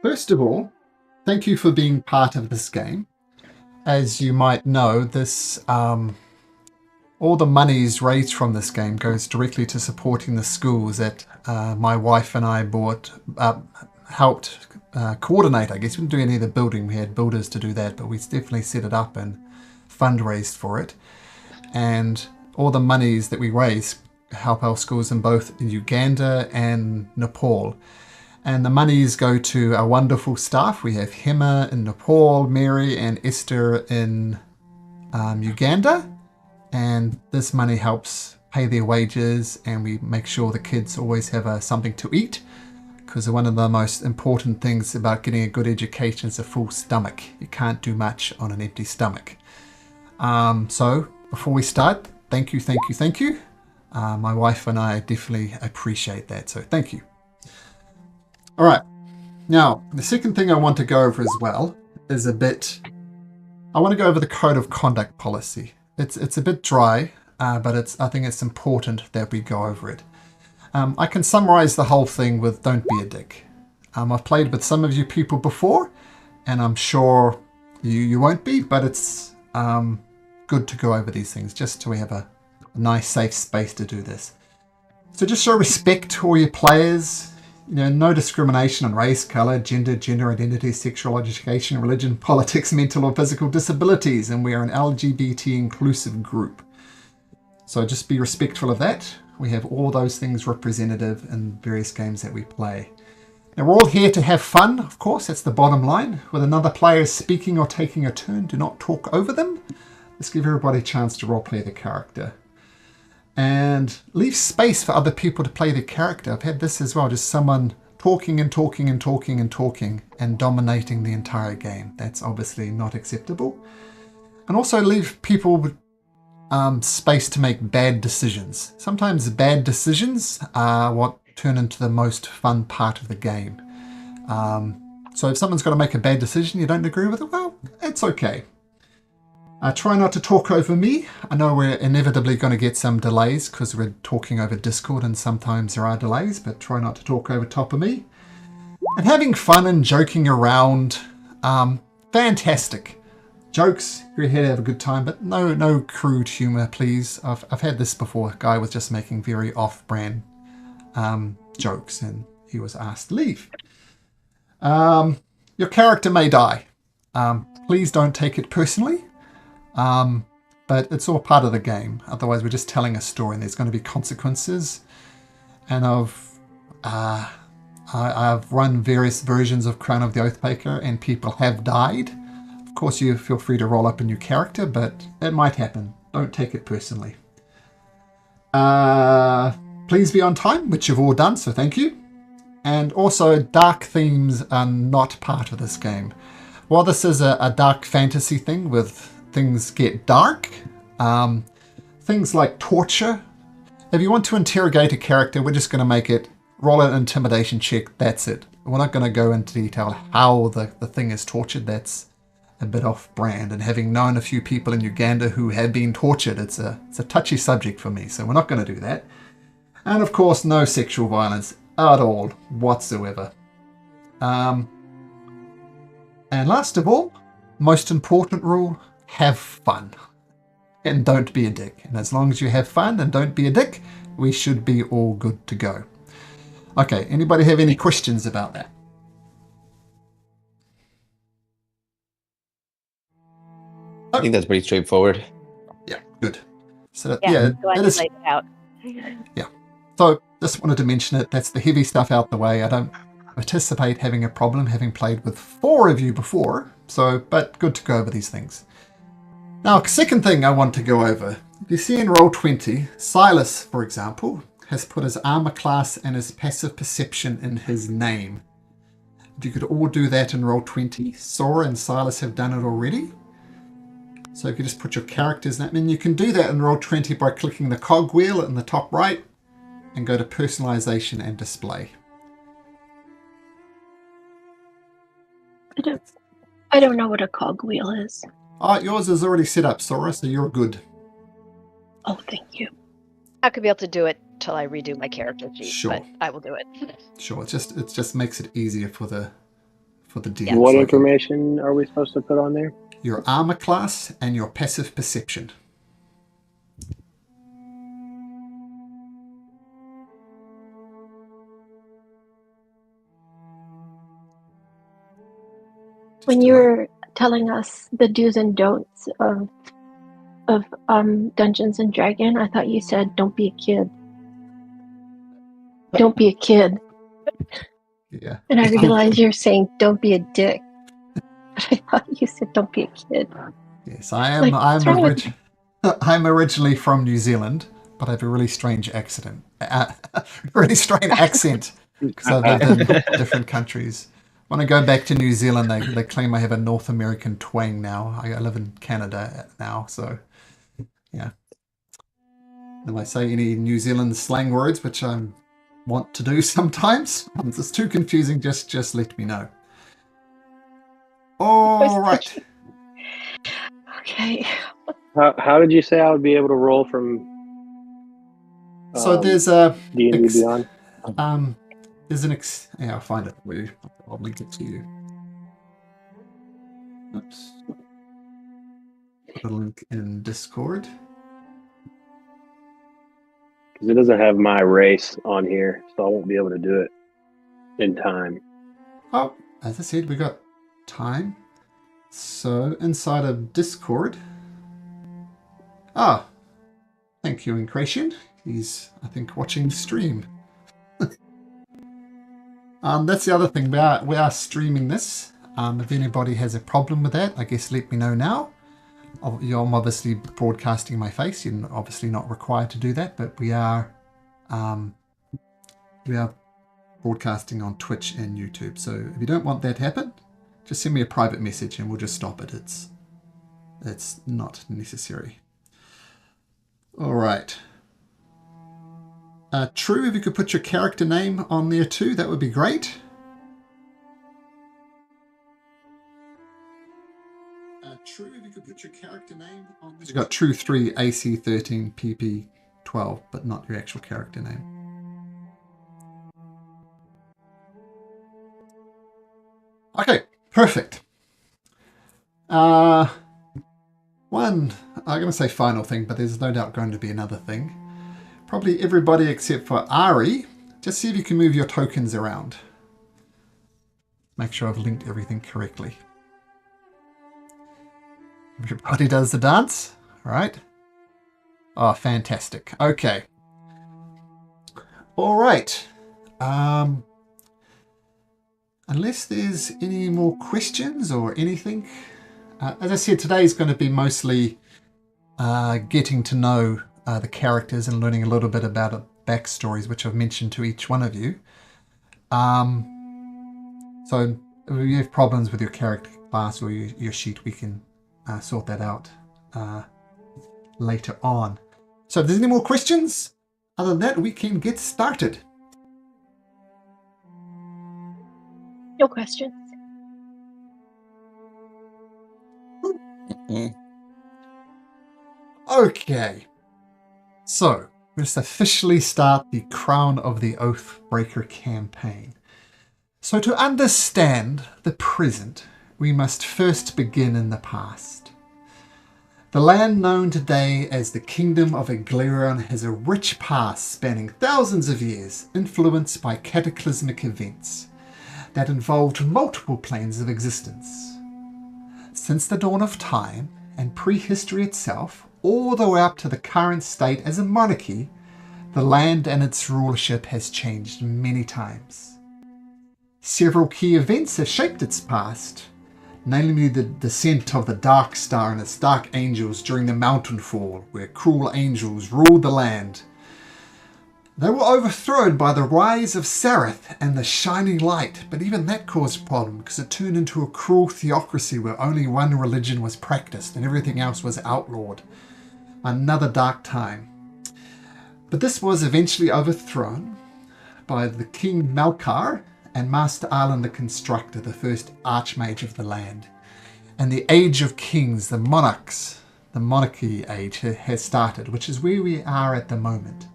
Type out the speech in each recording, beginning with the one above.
First of all, thank you for being part of this game. As you might know, this all the monies raised from this game goes directly to supporting the schools that my wife and I helped coordinate. I guess we didn't do any of the building; we had builders to do that, but we definitely set it up and fundraised for it. And all the monies that we raise help our schools in both Uganda and Nepal. And the monies go to our wonderful staff. We have Hema in Nepal, Mary and Esther in Uganda. And this money helps pay their wages, and we make sure the kids always have something to eat, because one of the most important things about getting a good education is a full stomach. You can't do much on an empty stomach. So before we start, thank you, thank you, thank you. My wife and I definitely appreciate that, so thank you. All right. Now, the second thing I want to go over as well is I want to go over the code of conduct policy. It's a bit dry, but I think it's important that we go over it. I can summarize the whole thing with don't be a dick. I've played with some of you people before, and I'm sure you won't be, but it's good to go over these things just so we have a nice safe space to do this. So just show respect to all your players. No discrimination on race, colour, gender identity, sexual orientation, religion, politics, mental or physical disabilities, and we are an LGBT inclusive group. So just be respectful of that. We have all those things representative in various games that we play. Now, we're all here to have fun, of course, that's the bottom line. With another player speaking or taking a turn, do not talk over them. Let's give everybody a chance to roleplay the character. And leave space for other people to play their character. I've had this as well, just someone talking and talking and talking and talking and dominating the entire game. That's obviously not acceptable. And also leave people with space to make bad decisions. Sometimes bad decisions are what turn into the most fun part of the game. So if someone's got to make a bad decision, you don't agree with it, well, it's okay. Try not to talk over me. I know we're inevitably going to get some delays because we're talking over Discord and sometimes there are delays, but try not to talk over top of me. And having fun and joking around, fantastic. Jokes, we're here to have a good time, but no crude humour, please. I've had this before. A guy was just making very off-brand jokes and he was asked to leave. Your character may die. Please don't take it personally. But it's all part of the game. Otherwise, we're just telling a story, and there's going to be consequences. And I've run various versions of Crown of the Oathbreaker, and people have died. Of course, you feel free to roll up a new character, but it might happen. Don't take it personally. Please be on time, which you've all done, so thank you. And also, dark themes are not part of this game. While this is a dark fantasy thing with things get dark. Things like torture. If you want to interrogate a character, we're just going to make it roll an intimidation check. That's it. We're not going to go into detail how the thing is tortured. That's a bit off brand. And having known a few people in Uganda who have been tortured, it's a touchy subject for me. So we're not going to do that. And of course, no sexual violence at all whatsoever. And last of all, most important rule, have fun and don't be a dick. And as long as you have fun and don't be a dick, we should be all good to go. Okay, anybody have any questions about that? I think that's pretty straightforward. Yeah, good. So Glad you laid it out. Yeah. So just wanted to mention it. That's the heavy stuff out the way. I don't anticipate having a problem having played with 4 of you before. But good to go over these things. Now, second thing I want to go over. If you see in Roll20, Silas, for example, has put his armor class and his passive perception in his name. If you could all do that in Roll20, Sora and Silas have done it already. So if you just put your character's name, and you can do that in Roll20 by clicking the cogwheel in the top right and go to personalization and display. I don't know what a cogwheel is. Yours is already set up, Sora, so you're good. Oh, thank you. I could be able to do it till I redo my character sheet, Sure. but I will do it. Sure, it just makes it easier for the for the DM. Yeah. What so information are we supposed to put on there? your armor class and your passive perception. When Just you were telling us the do's and don'ts of Dungeons and Dragon, I thought you said don't be a kid. Don't be a kid. yeah. And I realized you're saying don't be a dick. But I thought you said don't be a kid. Yes, I am. Like, what's wrong with I'm originally from New Zealand, but I have a really strange accent. Really strange accent because I've lived in different countries. When I go back to New Zealand, they claim I have a North American twang now. I live in Canada now, so yeah. If I say any New Zealand slang words, which I want to do sometimes, if it's too confusing, just let me know. All right. Okay. How did you say I would be able to roll from So there's a D&D Beyond? there's an yeah, I'll find it for you. I'll link it to you. Oops. Put a link in Discord. Because it doesn't have my race on here, so I won't be able to do it in time. Oh, as I said, we got time. So inside of Discord. Ah, thank you, Incration. He's, I think, watching the stream. That's the other thing. We are streaming this. If anybody has a problem with that, I guess let me know now. I'm obviously broadcasting my face. You're obviously not required to do that, but we are broadcasting on Twitch and YouTube. So if you don't want that to happen, just send me a private message and we'll just stop it. It's not necessary. All right. True, if you could put your character name on there too, that would be great. True, if you could put your character name on there. You've got True 3, AC 13, PP 12, but not your actual character name. Okay, perfect. One, I'm going to say final thing, but there's no doubt going to be another thing. Probably everybody except for Ari, just see if you can move your tokens around. Make sure I've linked everything correctly. Everybody does the dance, all right? Oh, fantastic. Okay. All right. Unless there's any more questions or anything. As I said, today is going to be mostly getting to know the characters and learning a little bit about backstories, which I've mentioned to each one of you. So if you have problems with your character class or your sheet, we can sort that out later on. So if there's any more questions, other than that, we can get started. No questions. Okay. So let's officially start the Crown of the Oathbreaker campaign. So to understand the present, we must first begin in the past. The land known today as the Kingdom of Eglarion has a rich past spanning thousands of years, influenced by cataclysmic events that involved multiple planes of existence. Since the dawn of time and prehistory itself, all the way up to the current state as a monarchy, the land and its rulership has changed many times. Several key events have shaped its past, namely the descent of the Dark Star and its dark angels during the Mountain Fall, where cruel angels ruled the land. They were overthrown by the rise of Sareth and the Shining Light, but even that caused a problem because it turned into a cruel theocracy where only one religion was practiced and everything else was outlawed. Another dark time. But this was eventually overthrown by the King Malkar and Master Arlen the Constructor, the first Archmage of the land. And the Age of Kings, the monarchs, the monarchy age has started, which is where we are at the moment.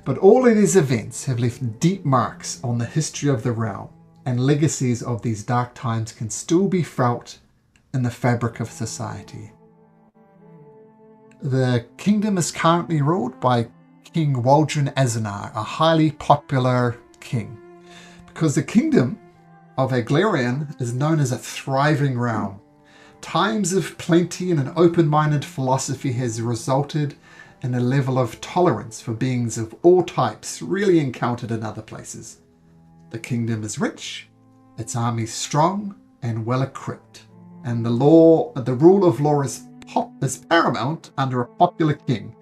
But all of these events have left deep marks on the history of the realm, and legacies of these dark times can still be felt in the fabric of society. The kingdom is currently ruled by King Waldron Azanar, a highly popular king, because the kingdom of Aglarion is known as a thriving realm. Times of plenty and an open-minded philosophy has resulted in a level of tolerance for beings of all types really encountered in other places. The kingdom is rich, its army strong and well equipped, and the rule of law is paramount under a popular king.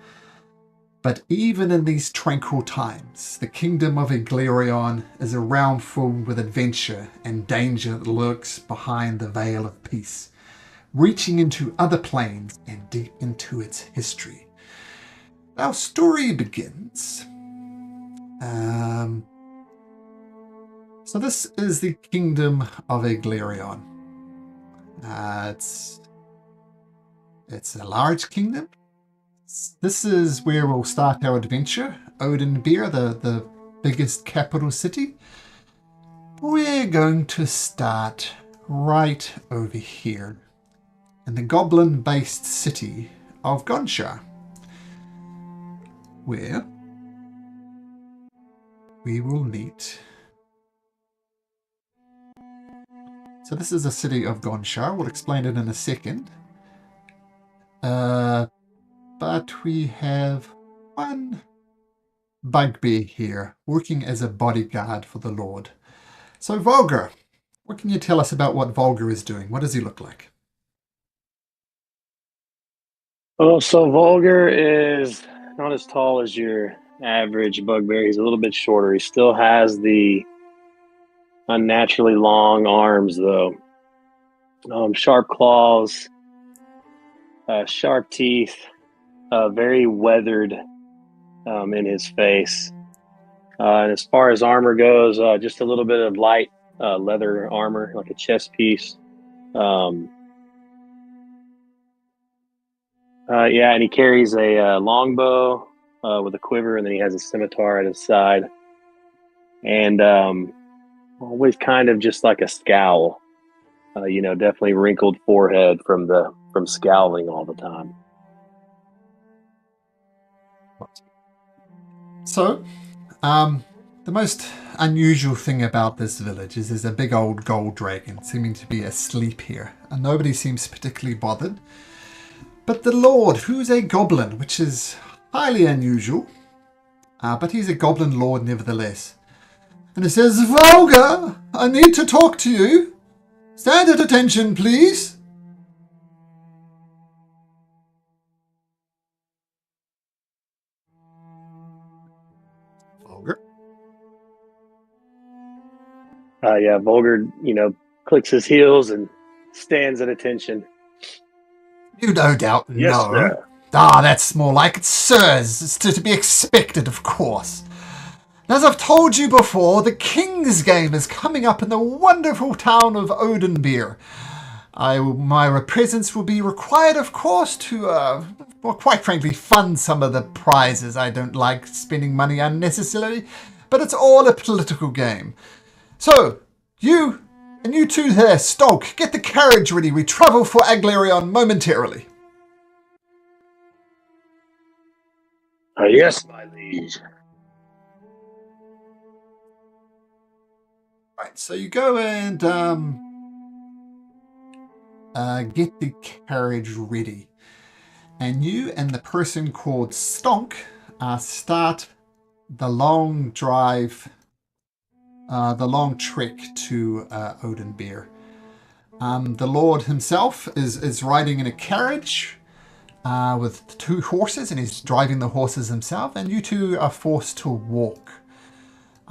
But even in these tranquil times, the kingdom of Aglarion is a realm filled with adventure and danger that lurks behind the veil of peace, reaching into other planes and deep into its history. Our story begins. So this is the kingdom of Aglarion. It's a large kingdom. This is where we'll start our adventure. Oathbreaker, the biggest capital city. We're going to start right over here in the goblin-based city of Gonshar, where we will meet. So this is the city of Gonshar. We'll explain it in a second. But we have one bugbear here, working as a bodyguard for the Lord. So Volgar, what can you tell us about what Volgar is doing? What does he look like? Well, so Vulgar is not as tall as your average bugbear. He's a little bit shorter. He still has the unnaturally long arms, though. Sharp claws, sharp teeth, very weathered in his face. And as far as armor goes, just a little bit of light leather armor, like a chest piece. And he carries a longbow with a quiver, and then he has a scimitar at his side. And always kind of just like a scowl. Definitely wrinkled forehead from scowling all the time. So, the most unusual thing about this village is there's a big old gold dragon seeming to be asleep here, and nobody seems particularly bothered. But the Lord, who's a goblin, which is highly unusual, but he's a goblin lord nevertheless. And he says, Volgar, I need to talk to you. Stand at attention, please. Volgar? Vulgar, clicks his heels and stands at attention. You no doubt Yes, know. sir. That's more like it, sirs. It's to be expected, of course. As I've told you before, the King's Game is coming up in the wonderful town of Oathbreaker. My presence will be required, of course, to, quite frankly, fund some of the prizes. I don't like spending money unnecessarily, but it's all a political game. So, you two there, Stoke, get the carriage ready. We travel for Aglarion momentarily. Yes, my liege. Right, so you go and get the carriage ready. And you and the person called Stonk start the long drive, the long trek to Oathbreaker. The Lord himself is riding in a carriage with 2 horses, and he's driving the horses himself, and you two are forced to walk.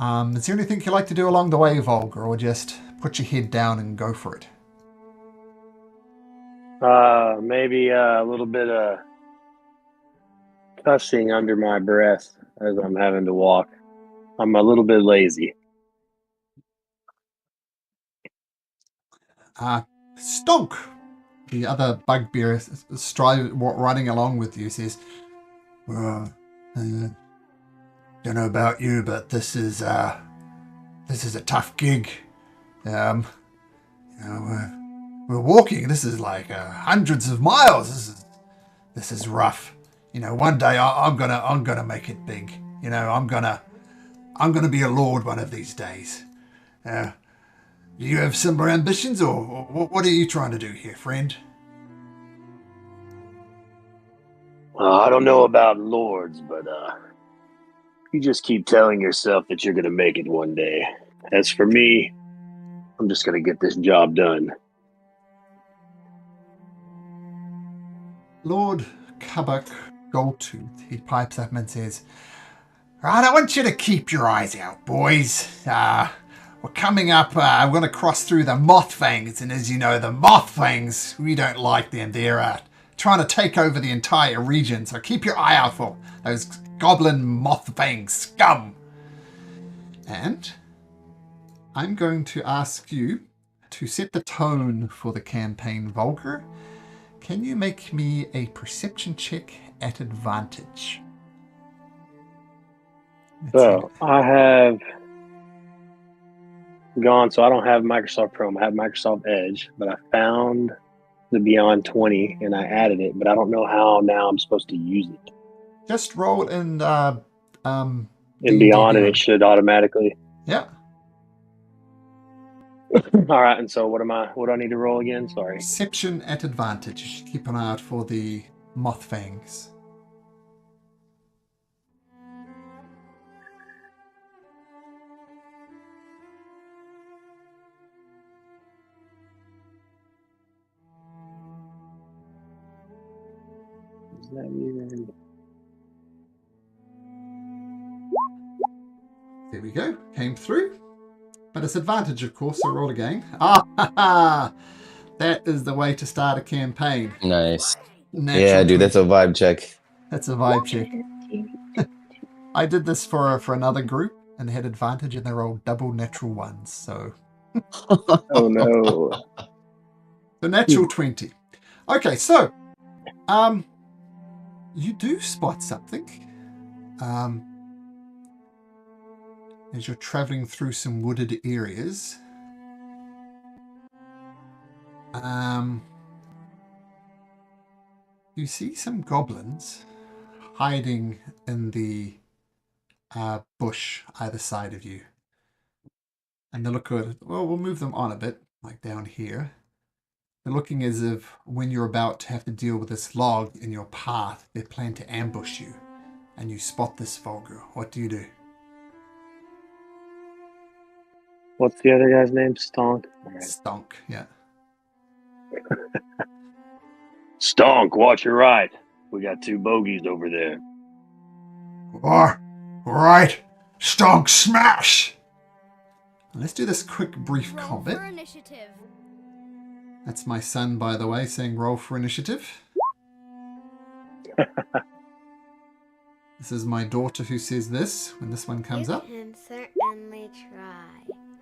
Is there anything you like to do along the way, Volgar, or just put your head down and go for it? Maybe a little bit of cussing under my breath as I'm having to walk. I'm a little bit lazy. Stonk, the other bugbear running along with you, says, "Well, don't know about you, but this is a tough gig. You know, we're walking. This is like hundreds of miles. This is rough. You know, one day I'm gonna make it big. You know, I'm gonna be a lord one of these days. Do you have similar ambitions, or what are you trying to do here, friend? I don't know about lords, but you just keep telling yourself that you're going to make it one day. As for me, I'm just going to get this job done. Lord Kabak Goldtooth, he pipes up and says, "Right, I want you to keep your eyes out, boys. We're coming up, we're going to cross through the Mothfangs, and as you know, the Mothfangs, we don't like them. They're trying to take over the entire region, so keep your eye out for those goblin Mothfang scum. And I'm going to ask you to set the tone for the campaign, Volker. Can you make me a perception check at advantage?" So I have gone, so I don't have Microsoft Chrome. I have Microsoft Edge, but I found the Beyond 20 and I added it, but I don't know how now I'm supposed to use it. Just roll in In Beyond, and it should automatically. Yeah. All right, and so what do I need to roll again? Sorry. Perception at advantage. You should keep an eye out for the Mothfangs. Is that even... There we go. Came through. But it's advantage, of course, so roll again. Ah, ha, ha. That is the way to start a campaign. Nice. Natural Yeah, dude, that's a 20. vibe check. That's a vibe check. I did this for another group, and they had advantage, and they rolled double natural ones. So, Oh no. the natural 20. Okay, so, you do spot something. As you're traveling through some wooded areas. You see some goblins hiding in the bush either side of you. And they look good. Well, we'll move them on a bit, like down here. They're looking as if when you're about to have to deal with this log in your path, they plan to ambush you. And you spot this, Volker. What do you do? What's the other guy's name? Stonk? Right. Stonk, yeah. Stonk, watch your right. We got two bogeys over there. All right. Stonk smash! Let's do this quick, brief Roll combat. for initiative. That's my son, by the way, saying roll for initiative. This is my daughter who says this when this one comes up. You can certainly try.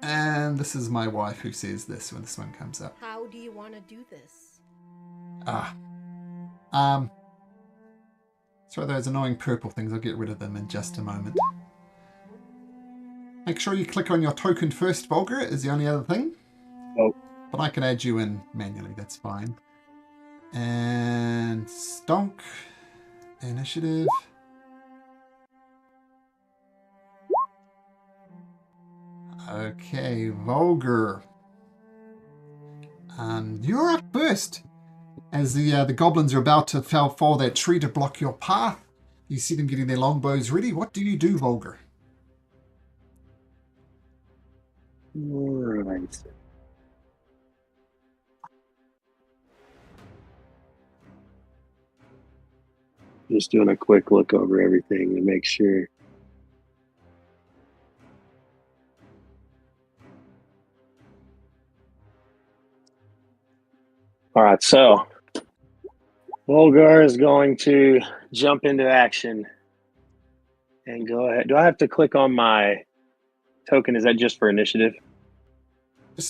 And this is my wife who says this when this one comes up. How do you want to do this? So those annoying purple things, I'll get rid of them in just a moment. Make sure you click on your token first, Volker, is the only other thing. Oh. But I can add you in manually, that's fine. And Stonk, initiative. Okay, Volker. You're up first. As the goblins are about to fall that tree to block your path, you see them getting their longbows ready. What do you do, Volker? Right. Just doing a quick look over everything to make sure. All right, so Volgar is going to jump into action and go ahead. Do I have to click on my token? Is that just for initiative?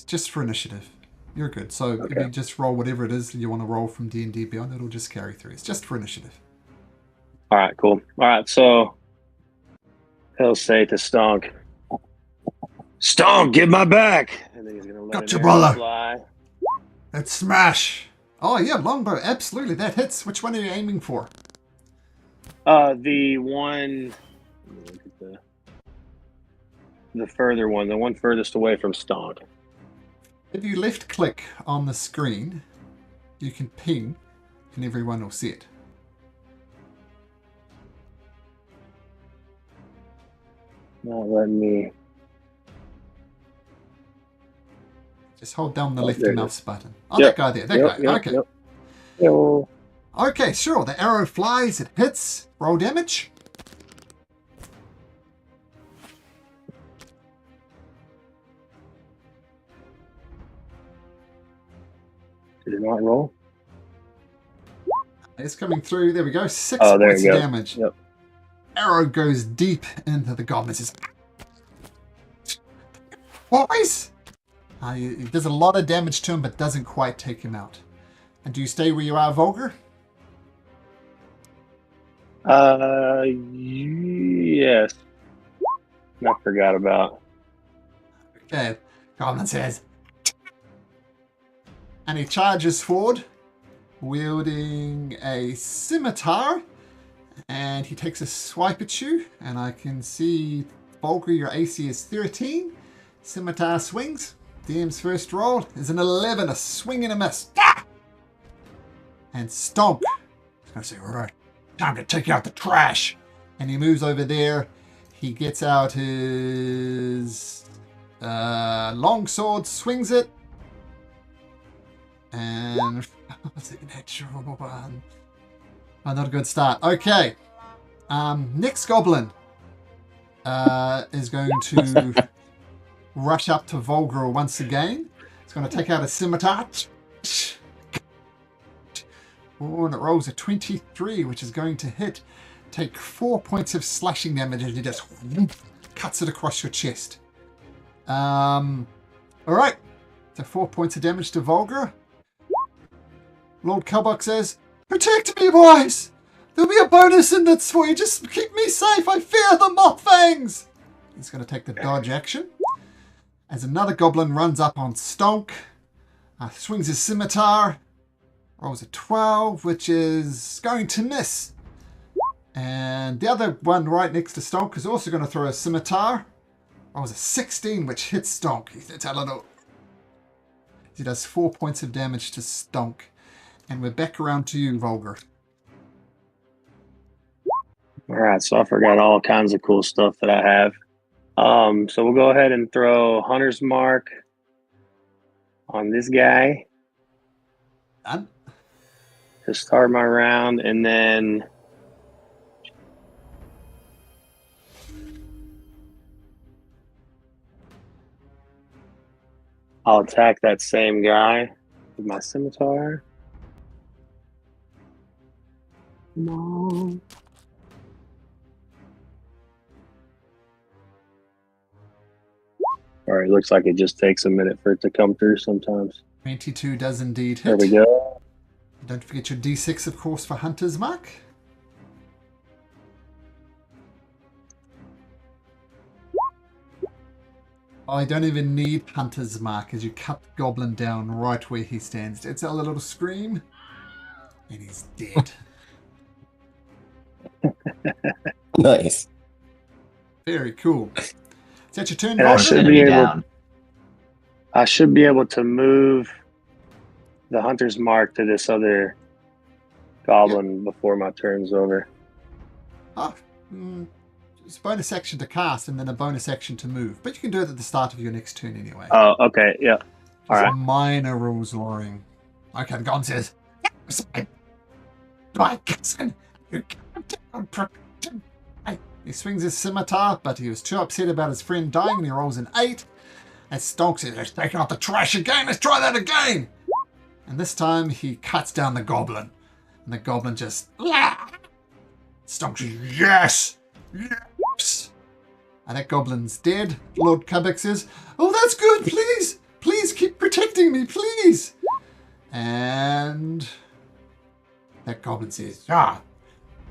Just for initiative. You're good. So Okay. if you just roll whatever it is you want to roll from D&D Beyond, it'll just carry through. It's just for initiative. All right, cool. All right, so he'll say to Stonk, Stomp, get my back! And then he's going to let Gotcha, an brother. arrow fly. Let's smash. Oh, yeah, longbow. Absolutely, that hits. Which one are you aiming for? The one... Let me look at the further one, the one furthest away from Stonk. If you left click on the screen, you can ping and everyone will see it. Not letting me... Just hold down the Oh, left there it mouse is. button. Oh, Yep. that guy there. That guy. Okay. Yo. Okay, sure. The arrow flies. It hits. Roll damage. Did it not roll? It's coming through. There we go. 6 Oh, there points you of go. damage. Yep. Arrow goes deep into the goblin. It says, boys! It does a lot of damage to him, but doesn't quite take him out. And do you stay where you are, Vulgar? Yes. I forgot about. Okay. Goblin says, and he charges forward, wielding a scimitar, and he takes a swipe at you, and I can see, Vulgar, your AC is 13. Scimitar swings. DM's first roll is an 11, a swing and a miss. Ah! And Stomp is going to say, all right, time to take out the trash. And he moves over there. He gets out his long sword, swings it. And what's it, natural one? Oh, not a good start. Okay. Next goblin is going to rush up to Vulgar once again. It's going to take out a scimitar. Oh, and it rolls a 23, which is going to hit. Take 4 points of slashing damage as he just cuts it across your chest. All right. So 4 points of damage to Vulgar. Lord Kelbuck says, protect me, boys! There'll be a bonus in this for you. Just keep me safe. I fear the moth fangs. He's going to take the dodge action. As another goblin runs up on Stonk, swings his scimitar, rolls a 12, which is going to miss. And the other one right next to Stonk is also going to throw a scimitar. Rolls a 16, which hits Stonk. It's a little... He does 4 points of damage to Stonk. And we're back around to you, Vulgar. All right, so I forgot all kinds of cool stuff that I have. So we'll go ahead and throw Hunter's Mark on this guy Done. to start my round, and then I'll attack that same guy with my scimitar. Come on. All right, looks like it just takes a minute for it to come through sometimes. 22 does indeed hit. There we go. Don't forget your D6, of course, for Hunter's Mark. I don't even need Hunter's Mark as you cut the goblin down right where he stands. It's a little scream, and he's dead. Nice. Very cool. Is that your turn, And I Vulgar? should be able. I should be able to move the Hunter's Mark to this other goblin before my turn's over. It's a bonus action to cast and then a bonus action to move. But you can do it at the start of your next turn anyway. Oh, okay, yeah. All right. Minor rules, Loring. Okay, the goblin says, my cousin, you can't protect him. He swings his scimitar, but he was too upset about his friend dying, and he rolls an 8. And Stonk says, let's take out the trash again, let's try that again. And this time he cuts down the goblin. And the goblin just, Stonk says, yes, yes. And that goblin's dead. Lord Kubik says, oh, that's good, please. Please keep protecting me, please. And that goblin says,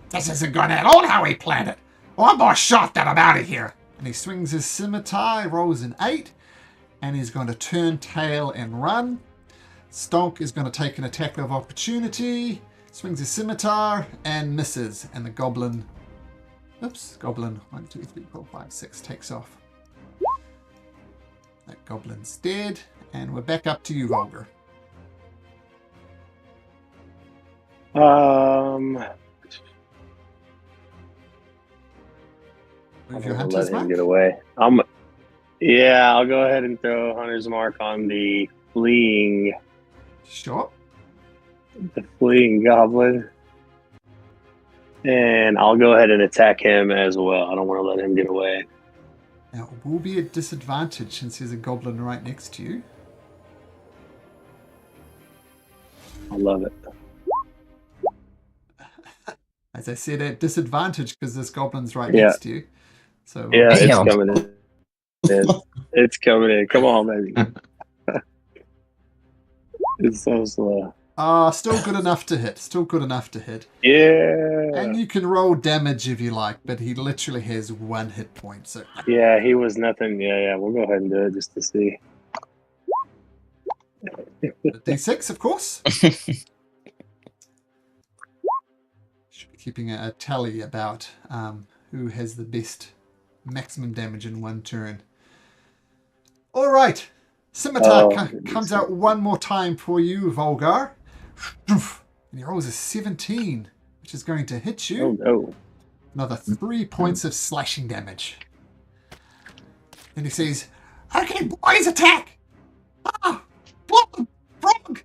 this isn't going at all how we planned it. One more shot, then I'm out of here. And And he swings his scimitar, rolls an 8, and he's going to turn tail and run. Stonk is going to take an attack of opportunity, swings his scimitar, and misses. And the goblin, goblin 1, 2, 3, 4, 5, 6 takes off. That goblin's dead, and we're back up to you, Volgar. Move your I'll hunter's let him mark. get away. I'll go ahead and throw Hunter's Mark on the fleeing Sure. goblin. And I'll go ahead and attack him as well. I don't want to let him get away. Now, it will be a disadvantage since there's a goblin right next to you. I love it. As I said, at disadvantage because this goblin's right Yeah. next to you. So Yeah, it's Damn. coming in. It's coming in. Come on, baby. It's so slow. still good enough to hit. Still good enough to hit. Yeah. And you can roll damage if you like, but he literally has 1 hit point. So Yeah, he was nothing. Yeah. We'll go ahead and do it just to see. D6, of course. Should be keeping a tally about who has the best maximum damage in 1 turn. All right. Scimitar comes out one more time for you, Volgar. And he rolls a 17, which is going to hit you. Oh, no. Another 3 points of slashing damage. And he says, "Okay, boys, attack! Ah! Frog!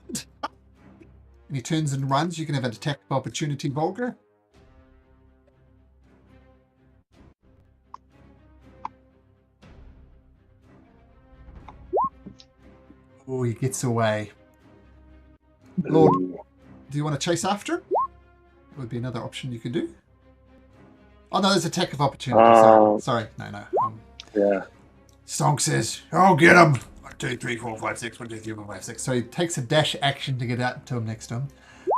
And he turns and runs. You can have an attack of opportunity, Volgar. Oh, he gets away. Lord, do you want to chase after him? Would be another option you could do. Oh no, there's attack of opportunity. Sorry. No. Yeah. Stonk says, "Oh, get him! 1, 2, 3, 4, 5, 6. 1, 2, 3, 4, 5, 6." So he takes a dash action to get out to him next to him.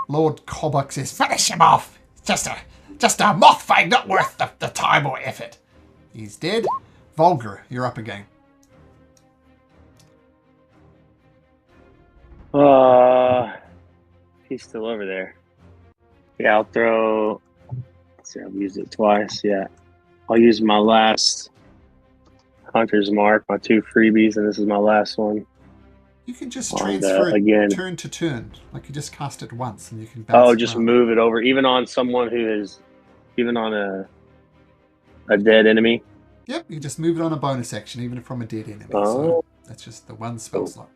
Lord Kobuk says, "Finish him off! Just a moth fight, not worth the time or effort." He's dead. Volgar, you're up again. He's still over there. Yeah, I'll throw. Let's see, I've used it twice. Yeah, I'll use my last Hunter's Mark, my 2 freebies, and this is my last one. You can just On transfer that it again. turn to turn. Like you just cast it once and you can bounce it Just around. move it over, even on someone who is, even on a dead enemy. Yep, you just move it on a bonus action, even from a dead enemy. Oh. So that's just the one spell Cool. slot.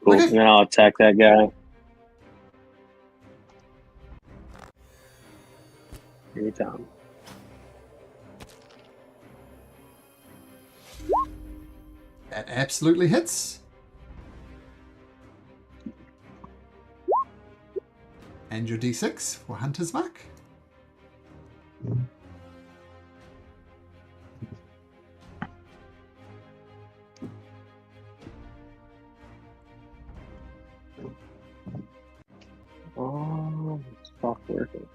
Cool. Okay. And then I'll attack that guy. Anytime. That absolutely hits. And your D6 for Hunter's Mark. Oh, stop working.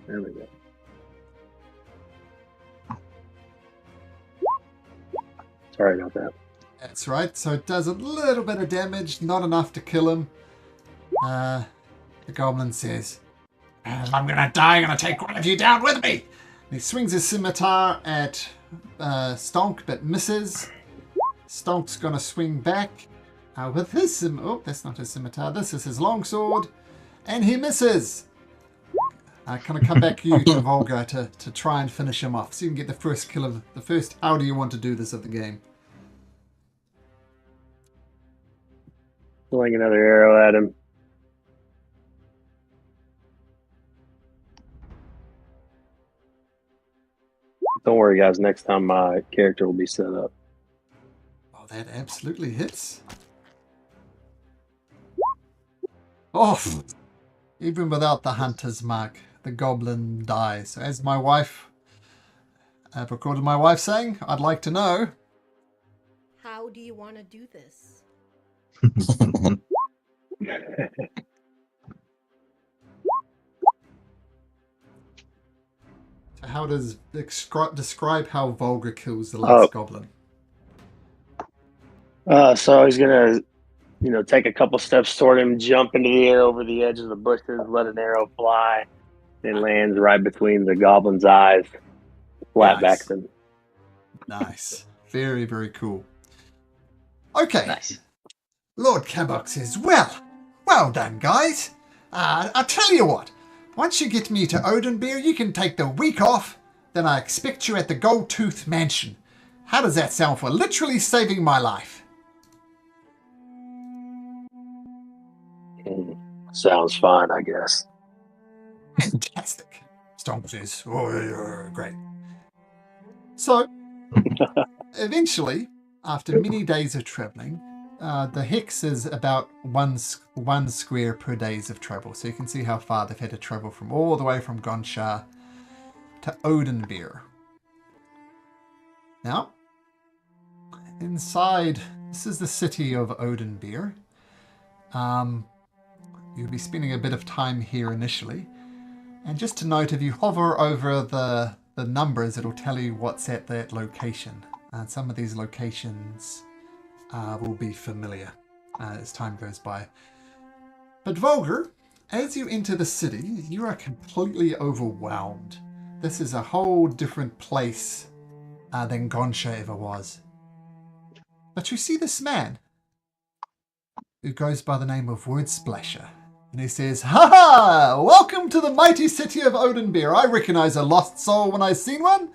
There we go. Sorry about that. That's right. So it does a little bit of damage, not enough to kill him. The goblin says, "I'm going to die. I'm going to take one of you down with me." And he swings his scimitar at Stonk, but misses. Stonk's going to swing back with his oh, that's not his scimitar. This is his longsword. And he misses. Can I come back to you, Volgar, to try and finish him off so you can get the first kill of the first. How do you want to do this of the game? Throwing another arrow at him. Don't worry, guys. Next time my character will be set up. Oh, that absolutely hits. Oh, even without the Hunter's Mark, the goblin dies. So as my wife, I've recorded my wife saying, "I'd like to know." How do you want to do this? How does describe how Vulgar kills the Oh. last goblin? So he's gonna, take a couple steps toward him, jump into the air over the edge of the bushes, let an arrow fly, then lands right between the goblin's eyes, flat back them. Nice. Very, very cool. Okay. Nice. Lord Cabok says, well done, guys. I'll tell you what. Once you get me to Odenbeer, you can take the week off. Then I expect you at the Gold Tooth Mansion. How does that sound for literally saving my life? Sounds fine, I guess. Fantastic. Stomp says, great. So, eventually, after many days of travelling, the hex is about one square per days of travel. So you can see how far they've had to travel from all the way from Gonshar to Odenbeer. Now, inside, this is the city of Odenbeer. You'll be spending a bit of time here initially. And just to note, if you hover over the numbers, it'll tell you what's at that location. And some of these locations will be familiar as time goes by. But Vulgar, as you enter the city, you are completely overwhelmed. This is a whole different place than Gonsha ever was. But you see this man who goes by the name of Wordsplasher. And he says, "Ha ha! Welcome to the mighty city of Odenbeer. I recognize a lost soul when I seen one.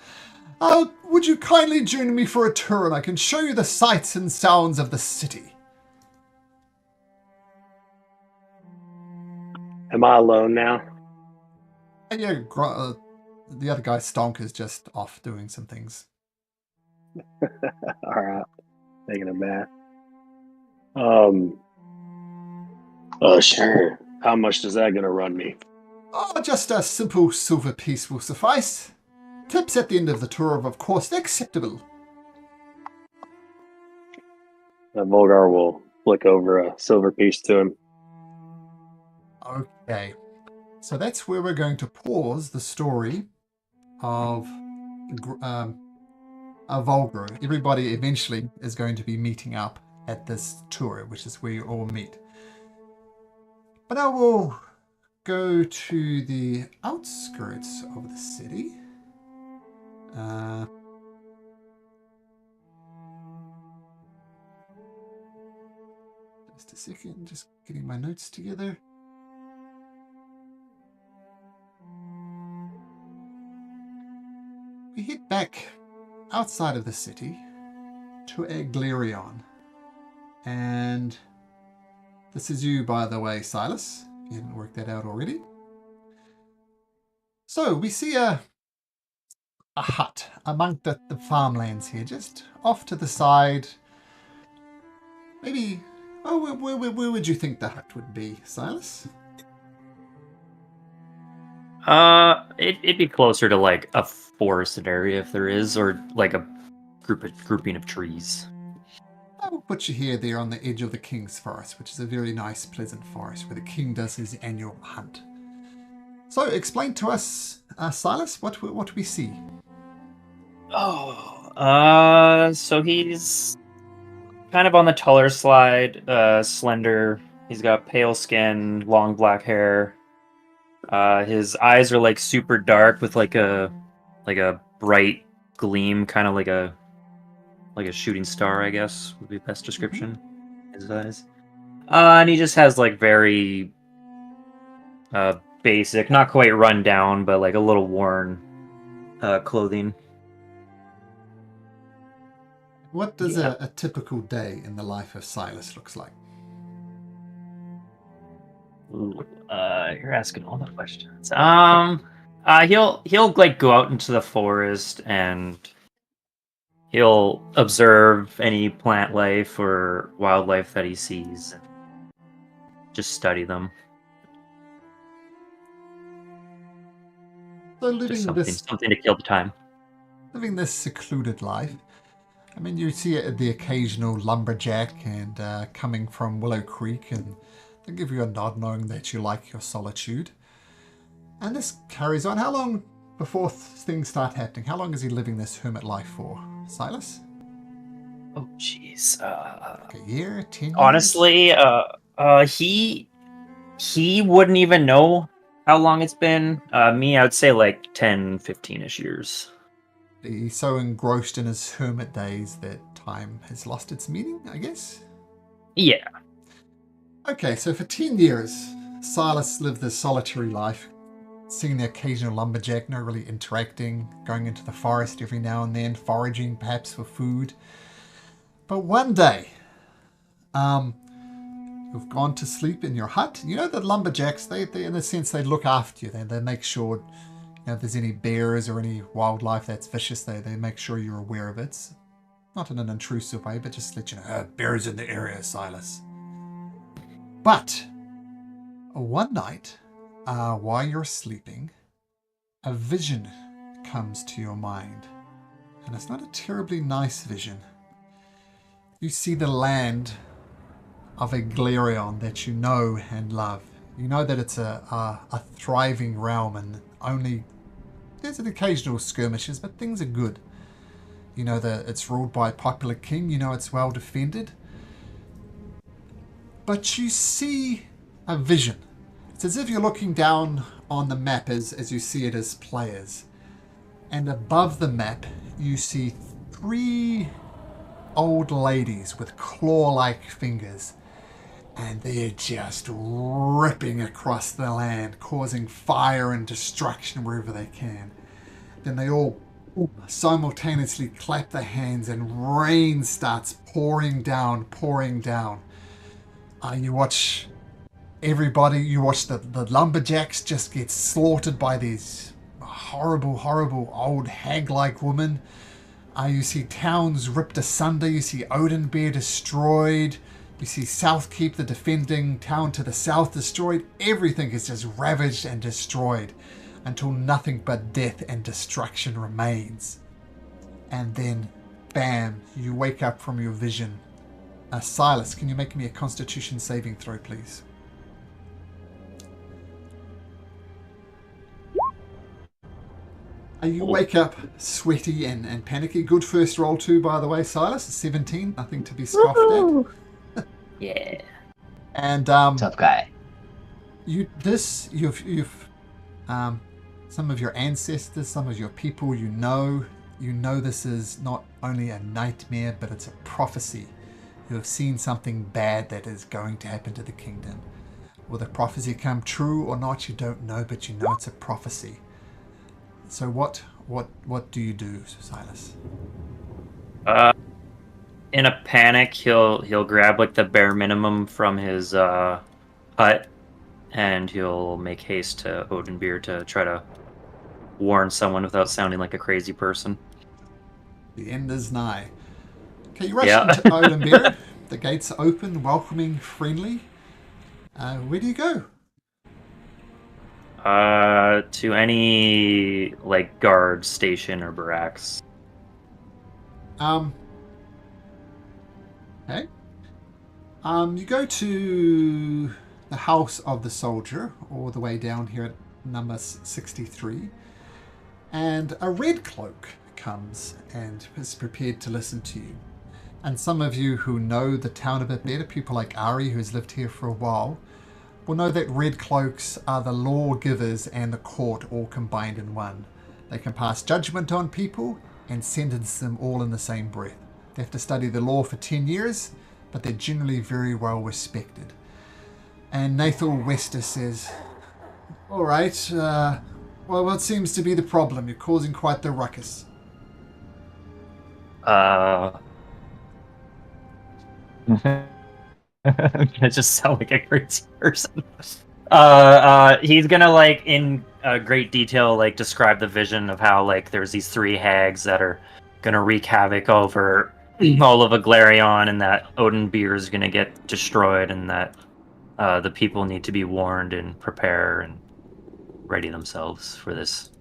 Would you kindly join me for a tour and I can show you the sights and sounds of the city?" Am I alone now? And yeah, the other guy, Stonk, is just off doing some things. All right. Taking a bath. Sure. How much is that going to run me? Oh, just a simple silver piece will suffice. Tips at the end of the tour, of course, acceptable. Volgar will flick over a silver piece to him. Okay. So that's where we're going to pause the story of Vulgar. Everybody eventually is going to be meeting up at this tour, which is where you all meet. But I will go to the outskirts of the city. Just a second, just getting my notes together. We head back outside of the city to Aglerion. And this is you, by the way, Silas, if you hadn't worked that out already. So we see a hut among the farmlands here, just off to the side. Maybe, where would you think the hut would be, Silas? It'd be closer to like a forested area if there is, or like a grouping of trees. I will put you here, there on the edge of the King's Forest, which is a very nice, pleasant forest where the king does his annual hunt. So, explain to us, Silas, what we see. So he's kind of on the taller side, slender. He's got pale skin, long black hair. His eyes are like super dark with like a bright gleam, kind of like a shooting star, I guess would be the best description. His eyes. And he just has like very basic, not quite run down, but like a little worn clothing. What does a typical day in the life of Silas looks like? Ooh, you're asking all the questions. He'll like go out into the forest and he'll observe any plant life or wildlife that he sees and just study them. So living Just something to kill the time. Living this secluded life. I mean, you see the occasional lumberjack and coming from Willow Creek, and they give you a nod knowing that you like your solitude. And this carries on. How long before things start happening, how long is he living this hermit life for, Silas? Oh, jeez. Like a year, 10 years? Honestly, he wouldn't even know how long it's been. Me, I would say like 10, 15-ish years. He's so engrossed in his hermit days that time has lost its meaning, I guess? Yeah. Okay, so for 10 years, Silas lived this solitary life, seeing the occasional lumberjack, not really interacting, going into the forest every now and then, foraging perhaps for food. But one day, you've gone to sleep in your hut. You know the lumberjacks, they in a sense, they look after you. They make sure, if there's any bears or any wildlife that's vicious, they make sure you're aware of it. Not in an intrusive way, but just let you know, bears in the area, Silas. But one night, while you're sleeping, a vision comes to your mind. And it's not a terribly nice vision. You see the land of a Glarion that you know and love. You know that it's a thriving realm, and only there's an occasional skirmishes, but things are good. You know that it's ruled by a popular king. You know it's well defended. But you see a vision. It's as if you're looking down on the map as you see it as players. And above the map, you see 3 old ladies with claw-like fingers. And they're just ripping across the land, causing fire and destruction wherever they can. Then they all simultaneously clap their hands and rain starts pouring down, pouring down. You watch everybody, you watch the lumberjacks just get slaughtered by these horrible, horrible old hag-like women. You see towns ripped asunder, you see Oathbreaker destroyed. You see Southkeep, the defending town to the south, destroyed. Everything is just ravaged and destroyed until nothing but death and destruction remains. And then, bam, you wake up from your vision. Silas, can you make me a Constitution saving throw, please? You wake up sweaty and panicky. Good first roll too, by the way, Silas. 17, nothing to be scoffed Woohoo! at. Yeah. And Tough guy. you've some of your ancestors, some of your people, you know this is not only a nightmare, but it's a prophecy. You have seen something bad that is going to happen to the kingdom. Will the prophecy come true or not? You don't know, but you know it's a prophecy. So what do you do, Silas? In a panic, he'll grab like the bare minimum from his hut, and he'll make haste to Oathbreaker to try to warn someone without sounding like a crazy person. The end is nigh. Okay, you rush Yeah. into Oathbreaker. The gates are open, welcoming, friendly. Where do you go? To any like guard station or barracks. Okay. You go to the house of the soldier, all the way down here at number 63, and a red cloak comes and is prepared to listen to you. And some of you who know the town a bit better, people like Ari, who's lived here for a while, will know that red cloaks are the lawgivers and the court all combined in one. They can pass judgment on people and sentence them all in the same breath. They have to study the law for 10 years, but they're generally very well respected. And Nathal Wester says, all right, well, what seems to be the problem? You're causing quite the ruckus. I'm gonna just sound like a crazy person. He's gonna like in great detail like describe the vision of how like there's these 3 hags that are gonna wreak havoc over all of Aglarion, and that Oathbreaker is gonna get destroyed, and that the people need to be warned and prepare and ready themselves for this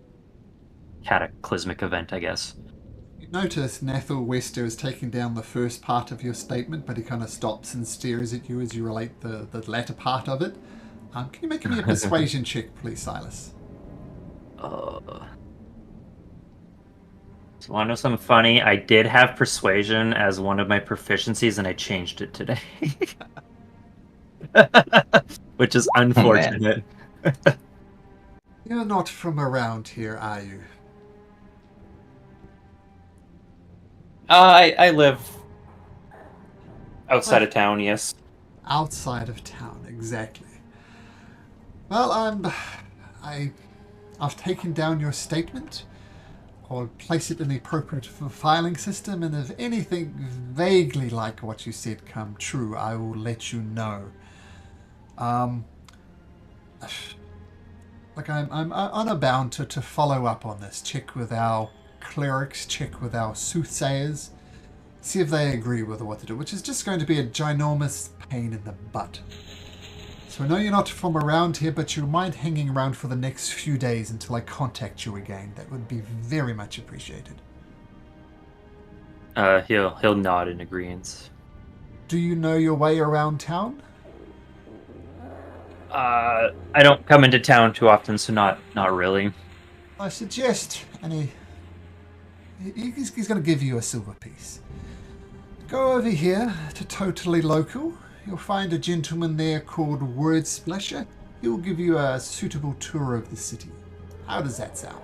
cataclysmic event, I guess. You notice Nathal Wester is taking down the first part of your statement, but he kind of stops and stares at you as you relate the latter part of it. Can you make me a persuasion check, please, Silas? you want to know something funny? I did have persuasion as one of my proficiencies, and I changed it today. Which is unfortunate. You're not from around here, are you? I live outside of town, yes. Outside of town, exactly. Well, I've taken down your statement. I'll place it in the appropriate filing system, and if anything vaguely like what you said come true, I will let you know. Like I'm unbound to follow up on this. Check with our clerics, check with our soothsayers, see if they agree with what to do, which is just going to be a ginormous pain in the butt. So I know you're not from around here, but you mind hanging around for the next few days until I contact you again. That would be very much appreciated. He'll nod in agreement. Do you know your way around town? I don't come into town too often, so not really. I suggest, and he's going to give you a silver piece. Go over here to Totally Local. You'll find a gentleman there called Wordsplasher. He will give you a suitable tour of the city. How does that sound?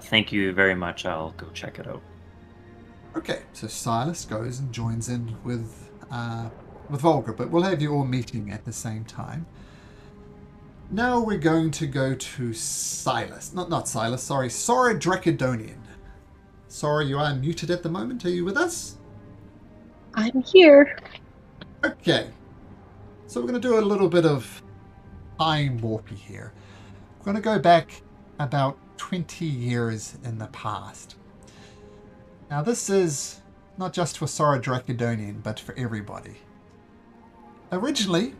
Thank you very much. I'll go check it out. Okay, so Silas goes and joins in with Volga, but we'll have you all meeting at the same time. Now we're going to go to Silas. Not Silas, sorry. Sora Dracodonian. Sora, you are muted at the moment. Are you with us? I'm here. Okay. So we're going to do a little bit of time warpy here. We're going to go back about 20 years in the past. Now this is not just for Sora Dracodonian, but for everybody. Originally,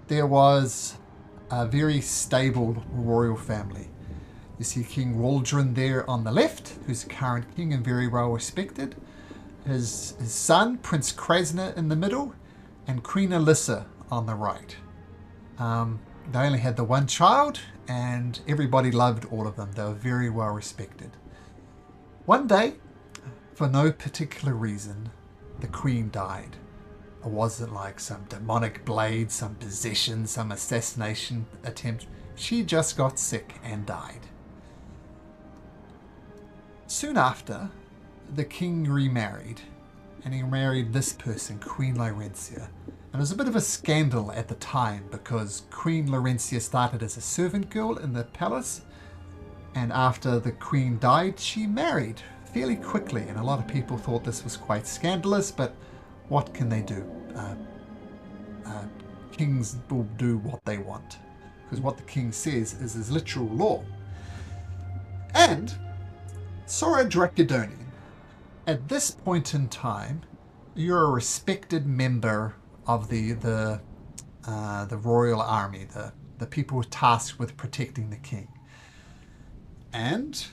there was a very stable royal family. You see King Waldron there on the left, who's the current king and very well respected. His son, Prince Krasner, in the middle, and Queen Alyssa on the right. They only had the one child, and everybody loved all of them. They were very well respected. One day, for no particular reason, the queen died. It wasn't like some demonic blade, some possession, some assassination attempt. She just got sick and died. Soon after, the king remarried, and he married this person, Queen Laurentia. And it was a bit of a scandal at the time because Queen Laurentia started as a servant girl in the palace, and after the queen died, she married fairly quickly, and a lot of people thought this was quite scandalous, but what can they do? Kings will do what they want, because what the king says is his literal law. And Sora Dracodonian, at this point in time, you're a respected member of the royal army, the people tasked with protecting the king. And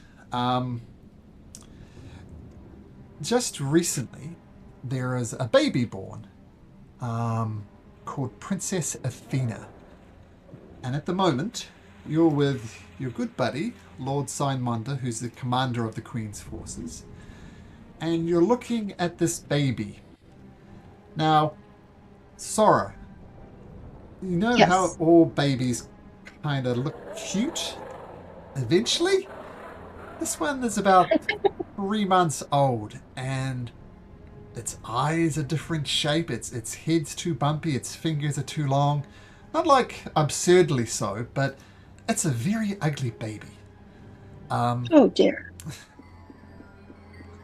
just recently, there is a baby born called Princess Athena. And at the moment, you're with your good buddy, Lord Simonda, who's the commander of the Queen's forces. And you're looking at this baby. Now, Sora, you know Yes. how all babies kind of look cute eventually? This one is about 3 months old, and its eyes are different shape, its head's too bumpy, its fingers are too long. Not like absurdly so, but it's a very ugly baby. Oh dear.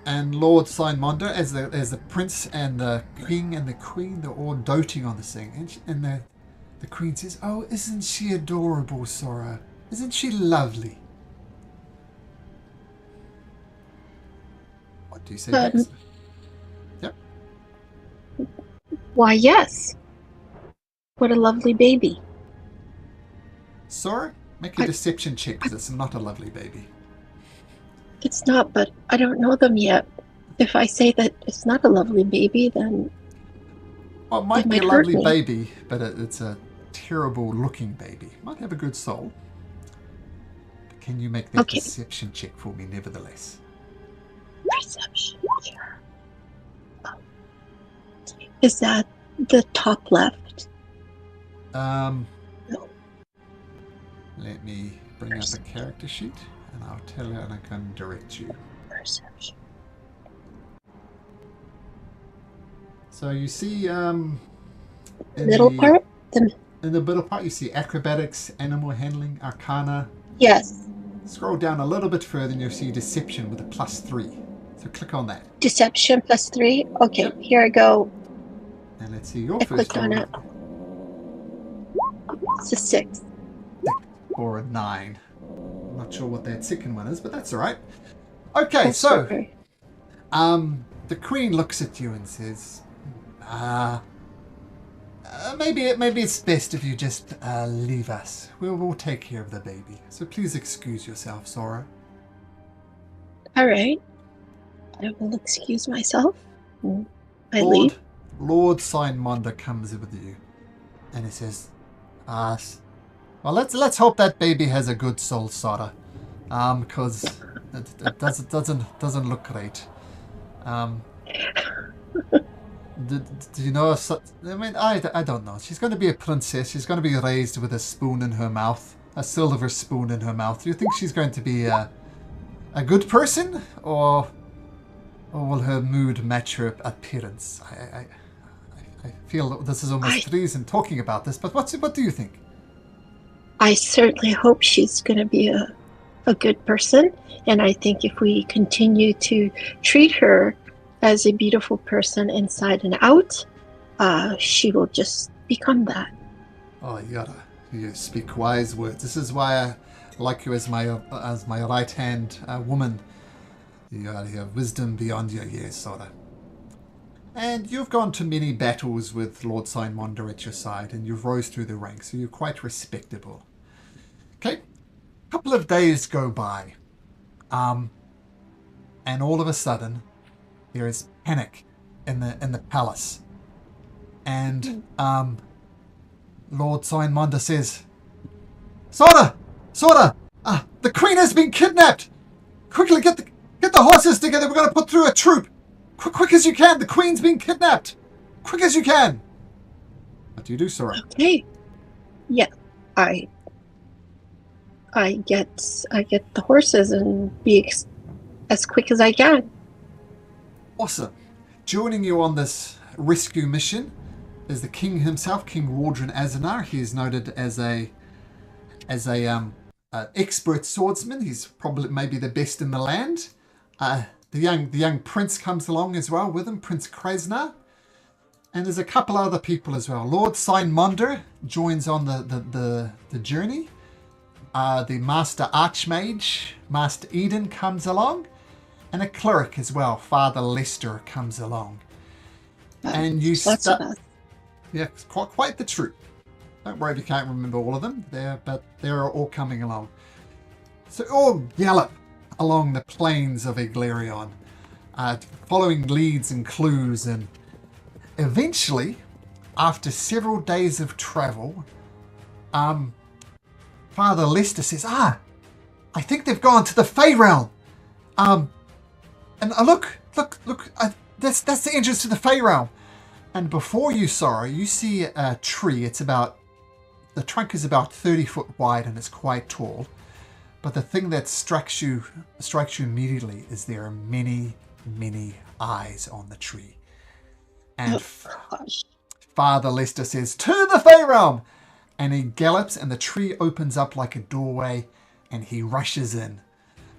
And Lord Simonda, as the prince and the king and the queen, they're all doting on this thing. And the queen says, "Oh, isn't she adorable, Sora? Isn't she lovely?" What do you say next? Yep. Why, yes. What a lovely baby. Sora, make a deception check, because it's not a lovely baby. It's not, but I don't know them yet. If I say that it's not a lovely baby, then Well, it might be a might hurt lovely me. baby, but it's a terrible looking baby. Might have a good soul. Can you make that Okay. deception check for me, nevertheless? Perception. Sure. Is that the top left? No. No. Let me bring up a character sheet, and I'll tell you, and I can direct you. Perception. So you see, Middle part? in the middle part, you see acrobatics, animal handling, arcana. Yes. Scroll down a little bit further, and you'll see deception with a +3. So click on that, Deception +3. Okay, Yep. here I go. and let's see your I first clicked on roll it. It's a 6. or a 9. I'm not sure what that second one is, but that's all right. Okay, That's so okay. the Queen looks at you and says, maybe it's best if you just leave us. We'll take care of the baby. So please excuse yourself, Sora. All right. I will excuse myself. I leave. Lord Simonda comes with you, and he says, well, let's hope that baby has a good soul, Sora, because it doesn't look great. Do you know? I mean, I don't know. She's going to be a princess. She's going to be raised with a spoon in her mouth, a silver spoon in her mouth. Do you think she's going to be a good person, or will her mood match her appearance? I feel this is almost treason talking about this, but what do you think? I certainly hope she's going to be a good person, and I think if we continue to treat her as a beautiful person inside and out, she will just become that. Oh, you speak wise words. This is why I like you as my right hand woman. You have wisdom beyond your years, Sora. And you've gone to many battles with Lord Simonda at your side, and you've rose through the ranks, so you're quite respectable. Okay, a couple of days go by, and all of a sudden, there is panic in the palace, and Lord Simonda says, "Sora, the Queen has been kidnapped. Quickly get the horses together. We're going to put through a troop. Quick as you can. The Queen's been kidnapped. Quick as you can." What do you do, Sora? Okay. Yeah, I get the horses and be as quick as I can. Awesome. Joining you on this rescue mission is the king himself, King Wardren Azanar. He is noted as a expert swordsman. He's probably maybe the best in the land. The young prince comes along as well with him, Prince Krasnar. And there's a couple other people as well. Lord Simonda joins on the journey. The Master Archmage, Master Eden, comes along. And a cleric as well, Father Lester, comes along. And you start... Yeah, it's quite the troop. Don't worry if you can't remember all of them. But they're all coming along. So all gallop along the plains of Eglarion, following leads and clues, and eventually, after several days of travel, Father Lester says, I think they've gone to the Fey Realm. And look, that's the entrance to the Fey Realm. And before you, Sora, you see a tree. The trunk is about 30 foot wide and it's quite tall. But the thing that strikes you immediately is there are many, many eyes on the tree. And Father Lester says, "To the Fey Realm!" And he gallops and the tree opens up like a doorway and he rushes in.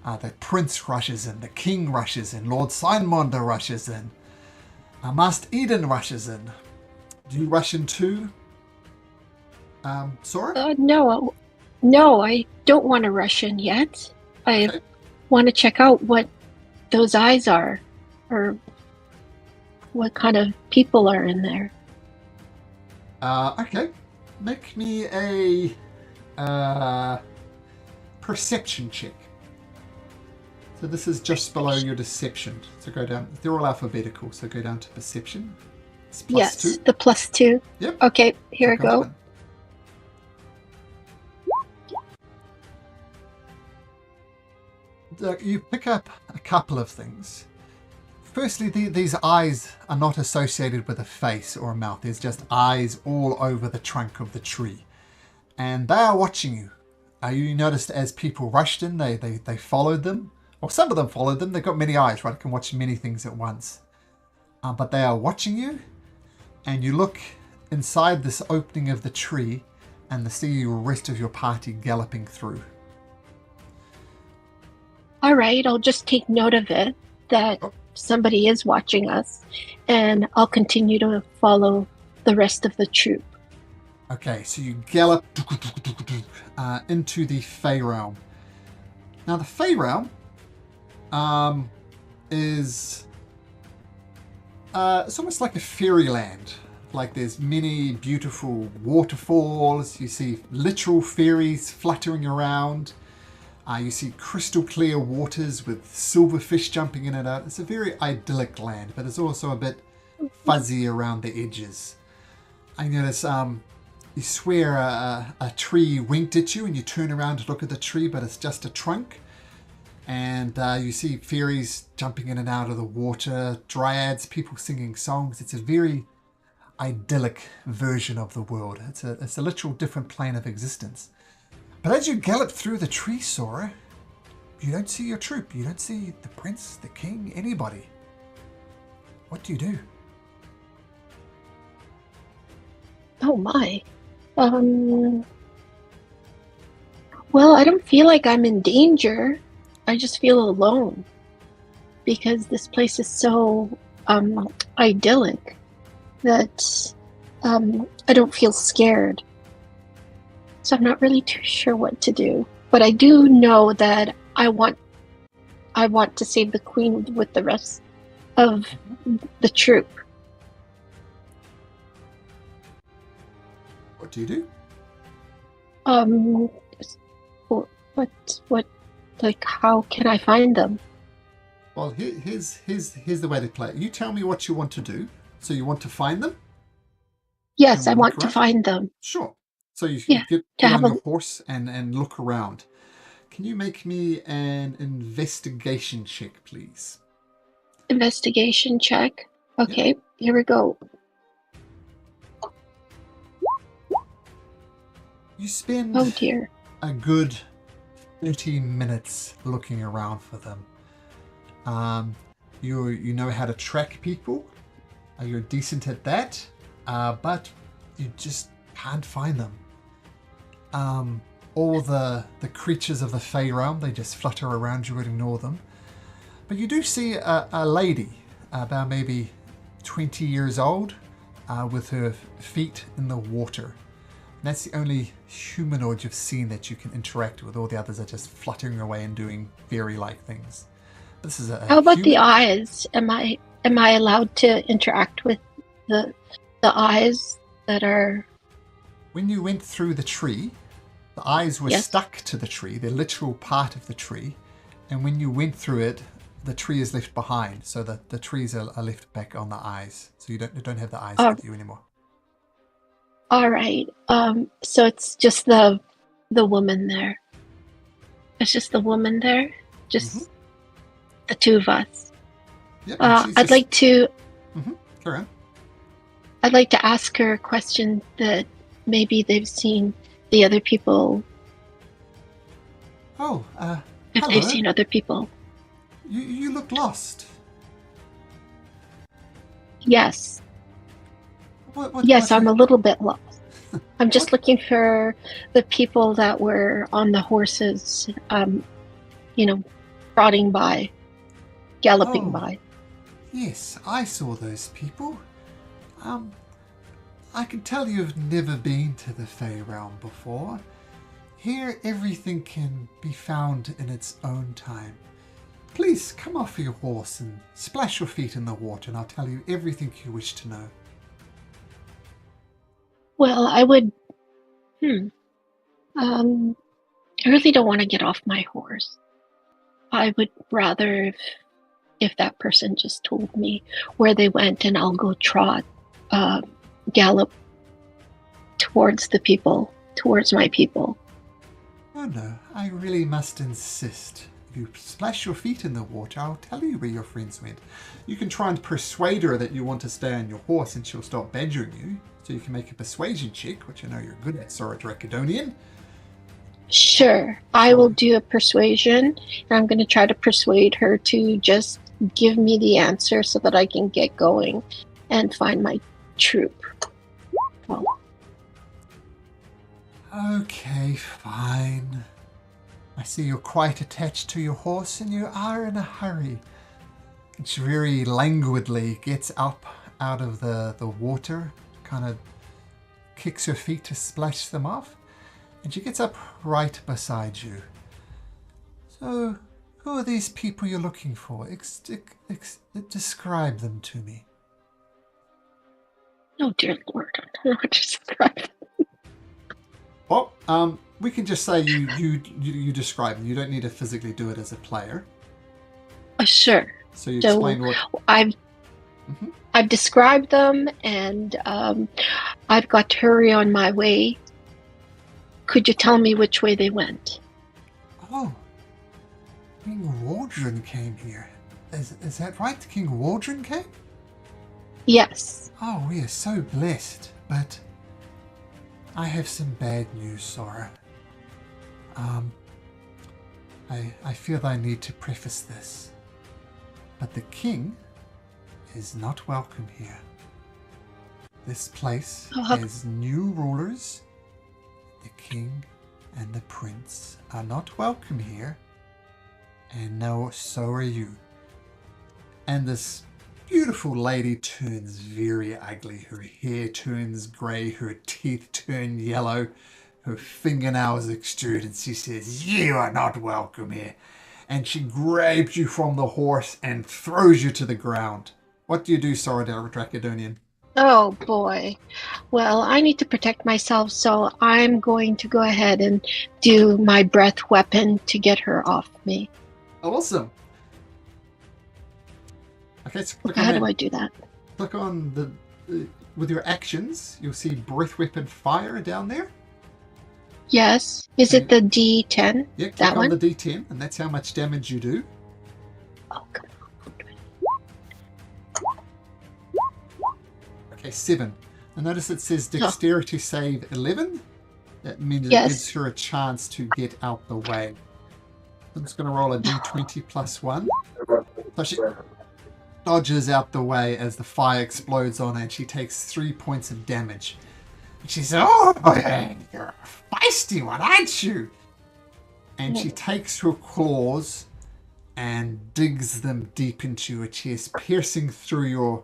The prince rushes in, the king rushes in, Lord Simonda rushes in, Master Eden rushes in. Do you rush in too, Sora? No, I don't want to rush in yet. I want to check out what those eyes are, or what kind of people are in there. Okay. Make me a perception check. So this is just below your deception. So go down. They're all alphabetical, so go down to perception. It's +2. The +2. Yep. Okay, here I go. you pick up a couple of things. Firstly, these eyes are not associated with a face or a mouth. There's just eyes all over the trunk of the tree. And they are watching you. You noticed as people rushed in, they followed them. Or some of them followed them. They've got many eyes, right? Can watch many things at once. But they are watching you. And you look inside this opening of the tree and see the rest of your party galloping through. All right, I'll just take note of it, that somebody is watching us, and I'll continue to follow the rest of the troop. Okay, so you gallop into the Fey Realm. Now, the Fey Realm is it's almost like a fairyland. Like there's many beautiful waterfalls. You see literal fairies fluttering around. You see crystal clear waters with silverfish jumping in and out. It's a very idyllic land, but it's also a bit fuzzy around the edges. I notice you swear a tree winked at you and you turn around to look at the tree, but it's just a trunk. And you see fairies jumping in and out of the water, dryads, people singing songs. It's a very idyllic version of the world. It's a literal different plane of existence. But as you gallop through the tree, Sora, you don't see your troop. You don't see the prince, the king, anybody. What do you do? Oh my. Well, I don't feel like I'm in danger. I just feel alone because this place is so idyllic that I don't feel scared. So I'm not really too sure what to do. But I do know that I want to save the queen with the rest of the troop. What do you do? What, like, how can I find them? Well, here's the way to play it. You tell me what you want to do. So you want to find them? Yes, I And want look to around? find them. Sure. So you Yeah, get to on have your a- horse and look around. Can you make me an investigation check, please? Investigation check. Okay, here we go. You spend Oh dear. a good 30 minutes looking around for them. You know how to track people. You're decent at that, but you just can't find them. All the creatures of the Fey realm, they just flutter around you and ignore them. But you do see a lady, about maybe 20 years old, with her feet in the water. And that's the only humanoid you've seen that you can interact with. All the others are just fluttering away and doing fairy-like things. This is a How about the human. eyes? Am I allowed to interact with the eyes that are? When you went through the tree, the eyes were Yes. stuck to the tree. They're literal part of the tree. And when you went through it, the tree is left behind. So the trees are left back on the eyes. So you don't have the eyes Oh. with you anymore. All right. So it's just the woman there. It's just the woman there. Just the two of us. Yep, and she's I'd just- like to. Carry on. I'd like to ask her a question that maybe they've seen the other people. Oh, If hello. they've seen other people. You look lost. Yes. What, Yes, what- I'm a little bit lost. I'm just looking for the people that were on the horses, trotting by, galloping Oh. by. Yes, I saw those people. I can tell you've never been to the Fey realm before. Here, everything can be found in its own time. Please come off your horse and splash your feet in the water, and I'll tell you everything you wish to know. Well, I would. I really don't want to get off my horse. I would rather if that person just told me where they went, and I'll go gallop towards my people. Oh no, I really must insist. if you splash your feet in the water, I'll tell you where your friends went. You can try and persuade her that you want to stay on your horse and she'll stop badgering you. So you can make a persuasion check, which I know you're good at, Sora Dracodonian. Sure, I will do a persuasion, and I'm going to try to persuade her to just give me the answer so that I can get going and find my troop. Well, Okay, fine. I see you're quite attached to your horse and you are in a hurry. She very languidly gets up out of the water, kind of kicks her feet to splash them off, and she gets up right beside you. So, who are these people you're looking for? Describe them to me. oh dear Lord, I don't know what to describe. Well, we can just say you describe them. You don't need to physically do it as a player. Sure. So you So explain what... I've described them, and I've got to hurry on my way. Could you tell me which way they went? Oh, King Waldron came here. Is that right? King Waldron came? Yes. Oh, we are so blessed, but I have some bad news, Sora. I feel I need to preface this, but the king is not welcome here. This place has new rulers. The king and the prince are not welcome here, and no, so are you. And this beautiful lady turns very ugly. Her hair turns grey, her teeth turn yellow, her fingernails extrude, and she says, "You are not welcome here." And she grabs you from the horse and throws you to the ground. What do you do, Sora Dracodonian? Oh boy. Well, I need to protect myself, so I'm going to go ahead and do my breath weapon to get her off me. Awesome. Okay, so click How on do that. I do that? Click on the with your actions. You'll see breath weapon fire down there. Yes. Is it the D10? Yeah, click That on one? the D10, and that's how much damage you do. Oh, come on. Okay, 7. And notice it says dexterity save 11. That means it Yes. gives her a chance to get out the way. I'm just going to roll a D20 plus 1. So she dodges out the way as the fire explodes on her, and she takes 3 points of damage. And she says, "Oh, you're a feisty one, aren't you?" And she takes her claws and digs them deep into your chest, piercing through your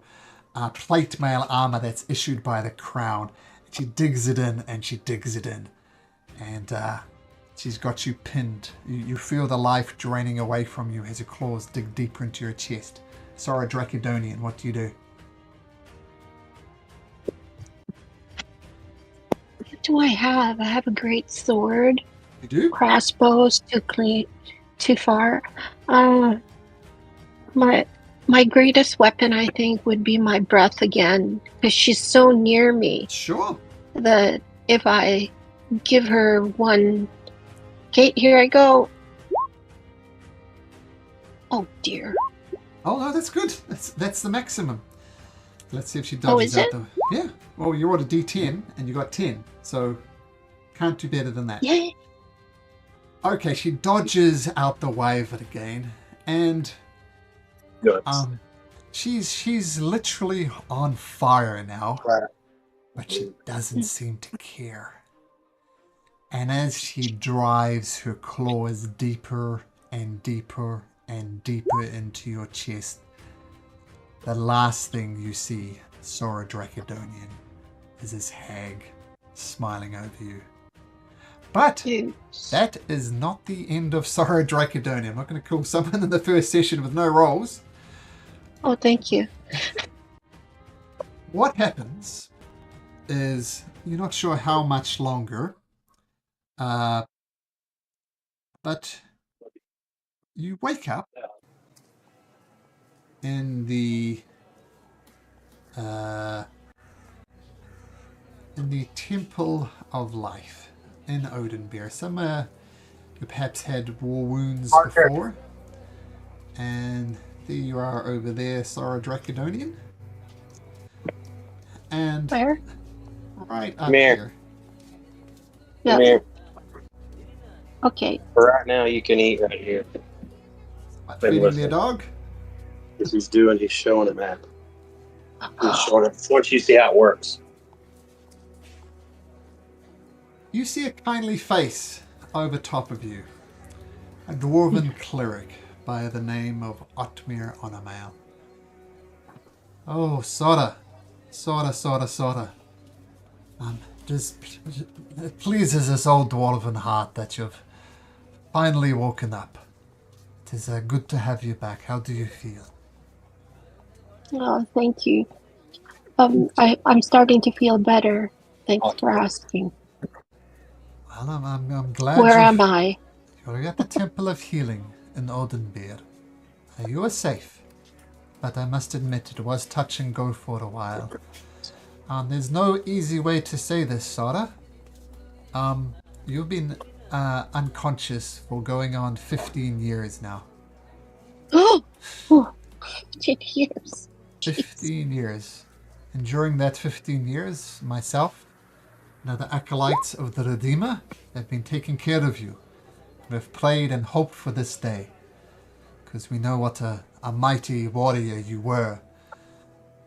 plate mail armor that's issued by the crown. And she digs it in, and she digs it in. And she's got you pinned. You feel the life draining away from you as her claws dig deeper into your chest. Sora Dracodonian, what do you do? What do I have? I have a great sword. You do? Crossbows too far. My greatest weapon, I think, would be my breath again, because she's so near me Sure. that if I give her one... Okay, here I go. Oh dear. Oh no, that's good. That's the maximum. Let's see if she Oh, dodges is out it? the... Yeah. Well, you rolled a D10 and you got 10, so can't do better than that. Yay. Okay, she dodges out the way of it again, and Good. she's literally on fire now, but she doesn't seem to care. And as she drives her claws deeper and deeper and deeper into your chest, the last thing you see, Sora Dracodonian, is this hag smiling over you. But that is not the end of Sora Dracodonian. I'm not going to kill someone in the first session with no rolls. Oh, thank you. What happens is you're not sure how much longer, but you wake up in the Temple of Life in Oathbreaker, somewhere you perhaps had war wounds Parker. before. And there you are over there, Sora Dracodonian. And Where? right up Come here. here. Come Yeah. here. Okay. For right now, you can eat right here. Feeding listen. their dog. Because he's showing a map. He's showing it. Once you see how it works. You see a kindly face over top of you. A dwarven cleric by the name of Oathbreaker Onamail. Oh, Sora. Sora. It pleases this old dwarven heart that you've finally woken up. It is good to have you back. How do you feel? Oh, thank you. I'm starting to feel better. Thanks for asking. Well, I'm glad Where am I? You're at the Temple of Healing in Oathbreaker. You are safe, but I must admit it was touch and go for a while. There's no easy way to say this, Sora. You've been unconscious for going on 15 years now. Oh, 10 years. 15 years. And during that 15 years, myself and the acolytes of the Redeemer have been taking care of you. We've prayed and hoped for this day, because we know what a mighty warrior you were.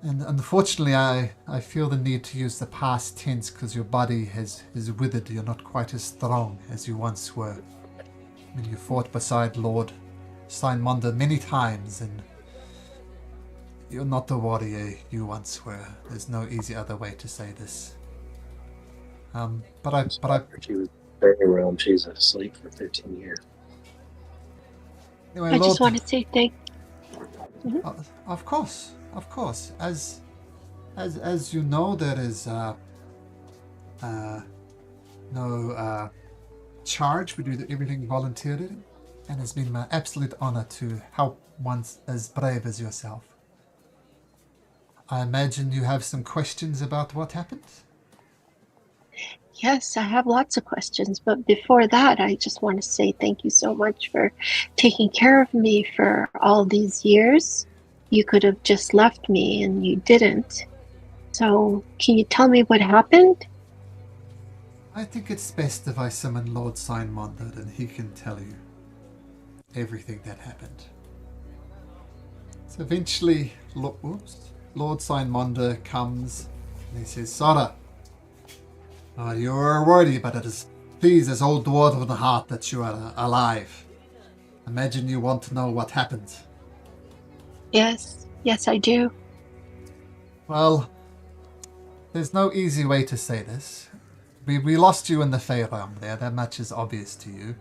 And unfortunately, I feel the need to use the past tense because your body has withered. You're not quite as strong as you once were. I mean, you fought beside Lord Steinmunder many times, and you're not the warrior you once were. There's no easy other way to say this. But She was very realm. She's asleep for 15 years. anyway, I Lord, just want to say thank. of course. As you know, there is no charge. We do everything voluntarily, and it's been my absolute honor to help one as brave as yourself. I imagine you have some questions about what happened? Yes, I have lots of questions, but before that, I just want to say thank you so much for taking care of me for all these years. You could have just left me, and you didn't. So, can you tell me what happened? I think it's best if I summon Lord Steinmunder and he can tell you everything that happened. So eventually, Lord Steinmunder comes and he says, Sora, you are worthy, but it is please this old dwarf of the heart that you are alive. Imagine you want to know what happened. Yes, I do. Well, there's no easy way to say this. We lost you in the Fey realm there, that much is obvious to you.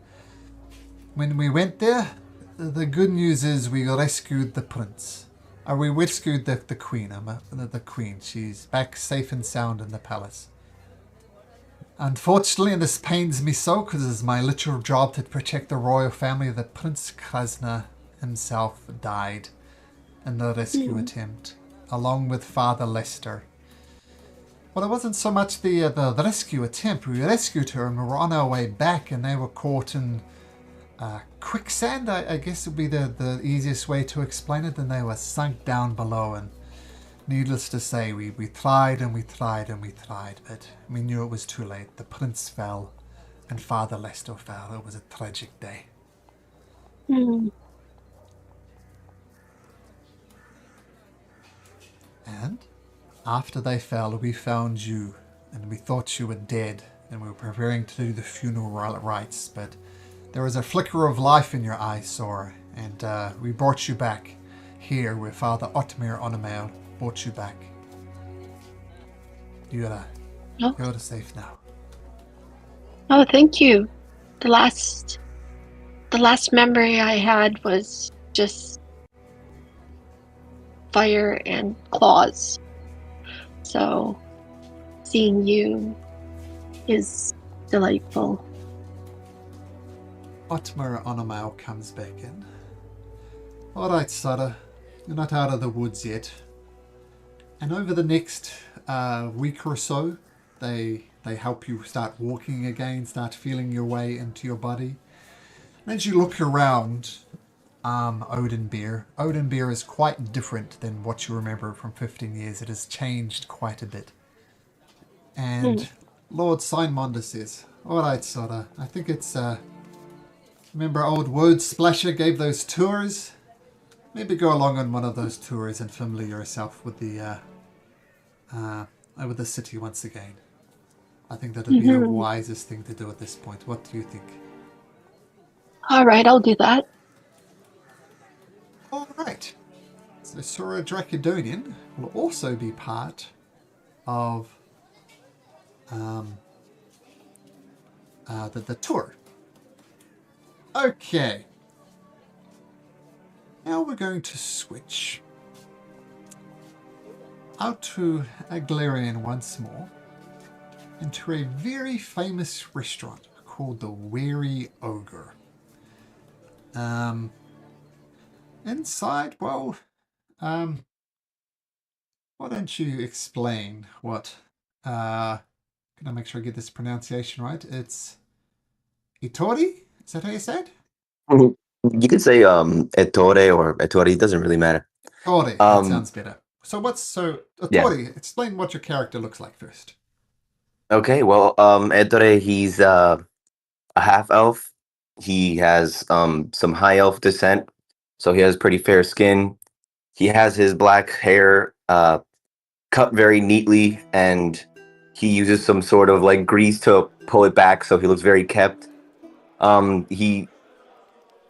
When we went there, the good news is we rescued the prince. Or we rescued the queen. The queen. She's back safe and sound in the palace. Unfortunately, and this pains me so, because it's my literal job to protect the royal family, the Prince Krasna himself died in the rescue attempt, along with Father Lester. Well, it wasn't so much the rescue attempt. We rescued her and we were on our way back, and they were caught in quicksand, I guess would be the easiest way to explain it. And they were sunk down below, and needless to say, we tried and we tried and we tried, but we knew it was too late. The prince fell and Father Lester fell. It was a tragic day. And after they fell, we found you, and we thought you were dead, and we were preparing to do the funeral rites, but there was a flicker of life in your eyes, Sora, and we brought you back here where Father Oathbreaker Onamail brought you back. You're safe now. Oh, thank you. The last memory I had was just fire and claws. So, seeing you is delightful. Oathbreaker Onamail comes back in. Alright, Sora, you're not out of the woods yet. And over the next week or so, they help you start walking again, start feeling your way into your body. As you look around, Odin Beer is quite different than what you remember from 15 years. It has changed quite a bit. And Lord Signmonder says, all right, Sora, I think it's, remember old Word Splasher gave those tours? Maybe go along on one of those tours and familiar yourself with the city once again. I think that would be the wisest thing to do at this point. What do you think? All right, I'll do that. All right. So Sora Dracodonian will also be part of the tour. Okay. Now we're going to switch out to Aglarian once more, into a very famous restaurant called the Weary Ogre. Inside, well, why don't you explain what, can I make sure I get this pronunciation right? It's Itori? Is that how you said? You could say Ettore or Ettori, it doesn't really matter. Itori, that sounds better. So Itori, explain what your character looks like first. Okay, well, Ettore, he's a half elf. He has some high elf descent, so he has pretty fair skin. He has his black hair cut very neatly, and he uses some sort of like grease to pull it back, so he looks very kept. He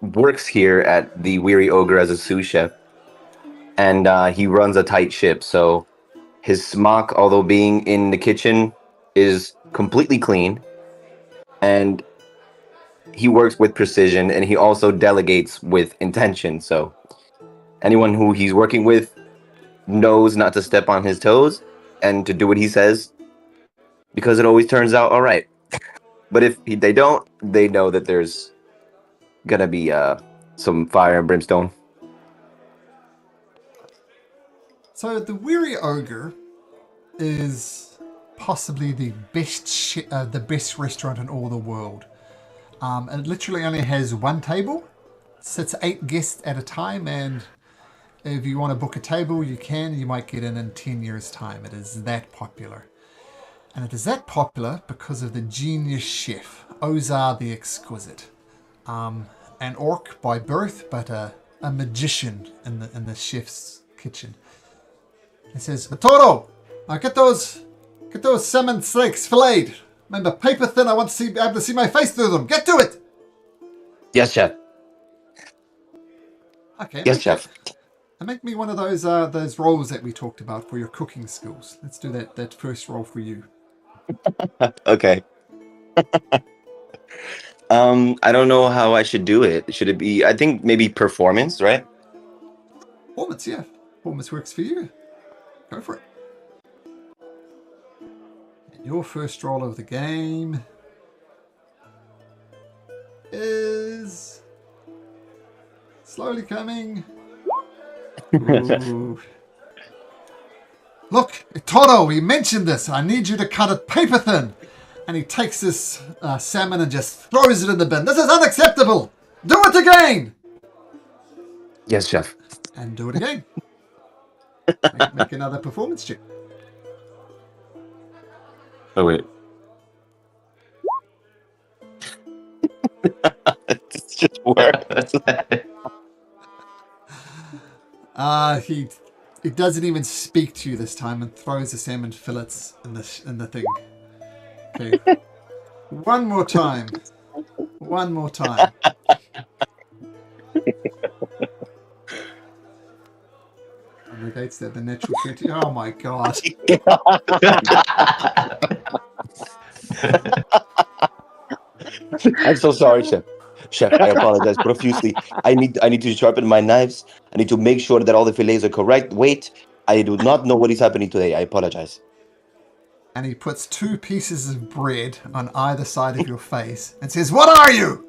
works here at the Weary Ogre as a sous chef, and he runs a tight ship. So his smock, although being in the kitchen, is completely clean, and he works with precision, and he also delegates with intention. So anyone who he's working with knows not to step on his toes and to do what he says, because it always turns out all right. But if they don't, they know that there's gonna be some fire and brimstone. So the Weary Ogre is possibly the best restaurant in all the world. It literally only has one table, sits 8 guests at a time, and if you want to book a table, you can. You might get in 10 years' time. It is that popular. And it is that popular because of the genius chef, Ozar the Exquisite. An orc by birth, but a magician in the chef's kitchen. He says, Toro, get those salmon steaks filleted. Remember, paper thin, I want to be able to see my face through them. Get to it! Yes, chef. Okay. Yes, chef. Make me one of those rolls that we talked about for your cooking skills. Let's do that first roll for you. Okay. I don't know how I should do it. Should it be, I think maybe performance, right? Performance, yeah. Performance works for you. Go for it. And your first roll of the game is slowly coming. Ooh. Look, Toro, we mentioned this. I need you to cut it paper thin. And he takes this salmon and just throws it in the bin. This is unacceptable. Do it again. Yes, chef. And do it again. Make another performance check. Oh, wait. It's just worse. He doesn't even speak to you this time and throws the salmon fillets in the thing. Okay. One more time. And negates that the natural 20. Oh my god. I'm so sorry, chef. Chef, I apologize profusely. I need to sharpen my knives. I need to make sure that all the fillets are correct. Wait, I do not know what is happening today. I apologize. And he puts 2 pieces of bread on either side of your face and says, "What are you?"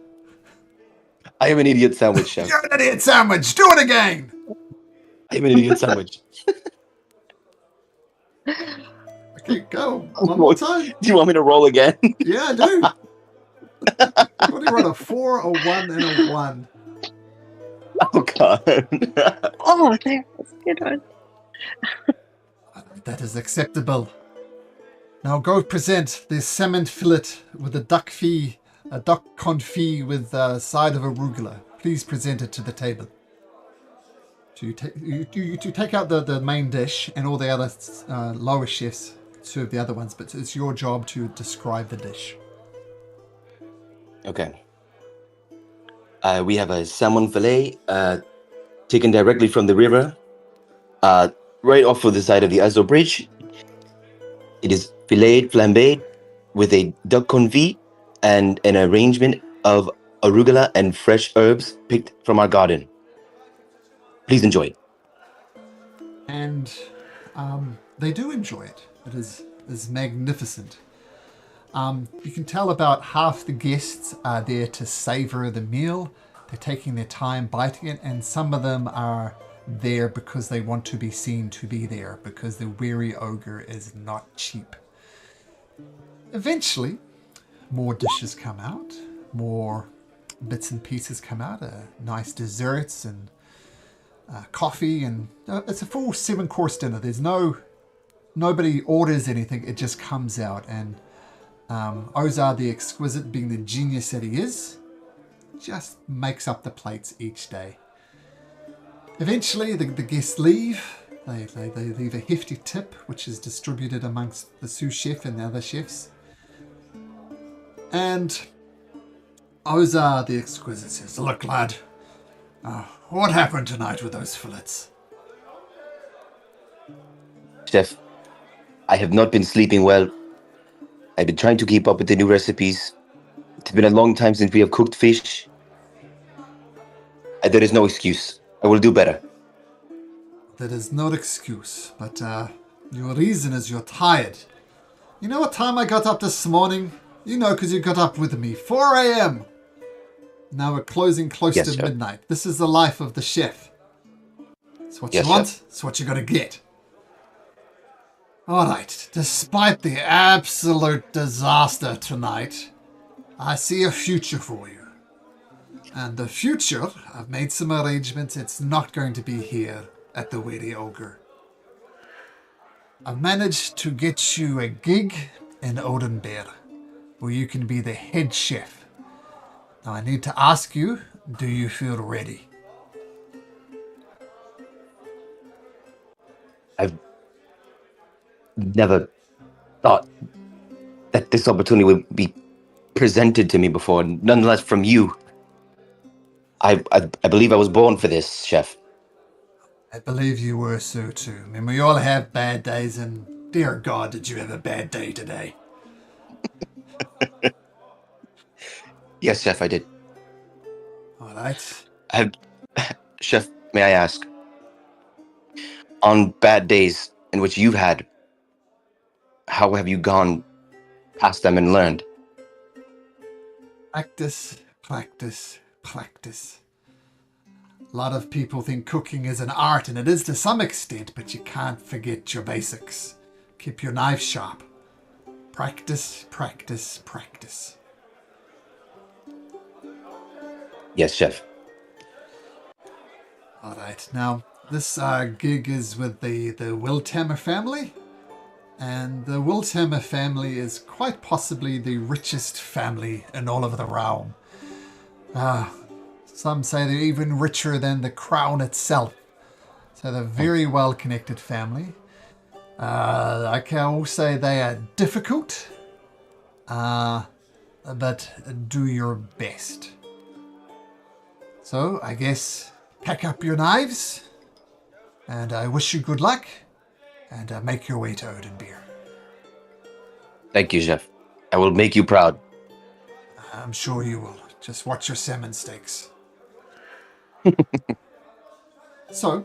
I am an idiot sandwich, chef. You're an idiot sandwich. Do it again. I am an idiot sandwich. Okay, go. One more time. Do you want me to roll again? Yeah, I do. What do you run? A 4, a 1, and a 1. Oh god. Oh, there. That's a good one. That is acceptable. Now go present the salmon fillet with a duck confit with a side of arugula. Please present it to the table. So you take out the main dish, and all the other lower chefs serve the other ones, but it's your job to describe the dish. Okay. We have a salmon fillet taken directly from the river, right off of the side of the Azo Bridge. It is filleted, flambéed, with a duck confit and an arrangement of arugula and fresh herbs picked from our garden. Please enjoy. And they do enjoy it. It is magnificent. You can tell about half the guests are there to savor the meal. They're taking their time biting it, and some of them are there because they want to be seen to be there, because the weary ogre is not cheap. Eventually, more dishes come out, more bits and pieces come out, nice desserts and coffee, and it's a full 7-course dinner. There's nobody orders anything, it just comes out, and Ozar the Exquisite, being the genius that he is, just makes up the plates each day. Eventually, the guests leave. They leave a hefty tip, which is distributed amongst the sous chef and the other chefs. And Ozar the Exquisite says, "Look, lad, what happened tonight with those fillets?" Chef, I have not been sleeping well. I've been trying to keep up with the new recipes. It's been a long time since we have cooked fish. There is no excuse. I will do better. That is no excuse, but your reason is you're tired. You know what time I got up this morning? You know, because you got up with me. 4 a.m. Now we're closing close Yes, to sir. midnight. This is the life of the chef. It's what Yes, you want. chef. It's what you're going to get. All right. Despite the absolute disaster tonight, I see a future for you. And the future, I've made some arrangements. It's not going to be here at the Weary Ogre. I've managed to get you a gig in Oathbreaker, where you can be the head chef. Now I need to ask you, do you feel ready? I've never thought that this opportunity would be presented to me before, nonetheless from you. I believe I was born for this, chef. I believe you were so too. I mean, we all have bad days, and dear God, did you have a bad day today? Yes, chef, I did. All right. Chef, may I ask, on bad days in which you've had, how have you gone past them and learned? Practice, practice, practice. A lot of people think cooking is an art, and it is to some extent, but you can't forget your basics. Keep your knife sharp. Practice, practice, practice. Yes, chef. All right. Now, this gig is with the Wiltamer family. And the Wiltamer family is quite possibly the richest family in all of the realm. Some say they're even richer than the crown itself. So they're a very well-connected family. I can also say they are difficult, but do your best. So I guess pack up your knives, and I wish you good luck, and make your way to Oathbreaker. Thank you, chef. I will make you proud. I'm sure you will. Just watch your salmon steaks. So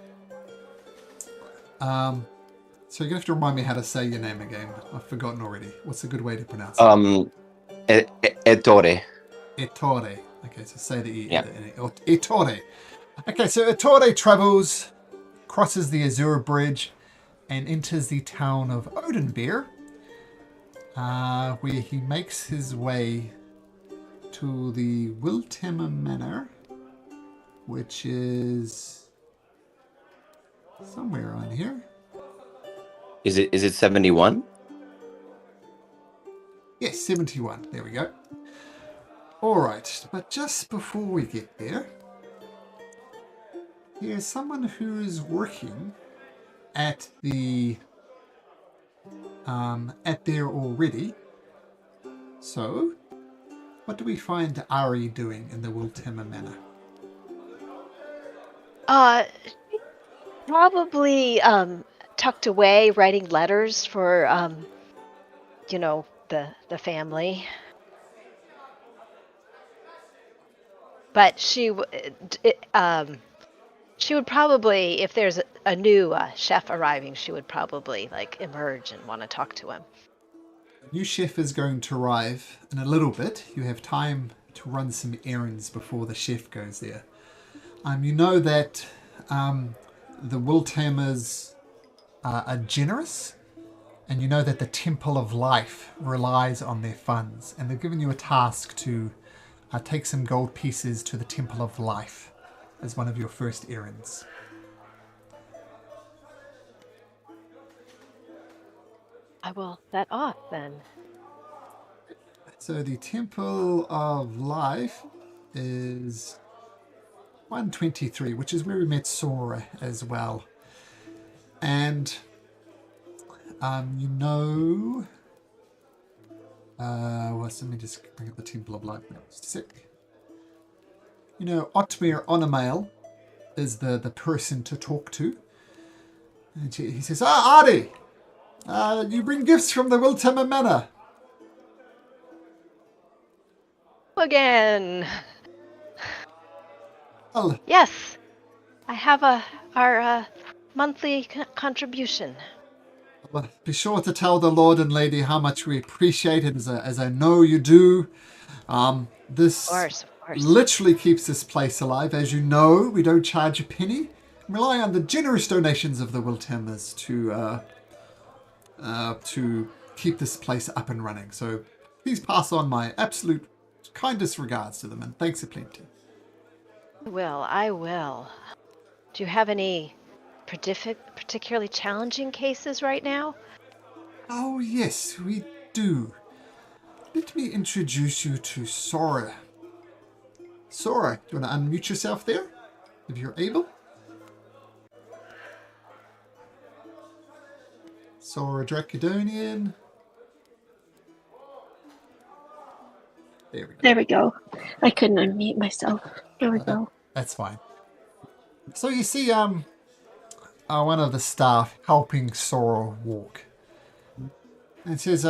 you're gonna have to remind me how to say your name again. I've forgotten already. What's a good way to pronounce it? Ettore. Ettore. Okay, so say the E. Yeah. Ettore. Okay, so Ettore travels, crosses the Azure Bridge, and enters the town of Oathbreaker, where he makes his way to the Wiltemmer Manor, which is somewhere on here. Is it 71? Yes, 71. There we go. All right, but just before we get there, here's someone who is working at there already. So, what do we find Ari doing in the Wiltemmer Manor? Probably tucked away writing letters for the family. But she would probably, if there's a new chef arriving, she would probably like emerge and want to talk to him. The new chef is going to arrive in a little bit. You have time to run some errands before the chef goes there. You know that the Wiltemmers are generous, and you know that the Temple of Life relies on their funds, and they've given you a task to take some gold pieces to the Temple of Life as one of your first errands. I will set off then. So the Temple of Life is 123, which is where we met Sora as well. And let me just bring up the Temple of Life now. Just a sec. Ottmir Onamail is the person to talk to. And he says, Artie, you bring gifts from the Wiltemmer Manor. Again. Well, Yes, I have our monthly contribution. well, be sure to tell the Lord and Lady how much we appreciate it, as I know you do. This Of course. literally keeps this place alive. As you know, we don't charge a penny. We rely on the generous donations of the Wiltemmers to keep this place up and running. So please pass on my absolute kindest regards to them, and thanks a plenty. I will. Do you have any particularly challenging cases right now? Oh yes, we do. Let me introduce you to Sora. Sora, do you want to unmute yourself there, if you're able? Sora Dracodonian. There we go. There we go. I couldn't unmute myself. There we go. That's fine. So you see, one of the staff helping Sora walk, and says,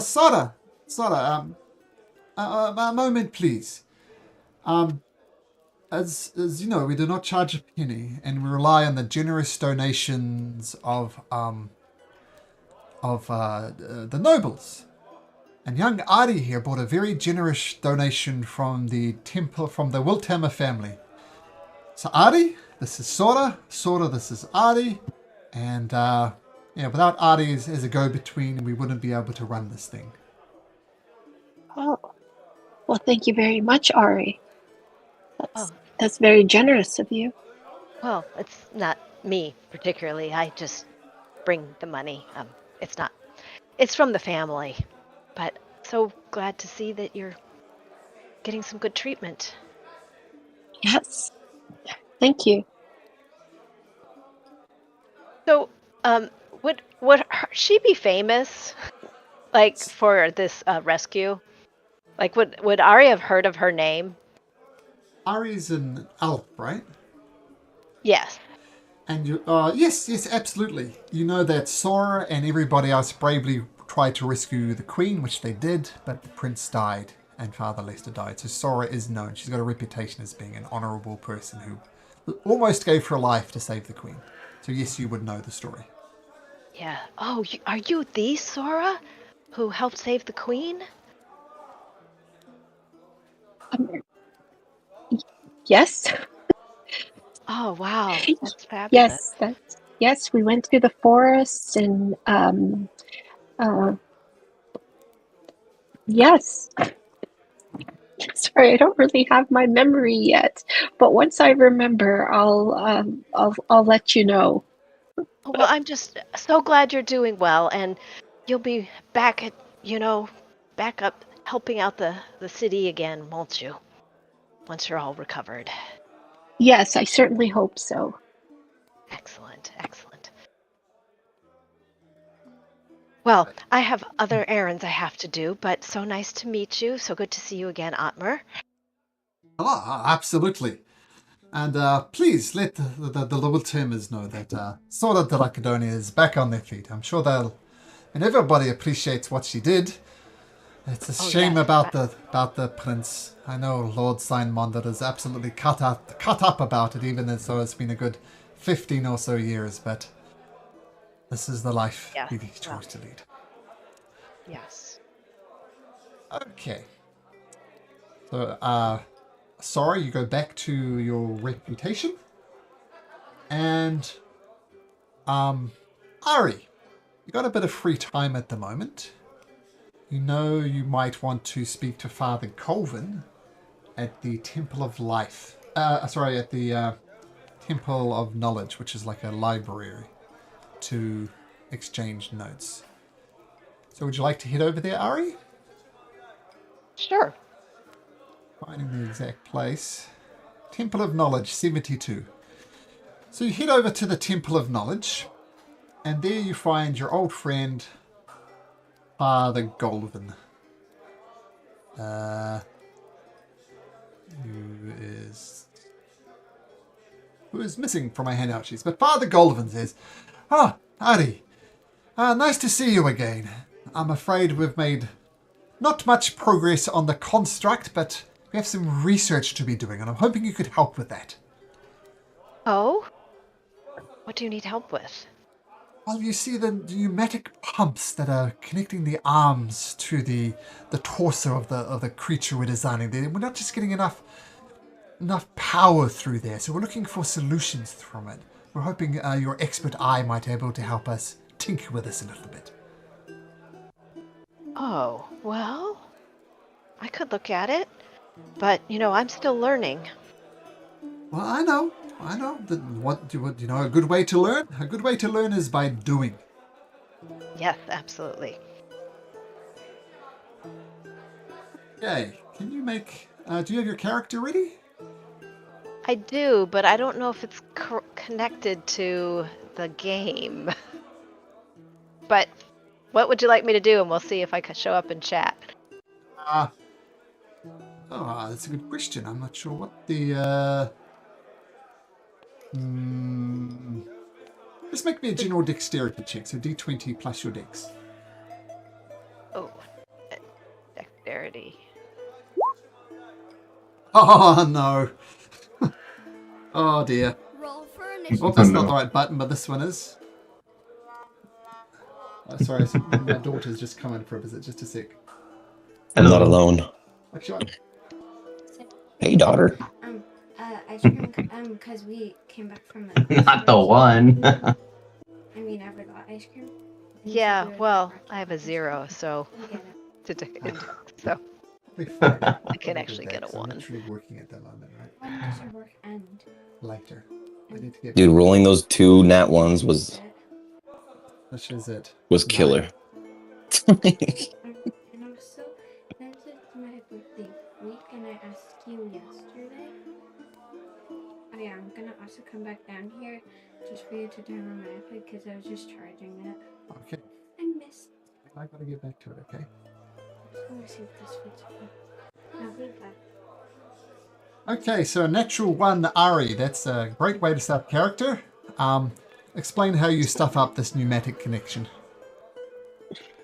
Sora, a moment, please. As you know, we do not charge a penny, and we rely on the generous donations of the nobles. And young Ari here brought a very generous donation from the Wiltemmer family. So Ari, this is Sora. Sora, this is Ari. And without Ari as a go-between, we wouldn't be able to run this thing. Oh, well, thank you very much, Ari. That's very generous of you. Well, it's not me particularly. I just bring the money. It's from the family. But so glad to see that you're getting some good treatment. Yes. Thank you. So, would she be famous, like for this rescue? Like, would Ari have heard of her name? Ari's an elf, right? Yes. And you, yes, absolutely. You know that Sora and everybody else bravely tried to rescue the Queen, which they did, but the Prince died and Father Lester died. So Sora is known. She's got a reputation as being an honourable person who almost gave her life to save the Queen. So yes, you would know the story. Yeah. Oh, are you the Sora who helped save the Queen? Yes. Oh, wow. That's fabulous. Yes, we went through the forest and yes. Sorry, I don't really have my memory yet, but once I remember, I'll let you know. Well, I'm just so glad you're doing well, and you'll be back at, back up helping out the city again, won't you? Once you're all recovered. Yes, I certainly hope so. Excellent, excellent. Well, I have other errands I have to do, but so nice to meet you. So good to see you again, Otmer. Absolutely. And please let the little Termers know that Sword de Lacedonia is back on their feet. I'm sure they'll... And everybody appreciates what she did. It's a shame yes. about the prince. I know Lord Signmonder is absolutely cut up about it, even though it's been a good 15 or so years, but this is the life Yes, we chose to lead. Yes. Okay. So, sorry, you go back to your reputation. And, Ari, you got a bit of free time at the moment. You know you might want to speak to Father Colvin at the Temple of Life. At the Temple of Knowledge, which is like a library, to exchange notes. So would you like to head over there, Ari? Sure. Finding the exact place. Temple of Knowledge, 72. So you head over to the Temple of Knowledge, and there you find your old friend, Father Golvin. Who is missing from my handout sheets. But Father Golvin says, Ari, nice to see you again. I'm afraid we've made not much progress on the construct, but we have some research to be doing, and I'm hoping you could help with that. Oh? What do you need help with? Well, you see the pneumatic pumps that are connecting the arms to the torso of the creature we're designing. We're not just getting enough power through there, so we're looking for solutions from it. We're hoping your expert eye might be able to help us tinker with this a little bit. Oh, well, I could look at it, but, I'm still learning. Well, I know. A good way to learn? A good way to learn is by doing. Yes, absolutely. Okay, can you make... do you have your character ready? I do, but I don't know if it's connected to the game. But what would you like me to do? And we'll see if I can show up in chat. That's a good question. I'm not sure what the... Just make me a general dexterity check, so D20 plus your dex. Oh, dexterity. Oh, no. Oh, dear. Roll for initiative. Oh, that's not the right button, but this one is. Oh, sorry, my daughter's just come in for a visit. Just a sec. I'm not alone. Actually, Hey, daughter. Ice cream, because we came back from Not the one. I mean, I ever got ice cream. Yeah, well, I have a 0, so so I can actually get a 1. I'm actually working at the moment, right? When does your work end? Later. I need to get... Dude, rolling those 2 nat 1s was Which is it? killer. And also, since it's my birthday week and I asked you yesterday, I'm gonna also come back down here just for you to turn on my iPad because I was just charging it. Okay. I missed. I gotta get back to it, okay? I just want to see if this fits. I'll be back. Okay, so natural 1 Ari. That's a great way to start character. Explain how you stuff up this pneumatic connection.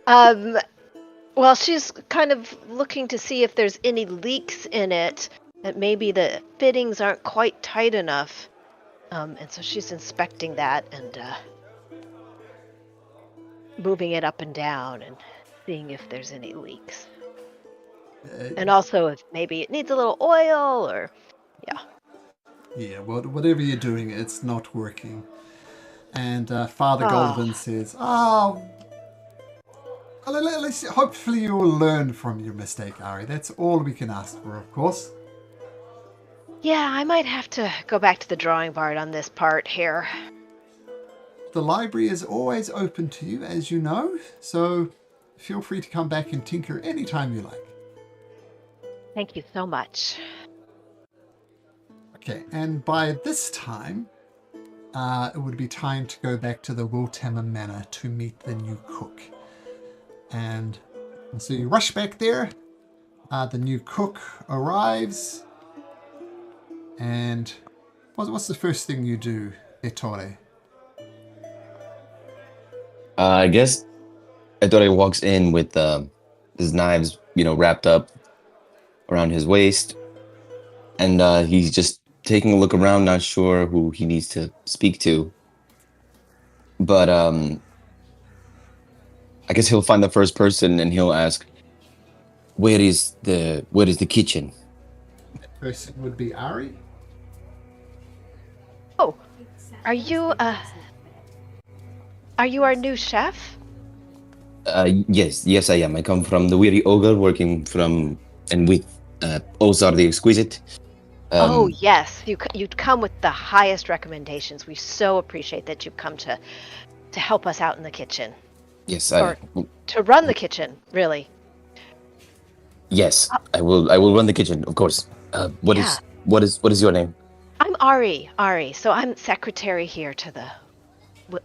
Well, she's kind of looking to see if there's any leaks in it, that maybe the fittings aren't quite tight enough. And so she's inspecting that and moving it up and down and seeing if there's any leaks. And also if maybe it needs a little oil or, yeah. Yeah, well, whatever you're doing, it's not working. And Father Golvin says, Well, at least hopefully you will learn from your mistake, Ari. That's all we can ask for, of course. Yeah, I might have to go back to the drawing board on this part here. The library is always open to you, as you know, so feel free to come back and tinker anytime you like. Thank you so much. Okay, and by this time, it would be time to go back to the Wiltammer Manor to meet the new cook. And so you rush back there. The new cook arrives. And what's the first thing you do, Ettore? I guess Ettore walks in with his knives, wrapped up around his waist, and he's just taking a look around, not sure who he needs to speak to. But I guess he'll find the first person and he'll ask, "Where is the kitchen?" That person would be Ari. Oh, are you our new chef? Yes, I am. I come from the Weary Ogre, working from and with Ozar the Exquisite. Oh yes, you'd come with the highest recommendations. We so appreciate that you come to help us out in the kitchen. Yes, Or to run the kitchen, really. Yes, I will run the kitchen, of course. What is your name? I'm Ari, so I'm secretary here to the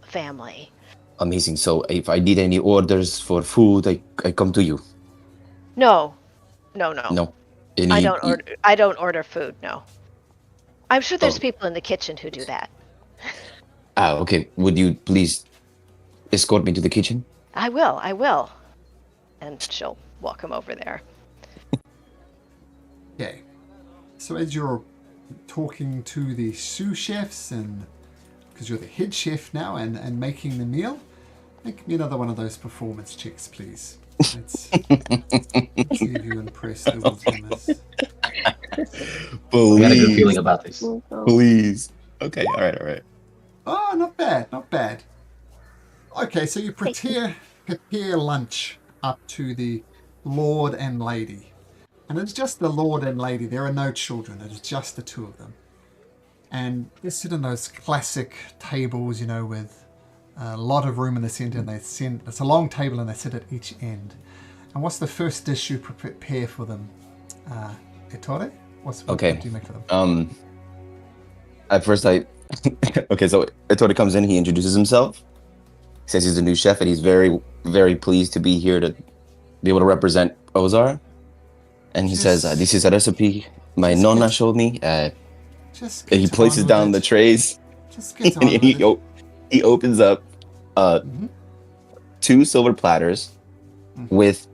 family. Amazing. So if I need any orders for food, I come to you. No. No. I don't order food, no. I'm sure there's Oh. people in the kitchen who do that. Okay. Would you please escort me to the kitchen? I will. And she'll walk him over there. Okay. So as you're talking to the sous chefs, and because you're the head chef now and making the meal, make me another one of those performance checks, please. Let's see if you impress the Wiltammers. I got a good feeling about this. Please. Okay. All right. Oh, not bad. Okay, so you prepare lunch up to the Lord and Lady. And it's just the Lord and Lady. There are no children. It is just the two of them. And they sit on those classic tables, with a lot of room in the center. And it's a long table and they sit at each end. And what's the first dish you prepare for them, Ettore? What do you make for them? At first okay, so Ettore comes in, he introduces himself, says he's the new chef, and he's very, very pleased to be here to be able to represent Ozar. And he says, this is a recipe my nonna showed me. He places down the trays. Just get on And with it. he opens up 2 silver platters with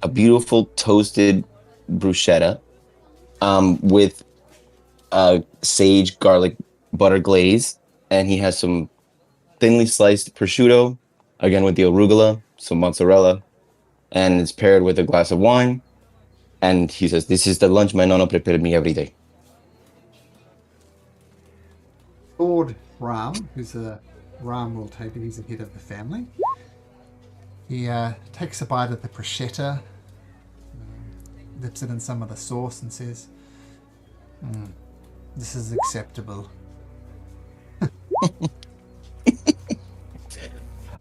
a beautiful toasted bruschetta with sage garlic butter glaze, and he has some thinly sliced prosciutto, again with the arugula, some mozzarella, and it's paired with a glass of wine. And he says, "This is the lunch my nonna prepared me every day." Lord Ram, Ram will take it, he's the head of the family. He takes a bite of the prosciutto, dips it in some of the sauce and says, "This is acceptable."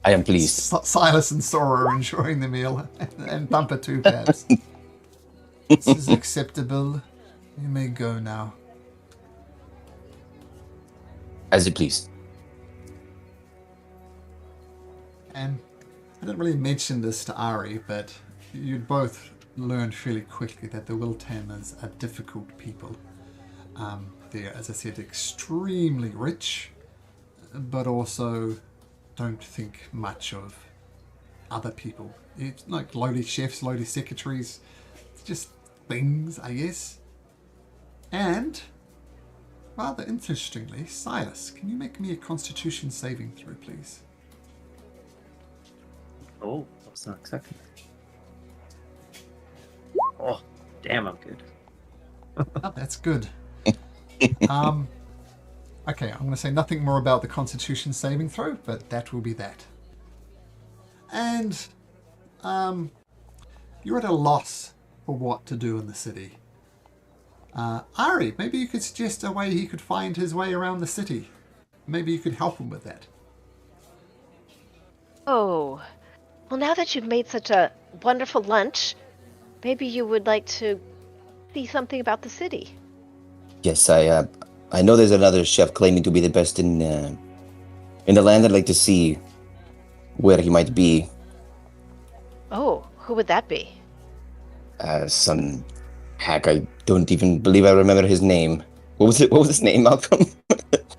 I am pleased. Silas and Sora are enjoying the meal, and Thumper too, perhaps. "This is acceptable. You may go now." As you please. And I didn't really mention this to Ari, but you'd both learned fairly quickly that the Wiltammers are difficult people. They're, as I said, extremely rich, but also don't think much of other people. It's like lowly chefs, lowly secretaries. It's just things, I guess. And rather interestingly, Silas, can you make me a Constitution saving throw, please? Oh, I was not expecting that. Oh, damn, I'm good. Oh, that's good. Okay, I'm going to say nothing more about the Constitution saving throw, but that will be that. And you're at a loss for what to do in the city. Ari, maybe you could suggest a way he could find his way around the city. Maybe you could help him with that. Oh, well, now that you've made such a wonderful lunch, maybe you would like to see something about the city. Yes, I know there's another chef claiming to be the best in the land. I'd like to see where he might be. Oh, who would that be? Some hack. I don't even believe I remember his name. What was it? What was his name, Malcolm?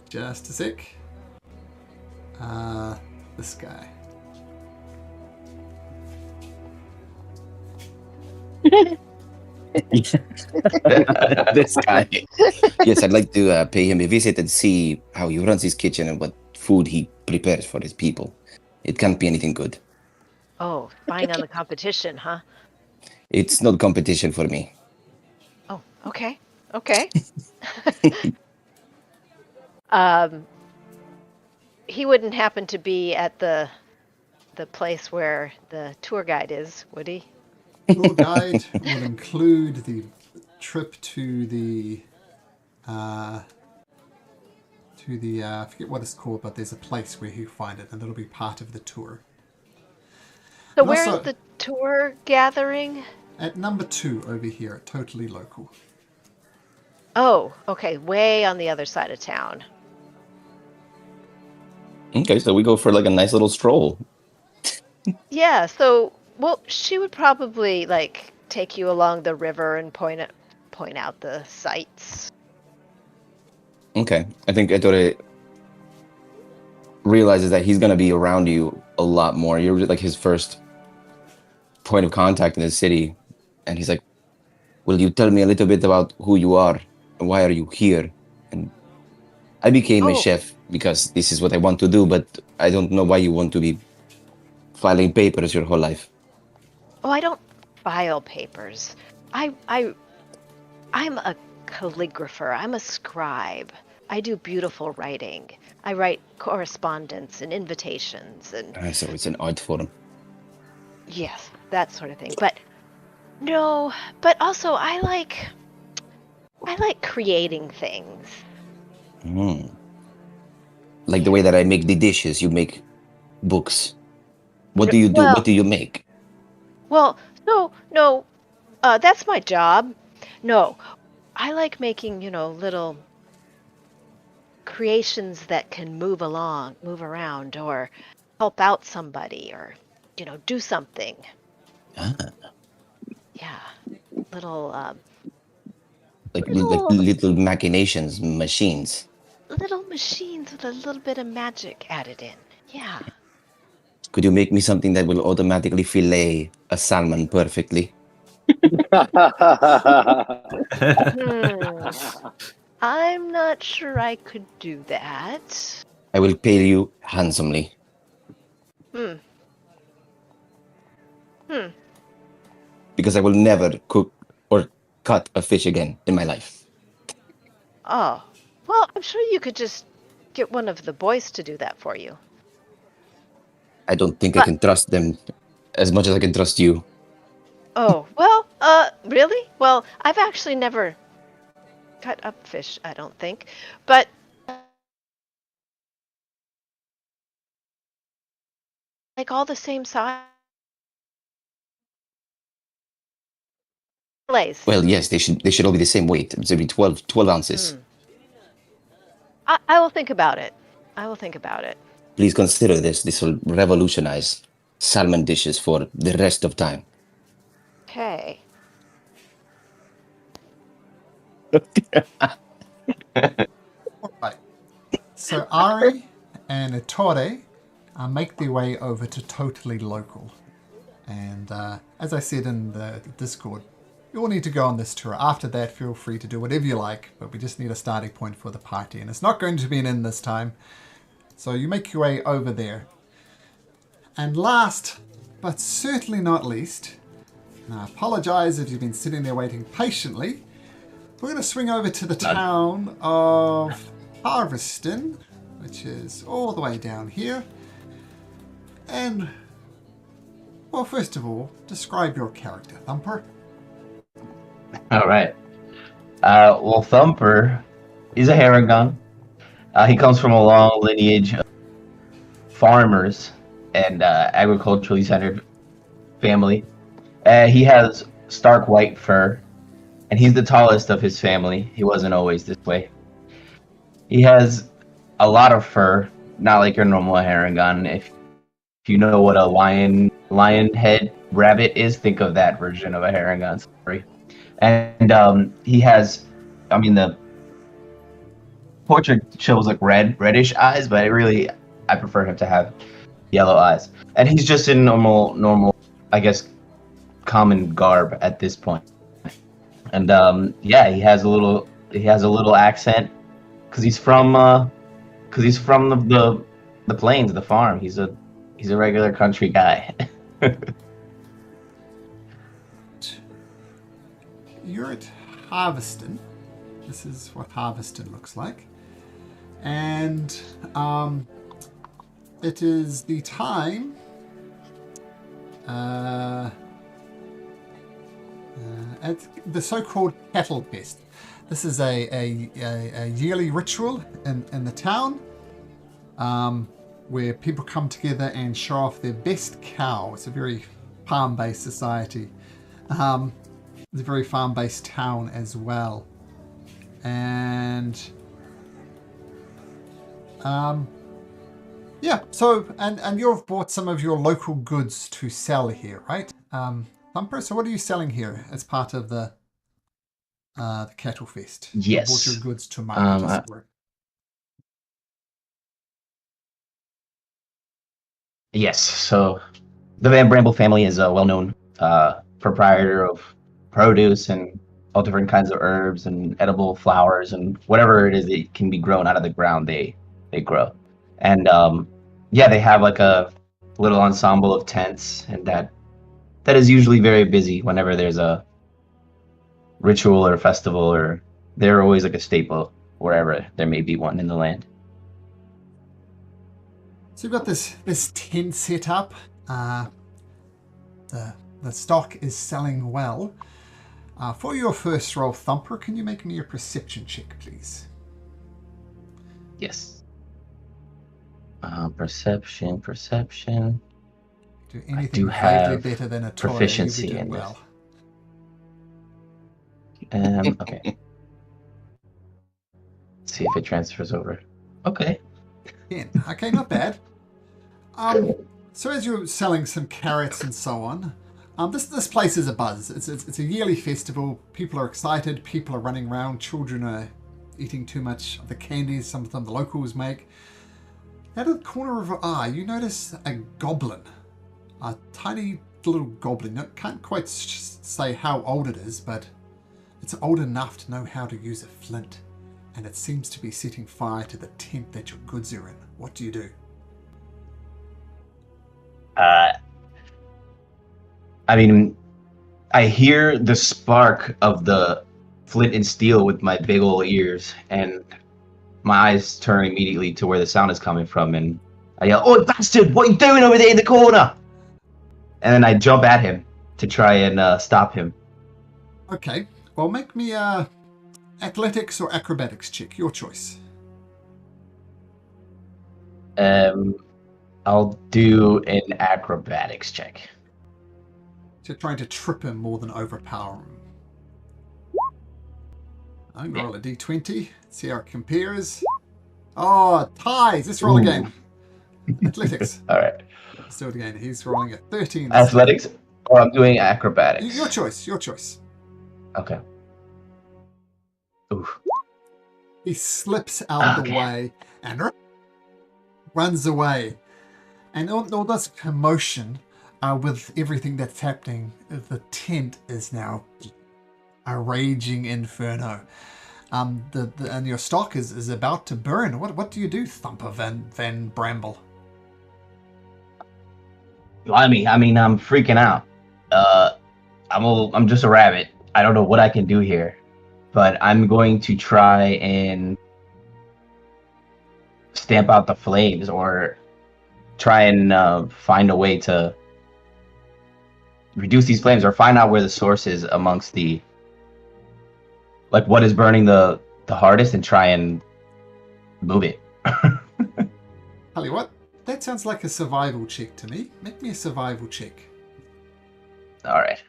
Just a sec. This guy. This guy. Yes, I'd like to pay him a visit and see how he runs his kitchen and what food he prepares for his people. It can't be anything good. Oh, spying on the competition, huh? It's not competition for me. Oh, okay. Okay. He wouldn't happen to be at the place where the tour guide is, would he? Tour guide will include the trip to the I forget what it's called, but there's a place where you find it, and it'll be part of the tour. So And where's also- the tour gathering? At number 2 over here, at Totally Local. Oh, okay, way on the other side of town. Okay, so we go for like a nice little stroll. Yeah, so well, she would probably like take you along the river and point out the sights. Okay, I think Ettore realizes that he's gonna be around you a lot more. You're like his first point of contact in the city, and he's like, "Will you tell me a little bit about who you are and why are you here?" And I became a Oh. chef because this is what I want to do, but I don't know why you want to be filing papers your whole life. Oh, I don't file papers. I'm a calligrapher. I'm a scribe. I do beautiful writing. I write correspondence and invitations and So it's an art form. yes, that sort of thing. But no, but also I like creating things. Like the way that I make the dishes, you make books. What do you do? Well- What do you make? Well, no, that's my job. No, I like making, little creations that can move around, or help out somebody, or, do something. Ah, Yeah, little, like Little- little machinations, machines. little machines with a little bit of magic added in. Yeah. Could you make me something that will automatically fillet a salmon perfectly? I'm not sure I could do that. I will pay you handsomely. Because I will never cook or cut a fish again in my life. Oh, well, I'm sure you could just get one of the boys to do that for you. I don't think I can trust them as much as I can trust you. Oh, well, really? Well, I've actually never cut up fish, I don't think. But like all the same size. Well, yes, they should all be the same weight. It should be 12 ounces. I will think about it. I will think about it. Please consider this. This will revolutionize salmon dishes for the rest of time. Okay. Right. So Ari and Ettore make their way over to Totally Local. And as I said in the Discord, you all need to go on this tour. After that, feel free to do whatever you like, but we just need a starting point for the party. And it's not going to be an inn this time. So you make your way over there. And last, but certainly not least, and I apologize if you've been sitting there waiting patiently, we're going to swing over to the town of Harveston, which is all the way down here. And Well, first of all, describe your character, Thumper. All right. Well, Thumper, he's a Haragon. He comes from a long lineage of farmers and agriculturally centered family. He has stark white fur, and he's the tallest of his family. He wasn't always this way. He has a lot of fur, not like your normal Haragon. If you know what a lion head rabbit is, think of that version of a Haragon story. And he has, I mean, the portrait shows like reddish eyes, but I prefer him to have yellow eyes. And he's just in normal, I guess, common garb at this point. And yeah, he has a little accent because he's from the plains, the farm. He's a regular country guy. You're at Harveston. This is what Harveston looks like. And it is the time at the so-called Cattle Fest. This is a yearly ritual in the town where people come together and show off their best cow. It's a very farm-based society. It's a very farm-based town as well. And yeah, so and you've bought some of your local goods to sell here, right? Thumper, so what are you selling here as part of the Cattle Fest? Yes. You bought your goods to market, as it were. Yes, so the Van Bramble family is a well-known proprietor of produce and all different kinds of herbs and edible flowers and whatever it is that can be grown out of the ground, they grow. And yeah, they have like a little ensemble of tents, and that is usually very busy whenever there's a ritual or a festival, or they're always like a staple wherever there may be one in the land. So you've got this tent set up. The stock is selling well. For your first roll, Thumper, can you make me a perception check, please? Yes. Perception. Do anything do vaguely have better than a 12, proficiency you'll be doing in this. well. Okay. Let's see if it transfers over. Okay. 10. Okay, not bad. So as you're selling some carrots and so on, this place is a buzz. It's a yearly festival. People are excited. People are running around. Children are eating too much of the candies some of them the locals make. Out of the corner of your eye, you notice a goblin. A tiny little goblin. You can't quite say how old it is, but it's old enough to know how to use a flint. And it seems to be setting fire to the tent that your goods are in. What do you do? I mean, I hear the spark of the flint and steel with my big old ears, and my eyes turn immediately to where the sound is coming from, and I yell, "Oh, bastard! What are you doing over there in the corner?" And then I jump at him to try and stop him. Okay, well, make me a athletics or acrobatics check. Your choice. I'll do an acrobatics check. So you're trying to trip him more than overpower him. I roll a d20. See how it compares. Oh, ties. Let's roll again. Athletics. All right. Let's do it again. He's rolling a 13. Athletics, or I'm doing acrobatics. Your choice. Your choice. Okay. Oof. He slips out the way and runs away. And all this commotion with everything that's happening, the tent is now a raging inferno. And your stock is about to burn. What do you do, Thumper Van Bramble? I mean, I'm freaking out. I'm just a rabbit. I don't know what I can do here, but I'm going to try and stamp out the flames, or try and find a way to reduce these flames or find out where the source is amongst the, like, what is burning the hardest and try and move it. Tell you what, that sounds like a survival check to me. Make me a survival check. All right.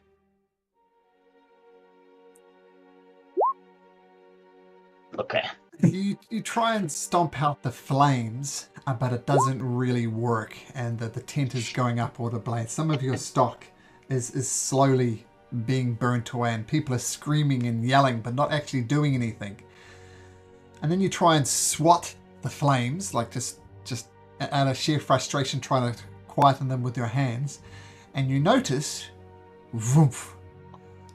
Okay. You try and stomp out the flames, but it doesn't really work, and the tent is going up all the blades. Some of your stock is slowly being burnt away, and people are screaming and yelling, but not actually doing anything. And then you try and swat the flames, like just out of sheer frustration, trying to quieten them with your hands, and you notice, woof,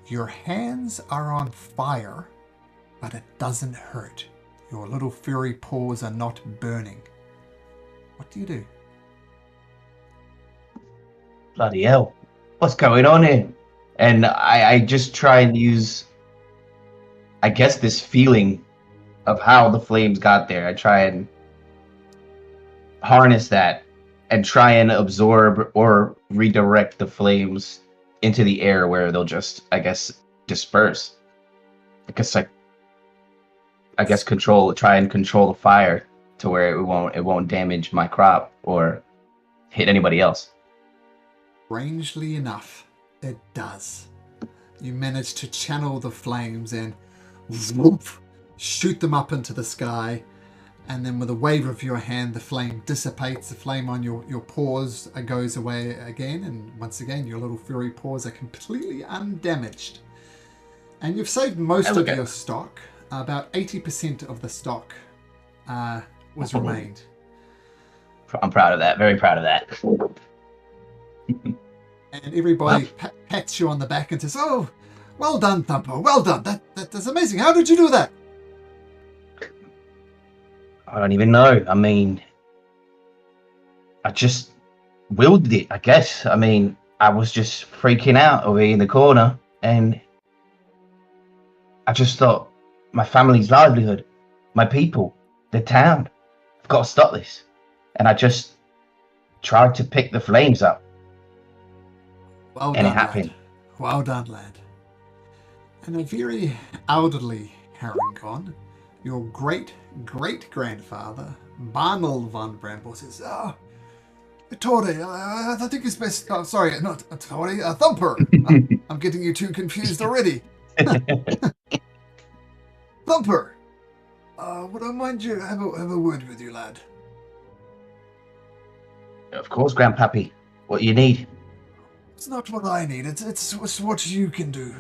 your hands are on fire, but it doesn't hurt. Your little furry paws are not burning. What do you do? Bloody hell. What's going on here? And I just try and use, I guess, this feeling of how the flames got there. I try and harness that and try and absorb or redirect the flames into the air where they'll just, I guess, disperse. I guess try and control the fire to where it won't damage my crop or hit anybody else. Strangely enough, it does. You manage to channel the flames and woof, shoot them up into the sky, and then with a wave of your hand, the flame dissipates. The flame on your paws goes away again, and once again, your little furry paws are completely undamaged. And you've saved most of your stock. About 80% of the stock was remained. I'm proud of that. Very proud of that. And everybody pats you on the back and says, "Oh, well done, Thumper. Well done. That's amazing. How did you do that?" I don't even know. I mean, I just willed it, I guess. I mean, I was just freaking out over in the corner, and I just thought, my family's livelihood, my people, the town, I've got to stop this. And I just tried to pick the flames up. Well and done, it happened. lad. Well done, lad. And a very elderly Harangon, your great-great-grandfather, Barnel von Bramble, says, Tori, I think it's best... Oh, sorry, not Tori, Thumper. I'm getting you two confused already. Thumper, would I mind you have a word with you, lad? Of course, Grandpappy. What you need? It's not what I need. It's what you can do.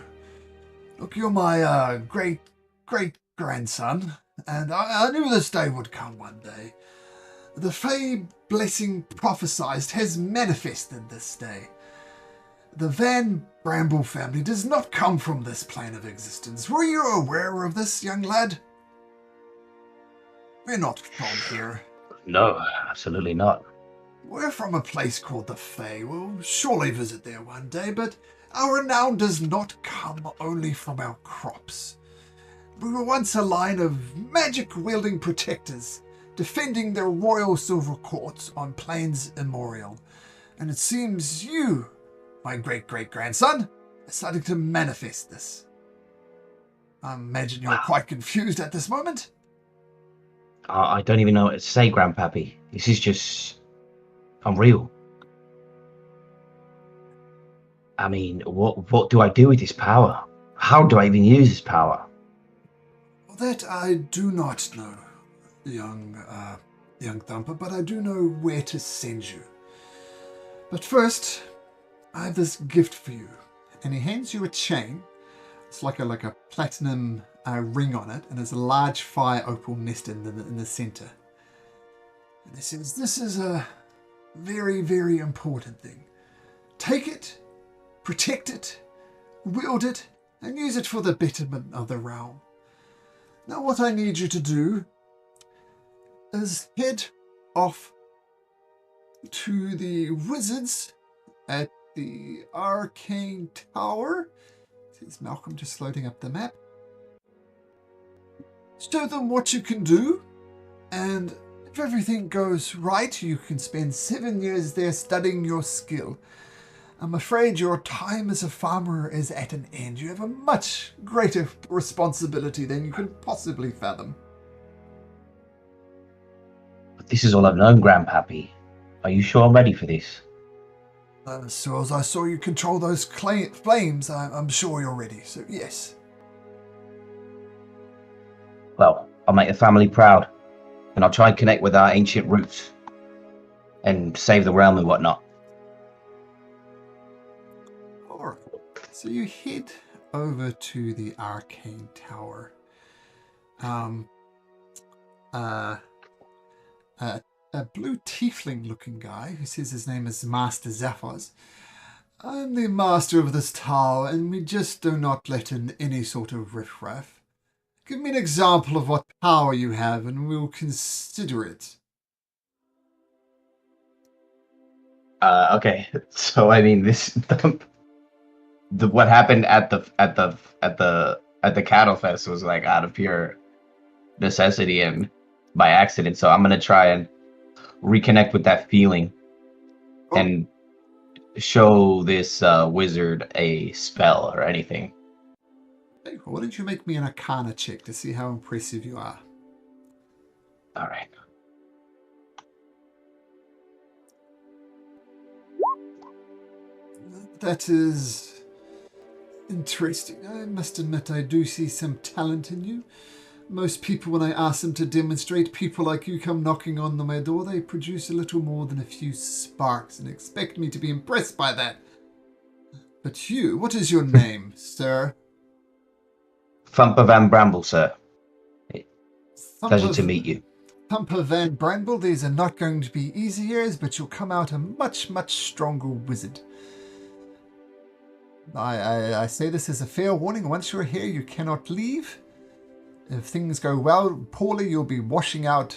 Look, you're my great-great-grandson, and I knew this day would come one day. The Fey blessing prophesied has manifested this day. The Van Bramble family does not come from this plane of existence. Were you aware of this, young lad? We're not from here. No, absolutely not. We're from a place called the Fey. We'll surely visit there one day, but our renown does not come only from our crops. We were once a line of magic-wielding protectors, defending their royal silver courts on plains immemorial. And it seems you, my great-great-grandson, are starting to manifest this. I imagine you're quite confused at this moment. I don't even know what to say, Grandpappy. This is just unreal. I mean, what do I do with this power? How do I even use this power? That I do not know, young Thumper, but I do know where to send you. But first, I have this gift for you. And he hands you a chain. It's like a platinum ring on it, and there's a large fire opal nest in the center. And he says, this is a very, very important thing. Take it, protect it, wield it, and use it for the betterment of the realm. Now what I need you to do is head off to the wizards at the Arcane Tower. There's Malcolm just loading up the map. Show them what you can do, and if everything goes right, you can spend 7 years there studying your skill. I'm afraid your time as a farmer is at an end. You have a much greater responsibility than you can possibly fathom. But this is all I've known, Grandpappy. Are you sure I'm ready for this? So as I saw you control those flames, I'm sure you're ready. So yes. Well, I'll make the family proud, and I'll try and connect with our ancient roots and save the realm and whatnot. Alright. So you head over to the arcane tower. A blue tiefling-looking guy who says his name is Master Zaphos. I'm the master of this tower, and we just do not let in any sort of riffraff. Give me an example of what power you have, and we'll consider it. Okay. So I mean, this what happened at the cattle fest was like out of pure necessity and by accident. So I'm gonna try and reconnect with that feeling and show this wizard a spell or anything. Hey, why don't you make me an Arcana check to see how impressive you are? All right. That is interesting. I must admit I do see some talent in you. Most people, when I ask them to demonstrate, people like you come knocking on my door, they produce a little more than a few sparks and expect me to be impressed by that. But you, what is your name, sir? Thumper Van Bramble, sir. Pleasure Thumper to meet you. Thumper Van Bramble, these are not going to be easy years, but you'll come out a much, much stronger wizard. I say this as a fair warning. Once you're here, you cannot leave. If things go poorly, you'll be washing out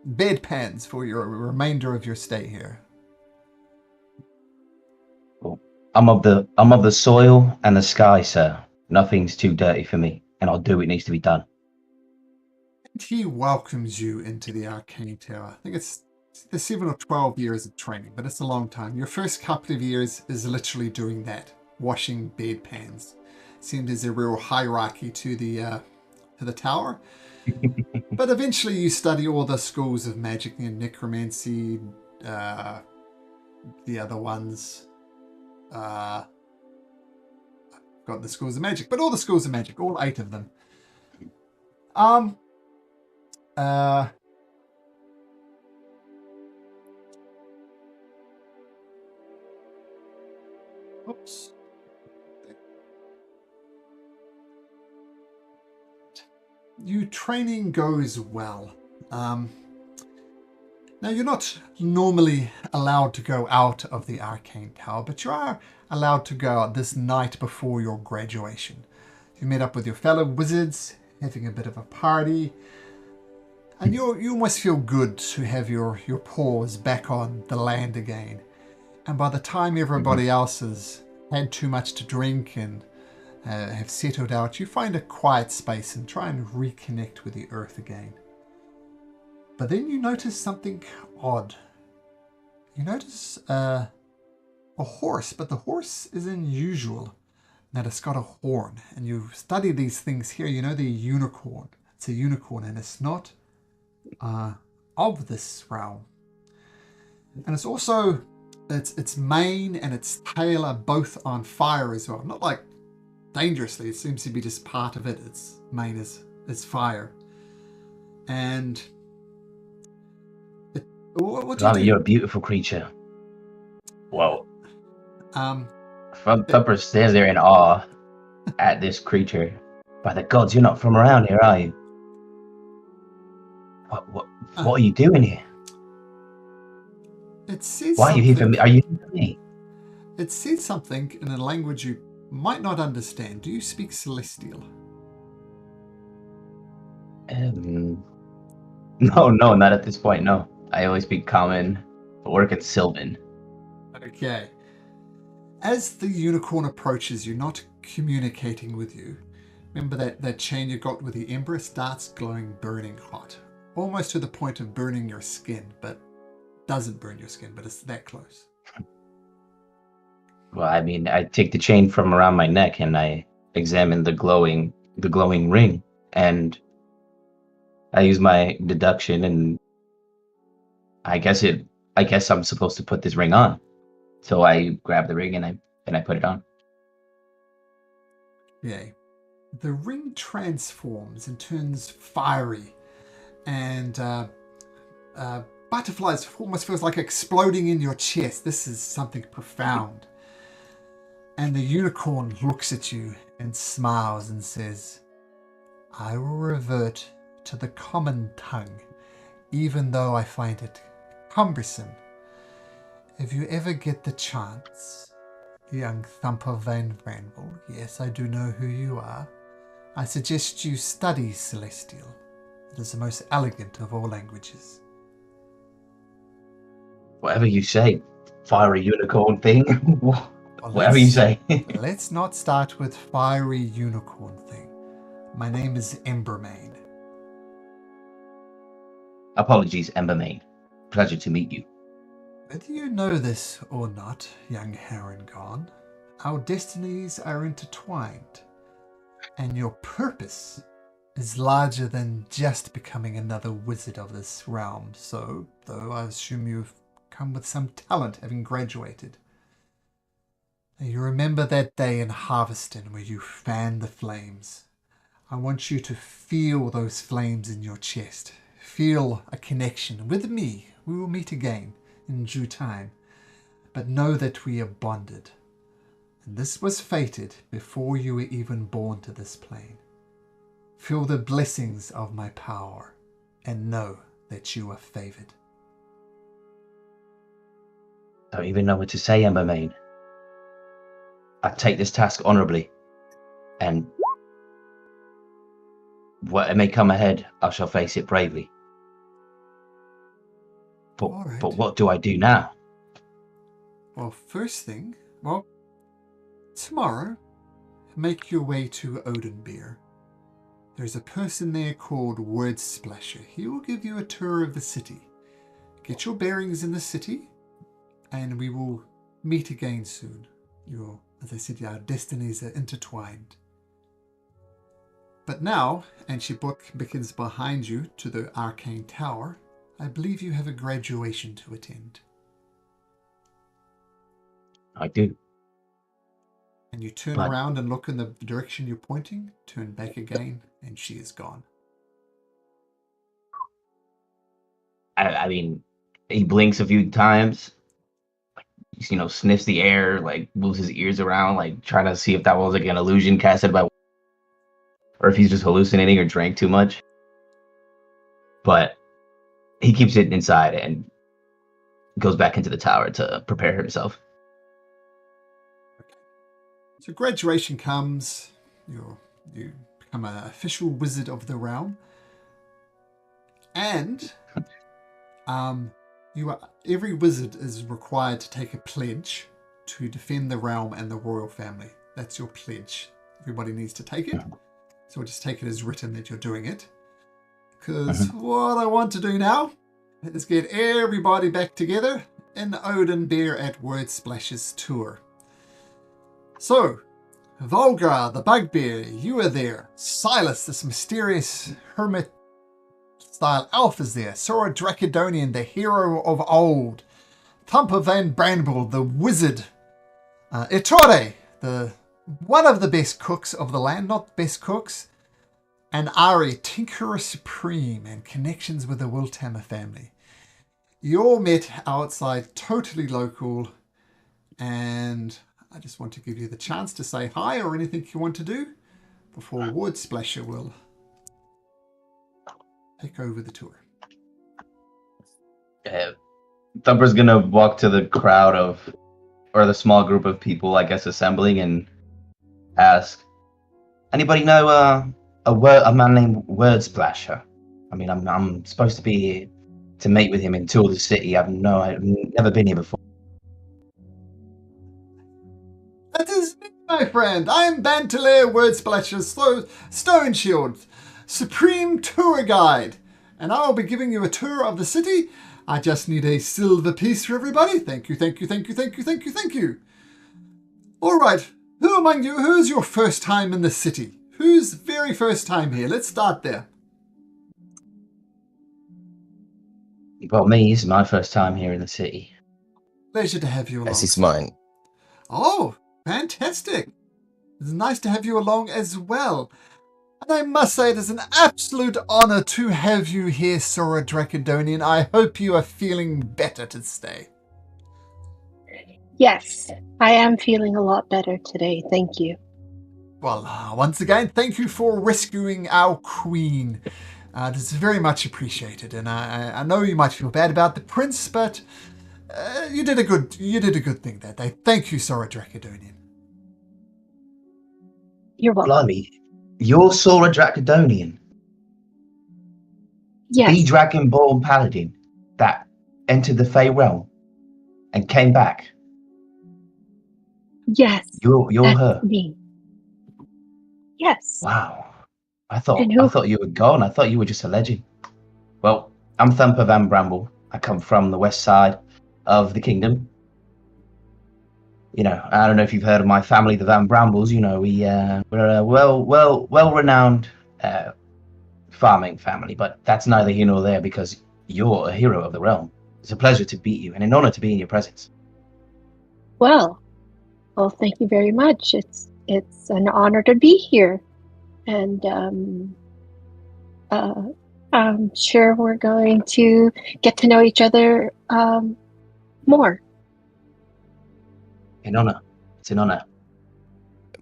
bedpans for your remainder of your stay here. I'm of the soil and the sky, sir. Nothing's too dirty for me, and I'll do what needs to be done. And he welcomes you into the Arcane Tower. I think it's the 7 or 12 years of training, but it's a long time. Your first couple of years is literally doing that, washing bedpans. Seemed there's a real hierarchy to the tower. But eventually you study all the schools of magic and necromancy, the other ones. Got the schools of magic, but all the schools of magic, all 8 of them. Oops. Your training goes well. Now, you're not normally allowed to go out of the Arcane Tower, but you are allowed to go out this night before your graduation. You met up with your fellow wizards, having a bit of a party, and you almost feel good to have your paws back on the land again. And by the time everybody else has had too much to drink and have settled out, you find a quiet space and try and reconnect with the earth again. But then you notice something odd. You notice a horse, but the horse is unusual. That it's got a horn, and you study these things here. You know the unicorn. It's a unicorn, and it's not of this realm. And it's also its mane and its tail are both on fire as well. Not like dangerously. It seems to be just part of it. Its mane is fire. And what do you do? You're a beautiful creature. Whoa. Thumper stares there in awe at this creature. By the gods, you're not from around here, are you? What are you doing here? It says Why are you here for me? Are you here for me? It says something in a language you might not understand. Do you speak Celestial? No, not at this point, no. I always speak Common, but work at Sylvan. Okay. As the unicorn approaches you, not communicating with you, remember that chain you got with the Ember starts glowing burning hot. Almost to the point of burning your skin, but doesn't burn your skin, but it's that close. Well, I mean, I take the chain from around my neck and I examine the glowing ring, and I use my deduction, and I guess I'm supposed to put this ring on. So I grab the ring and I put it on. Yay. The ring transforms and turns fiery, and butterflies almost feels like exploding in your chest. This is something profound. And the unicorn looks at you and smiles and says, I will revert to the common tongue, even though I find it cumbersome. If you ever get the chance, young Thumper Van Branwell, yes, I do know who you are, I suggest you study Celestial. It is the most elegant of all languages. Whatever you say, fiery unicorn thing. Well, Whatever you say. Let's not start with fiery unicorn thing. My name is Embermane. Apologies, Embermaid. Pleasure to meet you. Whether you know this or not, young Harengon, our destinies are intertwined, and your purpose is larger than just becoming another wizard of this realm. So, though I assume you've come with some talent having graduated. You remember that day in Harveston where you fanned the flames. I want you to feel those flames in your chest. Feel a connection with me. We will meet again in due time. But know that we are bonded. And this was fated before you were even born to this plane. Feel the blessings of my power and know that you are favored. Don't even know what to say, Embermaid. I take this task honorably, and what may come ahead, I shall face it bravely. But what do I do now? Well, first thing, tomorrow, make your way to Oathbreaker. There's a person there called Word Splasher. He will give you a tour of the city. Get your bearings in the city, and we will meet again soon. As I said, our destinies are intertwined. But now, and she beckons behind you to the arcane tower, I believe you have a graduation to attend. I do. And you turn around and look in the direction you're pointing, turn back again, and she is gone. I mean, he blinks a few times, sniffs the air, moves his ears around, trying to see if that was an illusion casted by, or if he's just hallucinating or drank too much. But he keeps it inside and goes back into the tower to prepare himself. Okay. So graduation comes, you become an official wizard of the realm, and every wizard is required to take a pledge to defend the realm and the royal family. That's your pledge. Everybody needs to take it. So we'll just take it as written that you're doing it. Because what I want to do now is get everybody back together in Oathbreaker at Word Splash's tour. So, Volgar, the bugbear, you are there. Silas, this mysterious hermit-style elf, is there. Sora Dracodonian, the hero of old. Thumper Van Branwell, the wizard. Ettore, one of the best cooks of the land, not best cooks. And Ari, Tinkerer Supreme, and connections with the Wiltamer family. You all met outside, totally local, and I just want to give you the chance to say hi or anything you want to do before Word Splasher will take over the tour. Thumper's gonna walk to the crowd or the small group of people, I guess, assembling, and ask, anybody know a man named Word Splasher? I mean, I'm supposed to be here to meet with him and tour the city. I've never been here before. That is me, my friend. I'm Bantalair Word Splasher Stone Shield, Supreme Tour Guide, and I will be giving you a tour of the city. I just need a silver piece for everybody. Thank you, thank you, thank you, thank you, thank you, thank you. All right. Who among you, who's your first time in the city? Who's very first time here? Let's start there. Well, me, this is my first time here in the city. Pleasure to have you along. As it's mine. Oh, fantastic. It's nice to have you along as well. And I must say it is an absolute honor to have you here, Sora Dracodonian. I hope you are feeling better to stay. Yes, I am feeling a lot better today. Thank you. Well, once again, thank you for rescuing our queen. It is very much appreciated, and I know you might feel bad about the prince, but you did a good thing that day. Thank you, Sora Dracodonian. You're welcome. Blimey, you're Sora Dracodonian, Yes, the Dragonborn paladin that entered the Fey realm and came back. yes, You're that's her. me. Yes. Wow. I And thought you were gone. I thought you were just a legend. Well, I'm Thumper Van Bramble. I come from the west side of the kingdom. You know, I don't know if you've heard of my family, the Van Brambles. You know, we're a well-renowned farming family, but that's neither here nor there because you're a hero of the realm. It's a pleasure to meet you and an honor to be in your presence. well, thank you very much. It's an honor to be here, and I'm sure we're going to get to know each other more. An honor. It's an honor.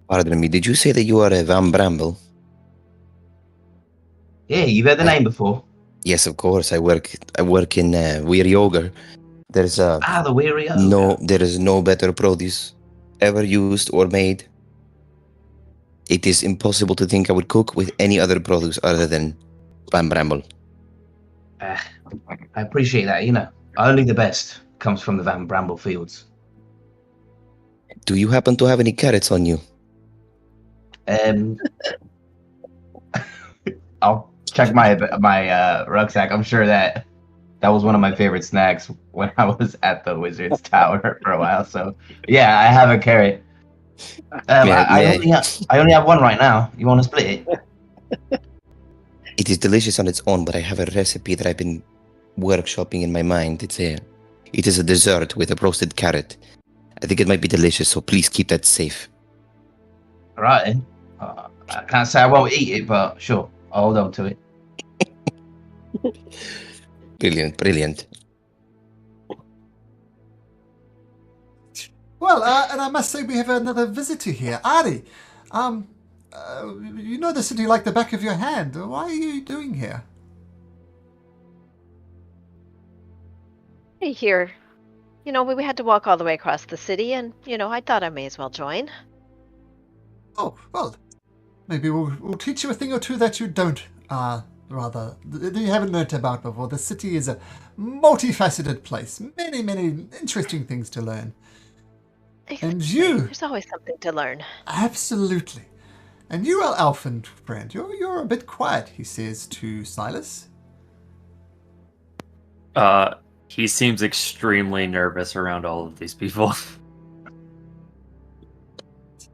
Pardon me, did you say that you are a Van Bramble? Yeah, you've heard the name before. Yes, of course. I work in Weary Ogre. There's The Weary Ogre. there is no better produce ever used or made. It is impossible to think I would cook with any other produce other than Van Bramble. I appreciate that. You know, only the best comes from the Van Bramble fields. Do you happen to have any carrots on you? I'll check my rucksack. I'm sure that was one of my favorite snacks when I was at the Wizard's Tower for a while. So yeah, I have a carrot. I only have one right now. You want to split it? It is delicious on its own, but I have a recipe that I've been workshopping in my mind. It is a dessert with a roasted carrot. I think it might be delicious, so please keep that safe. All right then. I can't say I won't eat it, but sure, I'll hold on to it. Brilliant. Well, and I must say we have another visitor here, Ari. You know the city like the back of your hand. Why are you doing here? Hey, here. You know, we had to walk all the way across the city, and, you know, I thought I may as well join. Oh, well, maybe we'll teach you a thing or two that you don't, that you haven't learnt about before. The city is a multifaceted place. Many, many interesting things to learn. And you... There's always something to learn. Absolutely. And you, our elfin friend, you're a bit quiet, he says to Silas. He seems extremely nervous around all of these people.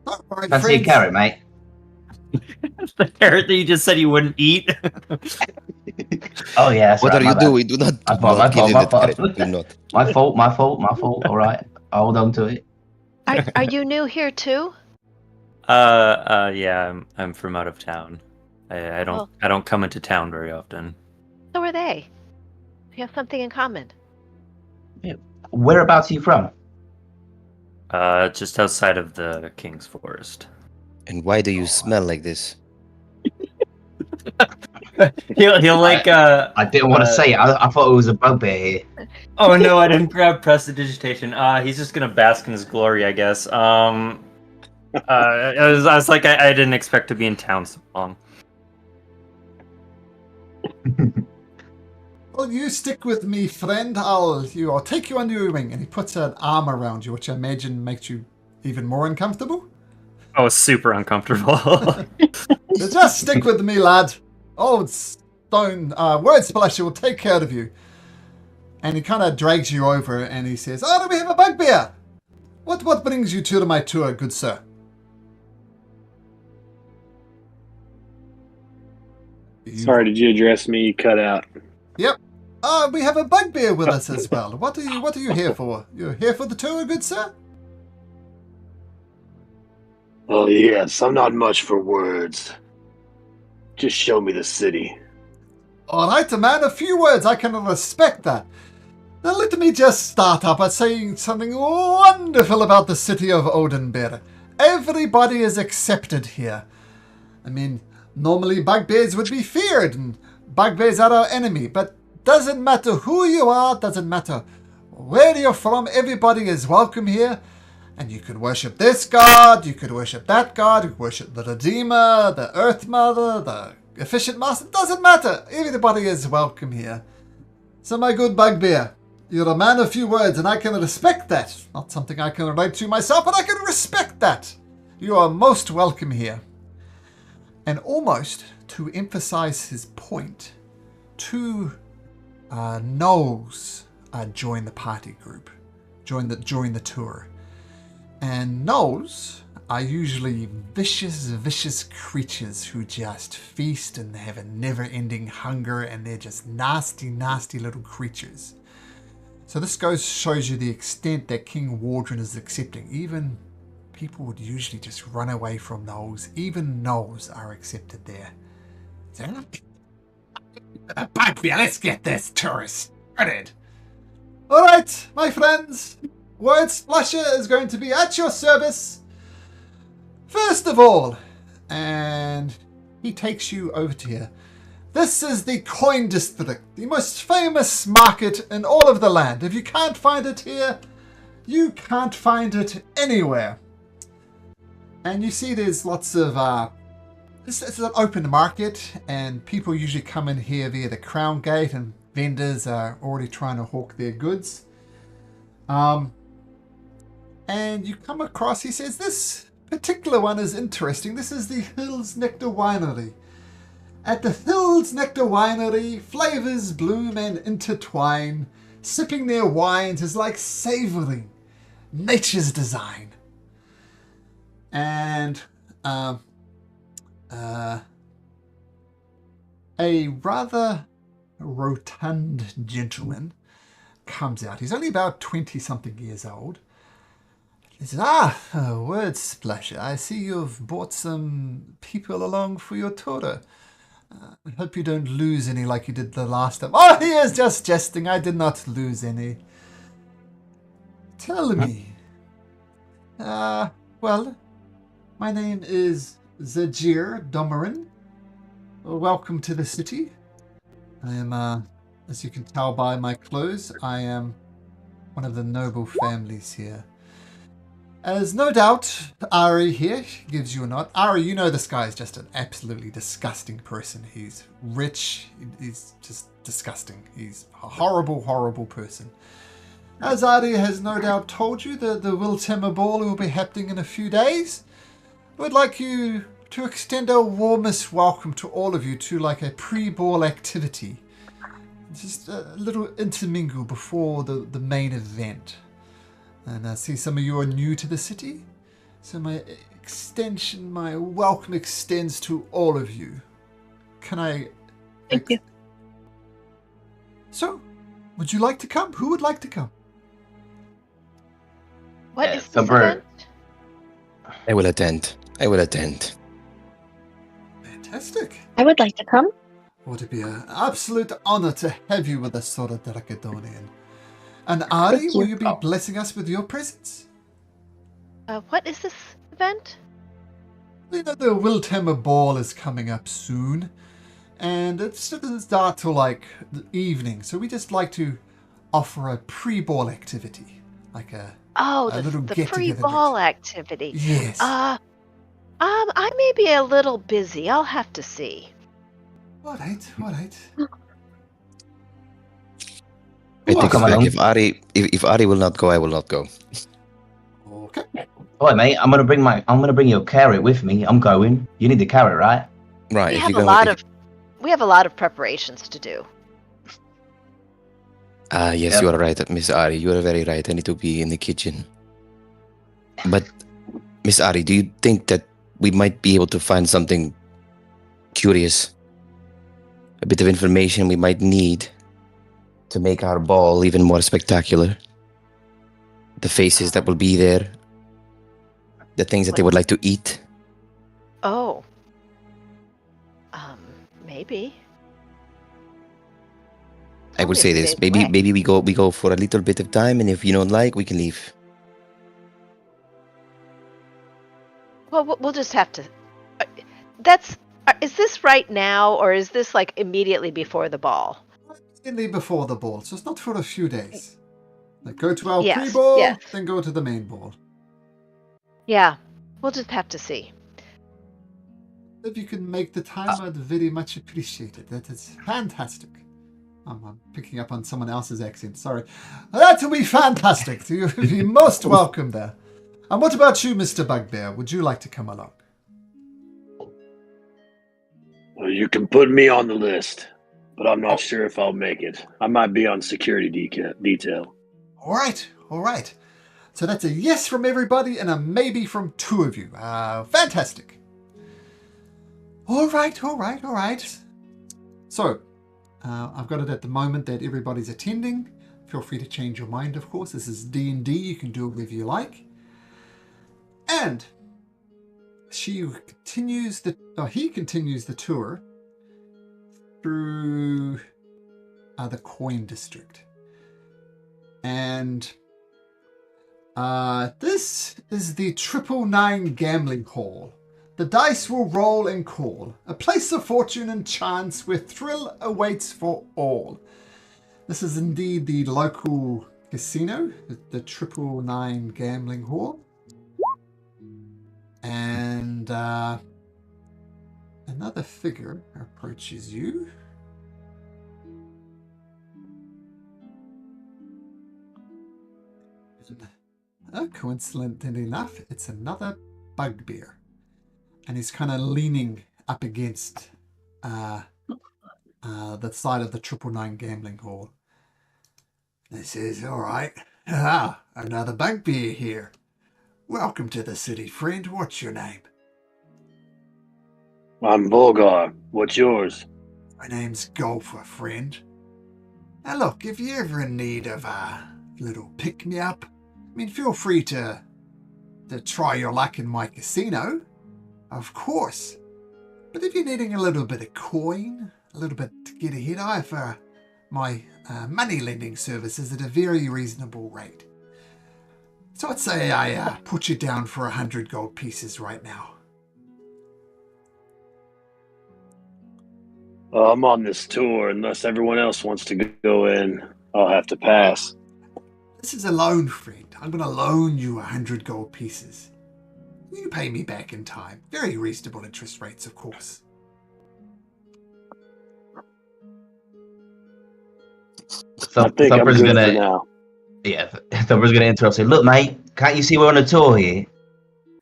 Don't worry, Fancy a carrot, mate? The carrot that you just said you wouldn't eat? Oh yeah, that's What right, are you doing? Do not give him that carrot. Do not. My fault. All right, I'll hold on to it. Are you new here too? Yeah, I'm from out of town. I don't come into town very often. So are they. We have something in common. Yeah. Whereabouts are you from? Just outside of the King's Forest. And why do you smell like this? He'll like. I didn't want to say it. I thought it was a bugbear here. Oh no, I didn't grab prestidigitation. He's just gonna bask in his glory, I guess. I was like, I didn't expect to be in town so long. Well, you stick with me, friend. I'll take you under your wing. And he puts an arm around you, which I imagine makes you even more uncomfortable. Oh, super uncomfortable. So just stick with me, lad. Old Stone Word Splasher will take care of you. And he kind of drags you over and he says, "Oh, do we have a bugbear?" What brings you to my tour, good sir? Sorry, did you address me? You cut out. Yep. We have a bugbear with us as well. What are you here for? You're here for the tour, good sir? Oh, yes. I'm not much for words. Just show me the city. All right, man. A few words. I can respect that. Now let me just start up by saying something wonderful about the city of Oathbreaker. Everybody is accepted here. I mean, normally bugbears would be feared, and bugbears are our enemy, but doesn't matter who you are, doesn't matter where you're from, everybody is welcome here. And you could worship this god, you could worship that god, you could worship the Redeemer, the Earth Mother, the Efficient Master, doesn't matter. Everybody is welcome here. So my good bugbear, you're a man of few words, and I can respect that. Not something I can relate to myself, but I can respect that. You are most welcome here. And almost to emphasize his point, two gnolls join the party group, join the tour. And gnolls are usually vicious creatures who just feast and they have a never-ending hunger, and they're just nasty little creatures. So this shows you the extent that King Wardren is accepting. Even people would usually just run away from gnolls. Even gnolls are accepted there. So, bugbear, let's get this tourist started. Alright, my friends. Word Splasher is going to be at your service. First of all, and he takes you over to here. This is the Coin District, the most famous market in all of the land. If you can't find it here, you can't find it anywhere. And you see there's lots of, this is an open market, and people usually come in here via the Crown Gate, and vendors are already trying to hawk their goods. And you come across, he says, this particular one is interesting. This is the Hills Nectar Winery. At the Hills Nectar Winery, flavors bloom and intertwine. Sipping their wines is like savoring nature's design. And a rather rotund gentleman comes out. He's only about 20-something years old. He says, Word Splasher, I see you've brought some people along for your tour. I hope you don't lose any like you did the last time. Oh, he is just jesting. I did not lose any. Tell me. Well, my name is Zajir Domarin. Welcome to the city. I am, as you can tell by my clothes, I am one of the noble families here. As no doubt Ari here gives you a nod. Ari, you know this guy is just an absolutely disgusting person. He's rich. He's just disgusting. He's a horrible person. As Ari has no doubt told you, the Wiltemma Ball will be happening in a few days. We'd like you to extend our warmest welcome to all of you to like a pre-ball activity. Just a little intermingle before the main event. And I see some of you are new to the city, so my welcome extends to all of you. Can I... Thank you. So, would you like to come? Who would like to come? What is this event? I will attend. Fantastic. I would like to come. Would it be an absolute honor to have you with us, sort of Dracodonian. And Ari, will you be blessing us with your presence? What is this event? You know, the Wiltemma Ball is coming up soon, and it doesn't start till like the evening, so we just like to offer a pre-ball activity, like a little the pre-ball activity. Yes. I may be a little busy. I'll have to see. All right. I take back. If Ari will not go, I will not go. Okay. All right, mate. I'm gonna bring your carrot with me. I'm going. You need the carrot, right? Right. We have a lot of preparations to do. Yes, Yep. you are right, Miss Ari. You are very right. I need to be in the kitchen. But, Miss Ari, do you think that we might be able to find something curious? A bit of information we might need to make our ball even more spectacular? The faces that will be there, the things that they would like to eat. Oh. Maybe. I would Only a say few this. days away. Maybe we go for a little bit of time, and if you don't like, we can leave. Well, we'll just have to. Is this right now, or is this like immediately before the ball? Immediately before the ball, so it's not for a few days. Like go to our Yes, pre-ball, yes. then go to the main ball. Yeah, we'll just have to see. If you can make the time, I'd very much appreciate it. That is fantastic. I'm picking up on someone else's accent. Sorry. That would be fantastic. You'd be most welcome there. And what about you, Mr. Bugbear? Would you like to come along? Well, you can put me on the list, but I'm not sure if I'll make it. I might be on security detail. All right. So that's a yes from everybody and a maybe from two of you. Fantastic. All right. So, I've got it at the moment that everybody's attending. Feel free to change your mind, of course. This is D&D. You can do it wherever you like. And he continues the tour through the coin district. And this is the 999 gambling hall. The dice will roll and call, a place of fortune and chance where thrill awaits for all. This is indeed the local casino, the 999 gambling hall. And another figure approaches you. Coincidentally enough, it's another bugbear. And he's kind of leaning up against the side of the 999 gambling hall. He says, all right, another bugbear here. Welcome to the city, friend. What's your name? I'm Volgar. What's yours? My name's Golfer, friend. Now look, if you're ever in need of a little pick-me-up, feel free to try your luck in my casino. Of course. But if you're needing a little bit of coin, a little bit to get ahead, I offer my money lending services at a very reasonable rate. So I'd say I put you down for 100 gold pieces right now. I'm on this tour. Unless everyone else wants to go in, I'll have to pass. This is a loan, friend. I'm going to loan you 100 gold pieces. You pay me back in time. Very reasonable interest rates, of course. I think Thumper's I'm good gonna, for now. Yeah, Thumper's gonna interrupt and say, look, mate, can't you see we're on a tour here?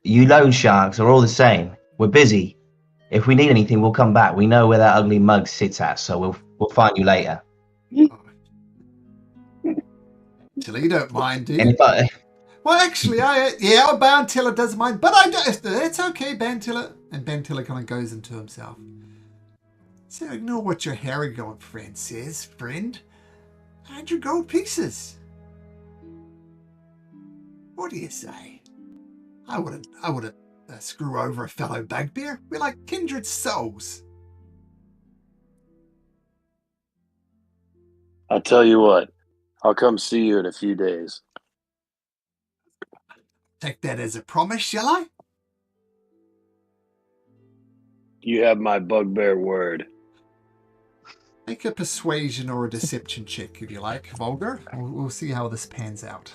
You loan sharks are all the same. We're busy. If we need anything, we'll come back. We know where that ugly mug sits at, so we'll find you later. Actually, you don't mind, do you? And if I, Well, actually, Bantilla does mind, but I don't. It's okay, Bantilla. And Bantilla kind of goes into himself. So ignore what your Harrigan friend says, friend. 100 gold pieces. What do you say? I wouldn't screw over a fellow bugbear. We're like kindred souls. I tell you what, I'll come see you in a few days. Take that as a promise, shall I? You have my bugbear word. Make a persuasion or a deception check, if you like, Vulgar. We'll see how this pans out.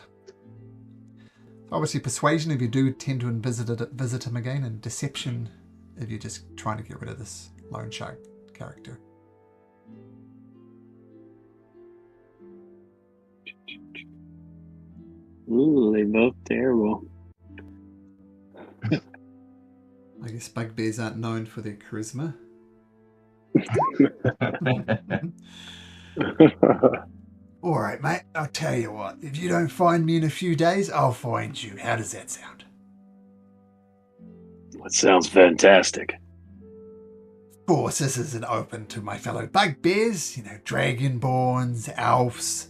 Obviously, persuasion if you do tend to visit him again, and deception if you're just trying to get rid of this loan shark character. Ooh, they both terrible. I guess bugbears aren't known for their charisma. All right, mate. I'll tell you what. If you don't find me in a few days, I'll find you. How does that sound? That sounds fantastic. Of course, this isn't open to my fellow bugbears, dragonborns, elves,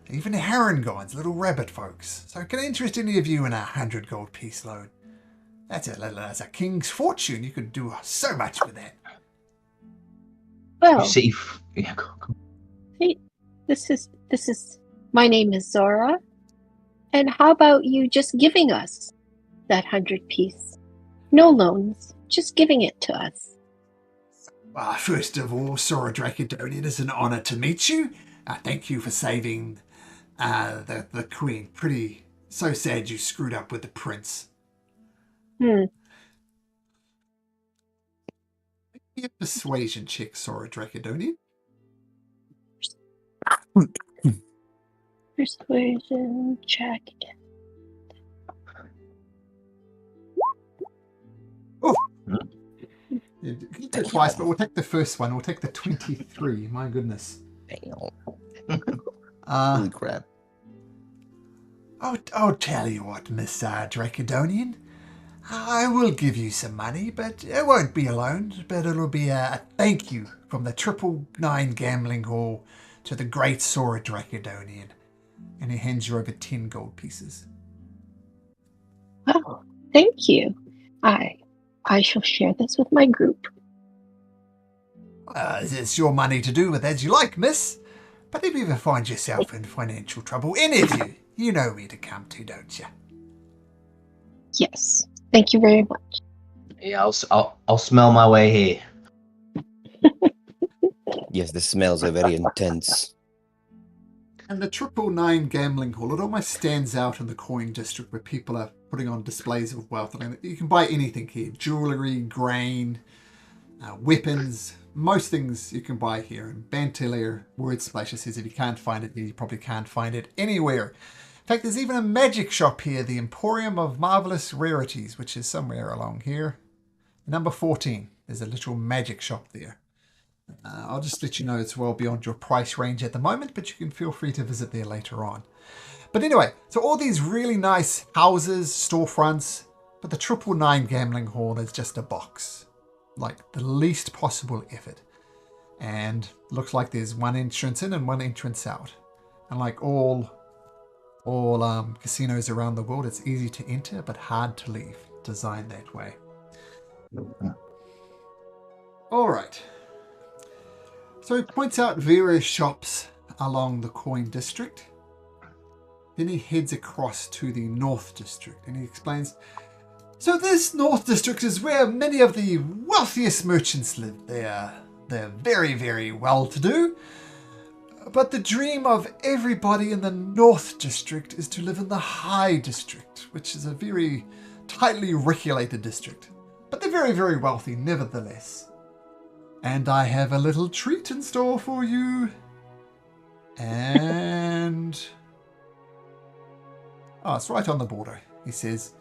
even herringons, little rabbit folks. So can I interest any of you in 100 gold piece loan? That's a king's fortune. You could do so much with that. Well, You see, yeah, hey, this is. My name is Zora, and how about you just giving us that 100 piece? No loans, just giving it to us. Well, first of all, Sora Dracodonian, it's an honor to meet you. Thank you for saving the queen. So sad you screwed up with the prince. Give me a persuasion check, Sora Dracodonian. Persuasion check. Oh. You take twice, but we'll take the first one. We'll take the 23. My goodness. Holy crap. I'll tell you what, Miss Dracodonian. I will give you some money, but it won't be a loan, but it'll be a thank you from the 999 Gambling Hall to the great Sora Dracodonian. And he hands you over 10 gold pieces. Well, thank you. I shall share this with my group. It's your money to do with as you like, miss. But if you ever find yourself in financial trouble, any of you, you know where to come to, don't you? Yes. Thank you very much. Yeah, I'll smell my way here. Yes, the smells are very intense. And the 999 Gambling Hall, it almost stands out in the coin district where people are putting on displays of wealth. I mean, you can buy anything here. Jewellery, grain, weapons, most things you can buy here. And Bantilair Word Splasher says if you can't find it here, you probably can't find it anywhere. In fact, there's even a magic shop here, the Emporium of Marvelous Rarities, which is somewhere along here. Number 14, there's a little magic shop there. I'll just let you know it's well beyond your price range at the moment, but you can feel free to visit there later on. But anyway, so all these really nice houses, storefronts, but the 999 Gambling Hall is just a box. Like the least possible effort. And looks like there's one entrance in and one entrance out. And like all casinos around the world, it's easy to enter but hard to leave. Designed that way. All right. So he points out various shops along the coin district. Then he heads across to the North District and he explains, so this North District is where many of the wealthiest merchants live. They're very, very well-to-do. But the dream of everybody in the North District is to live in the High District, which is a very tightly regulated district. But they're very, very wealthy nevertheless. And I have a little treat in store for you. And... oh, it's right on the border. He says,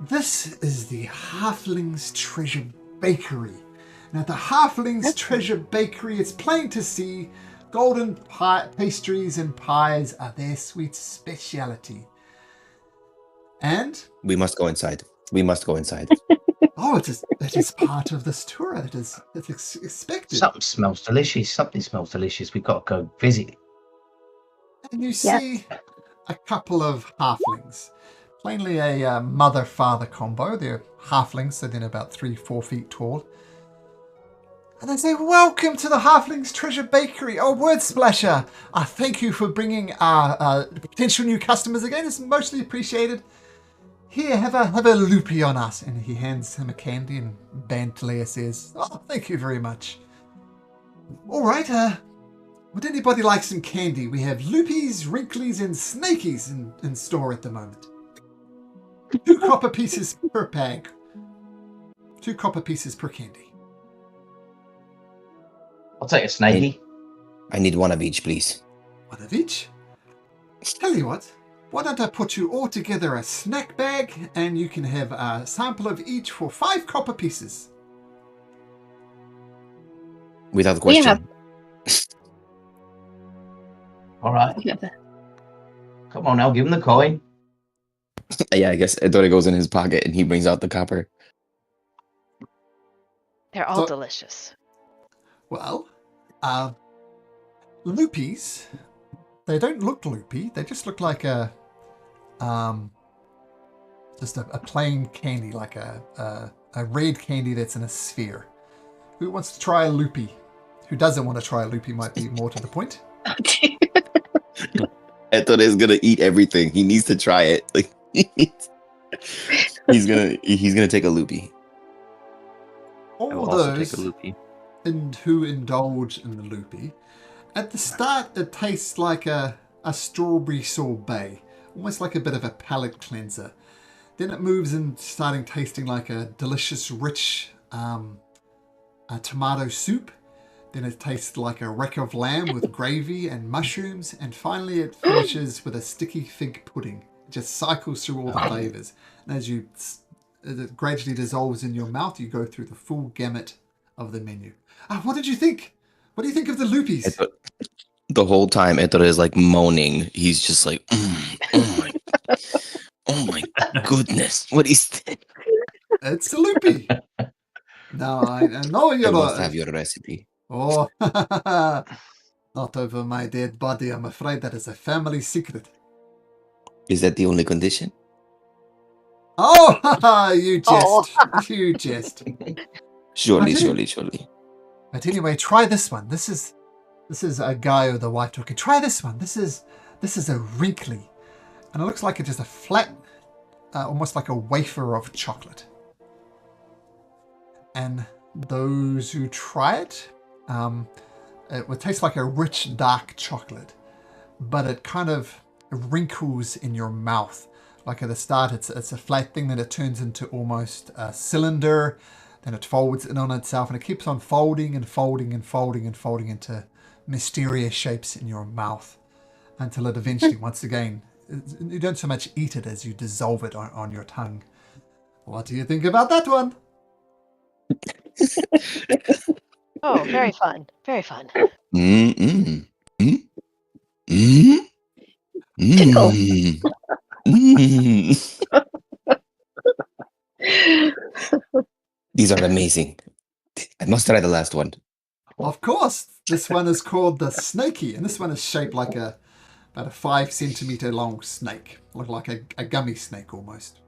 this is the Halfling's Treasure Bakery. Now, the Halfling's Treasure Bakery, it's plain to see, golden pastries and pies are their sweet speciality. And... we must go inside. We must go inside. oh, it is part of this tour. It's expected. Something smells delicious. Something smells delicious. We've got to go visit. And you see a couple of halflings. Plainly a mother-father combo. They're halflings, so they're about 3-4 feet tall. And they say, welcome to the Halfling's Treasure Bakery. Oh, Word Splasher. Thank you for bringing our potential new customers again. It's mostly appreciated. Here, have a loopy on us. And he hands him a candy and Bantalea says, oh, thank you very much. All right, would anybody like some candy? We have loopies, wrinklies, and snakies in store at the moment. 2 copper pieces per bag. 2 copper pieces per candy. I'll take a snaky. I need one of each, please. One of each? Tell you what, why don't I put you all together a snack bag and you can have a sample of each for 5 copper pieces. Without question. All right. Come on now, give him the coin. Yeah, I guess Edore goes in his pocket and he brings out the copper. They're all delicious. Well, loopies, they don't look loopy. They just look like just a plain candy, like a red candy that's in a sphere. Who wants to try a loopy? Who doesn't want to try a loopy might be more to the point. I thought he was gonna eat everything. He needs to try it. Like he's gonna take a loopy. I will All also take those a loopy. who indulge in the loopy, at the start it tastes like a strawberry sorbet, almost like a bit of a palate cleanser. Then it moves in starting tasting like a delicious, rich tomato soup. Then it tastes like a rack of lamb with gravy and mushrooms. And finally it finishes with a sticky fig pudding. It just cycles through all the flavors. And as it gradually dissolves in your mouth, you go through the full gamut of the menu. What did you think? What do you think of the loopies? The whole time Ettore is like moaning. He's just like, oh my goodness. What is this? It's a loopy. Now I know I you're must have your recipe. Oh, not over my dead body. I'm afraid that is a family secret. Is that the only condition? Oh, you jest. You jest. Surely. But anyway, try this one. This is a guy with a white talkie. Try this one. This is a wrinkly, and it looks like it's just a flat, almost like a wafer of chocolate. And those who try it, it would taste like a rich dark chocolate, but it kind of wrinkles in your mouth. Like at the start, it's a flat thing, then it turns into almost a cylinder, then it folds in on itself, and it keeps on folding and folding and folding and folding into mysterious shapes in your mouth until it eventually, once again, you don't so much eat it as you dissolve it on your tongue. What do you think about that one? Oh, very fun. Very fun. These are amazing. I must try the last one. Of course. This one is called the Snaky, and this one is shaped like about a 5 centimeter long snake. Look like a gummy snake almost.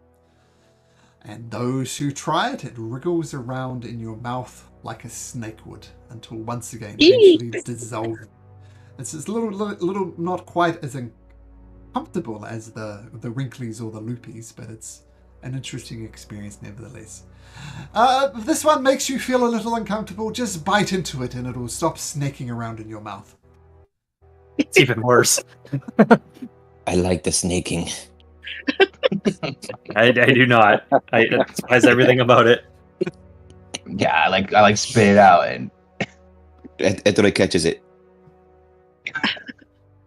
And those who try it, it wriggles around in your mouth like a snake would until once again eventually dissolves. It's just a little not quite as uncomfortable as the wrinklies or the loopies, but it's an interesting experience nevertheless. If this one makes you feel a little uncomfortable, just bite into it and it'll stop snaking around in your mouth. It's even worse. I like the snaking. I do not. I despise everything about it. Yeah, I like spit it out and Ettore catches it.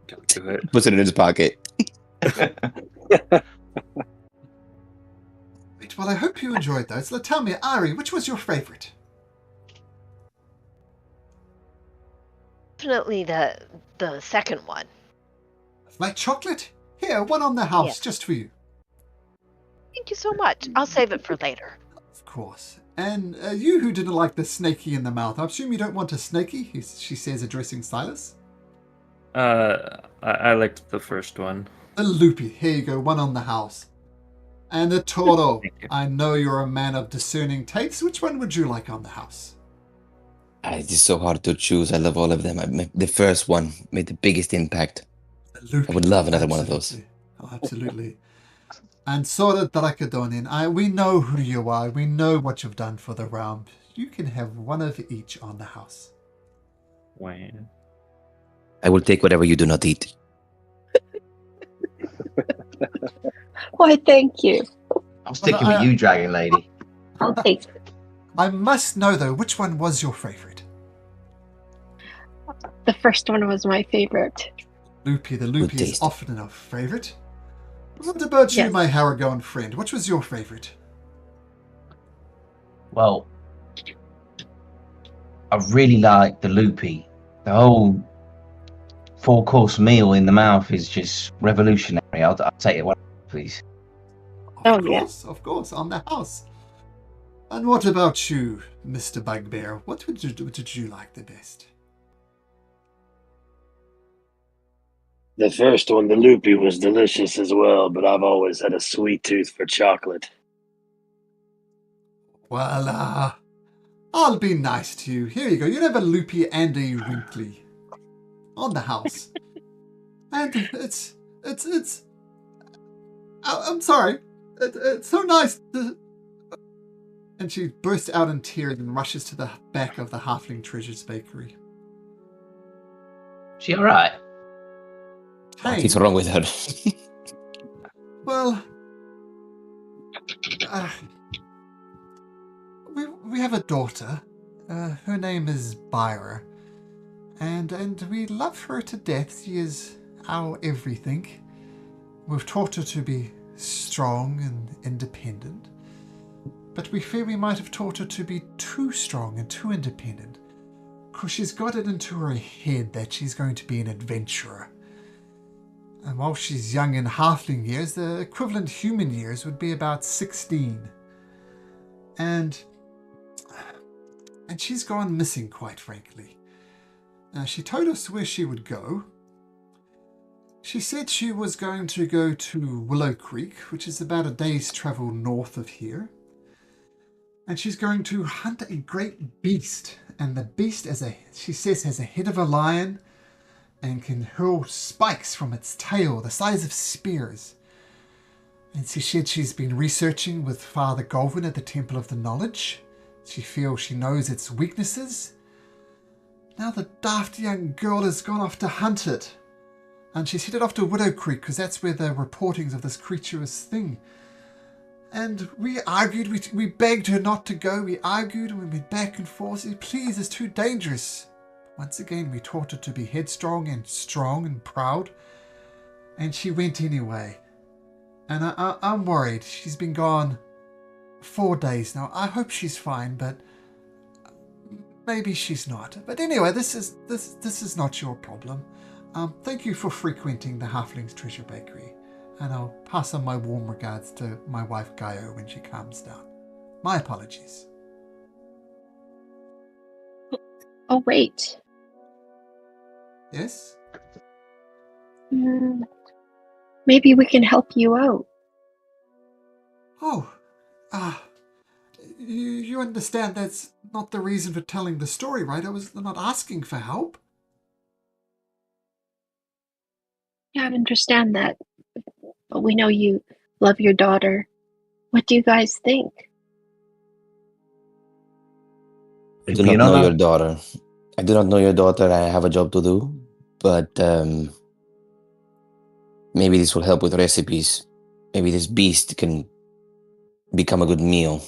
Don't do it. Puts it in his pocket. Well, I hope you enjoyed those. So tell me, Ari, which was your favorite? Definitely the second one. Like chocolate? Here, one on the house, Yes. just for you. Thank you so much. I'll save it for later. Of course. And you who didn't like the snaky in the mouth, I assume you don't want a snaky, she says, addressing Silas. I liked the first one. The loopy. Here you go, one on the house. And the Toro. Thank you. I know you're a man of discerning tastes. Which one would you like on the house? It's just so hard to choose. I love all of them. The first one made the biggest impact. The loopy. I would love another one of those. Oh, absolutely. And Sora Drakadonin, we know who you are. We know what you've done for the realm. You can have one of each on the house. Wayne. I will take whatever you do not eat. Why, thank you. I'm sticking with you, Dragon Lady. I'll take it. I must know, though, which one was your favorite? The first one was my favorite. Loopy. The loopy is taste. often a favorite. What about you, Yes. my Haragon friend? Which was your favorite? Well, I really like the loopy. The whole 4-course meal in the mouth is just revolutionary. I'll take it one, please. Of Oh, yeah. course, of course, on the house. And what about you, Mr. Bugbear? What did you like the best? The first one, the loopy, was delicious as well, but I've always had a sweet tooth for chocolate. Well, I'll be nice to you. Here you go. You have a loopy and a wrinkly on the house. And I'm sorry. It's so nice. And she bursts out in tears and rushes to the back of the Halfling Treasures Bakery. She alright? What is wrong with her? Well, we have a daughter. Her name is Byra, and we love her to death. She is our everything. We've taught her to be strong and independent, but we fear we might have taught her to be too strong and too independent, because she's got it into her head that she's going to be an adventurer. And while she's young in halfling years, the equivalent human years would be about 16. And she's gone missing, quite frankly. She told us where she would go. She said she was going to go to Willow Creek, which is about a day's travel north of here. And she's going to hunt a great beast. And the beast, she says, has a head of a lion and can hurl spikes from its tail the size of spears. And she said she's been researching with Father Golvin at the Temple of the Knowledge. She feels she knows its weaknesses. Now the daft young girl has gone off to hunt it. And she's headed off to Widow Creek because that's where the reportings of this creaturous thing. And we argued, we begged her not to go. We argued and we went back and forth. She said, please, it's too dangerous. Once again, we taught her to be headstrong and strong and proud. And she went anyway. And I'm worried. She's been gone 4 days now. I hope she's fine, but maybe she's not. But anyway, this is not your problem. Thank you for frequenting the Halfling's Treasure Bakery. And I'll pass on my warm regards to my wife Gaio when she calms down. My apologies. Oh, wait. Yes? Maybe we can help you out. Oh, you understand that's not the reason for telling the story, right? I was not asking for help. Yeah, I understand that. But we know you love your daughter. What do you guys think? I do not know your daughter. I do not know your daughter. I have a job to do. But maybe this will help with recipes. Maybe this beast can become a good meal.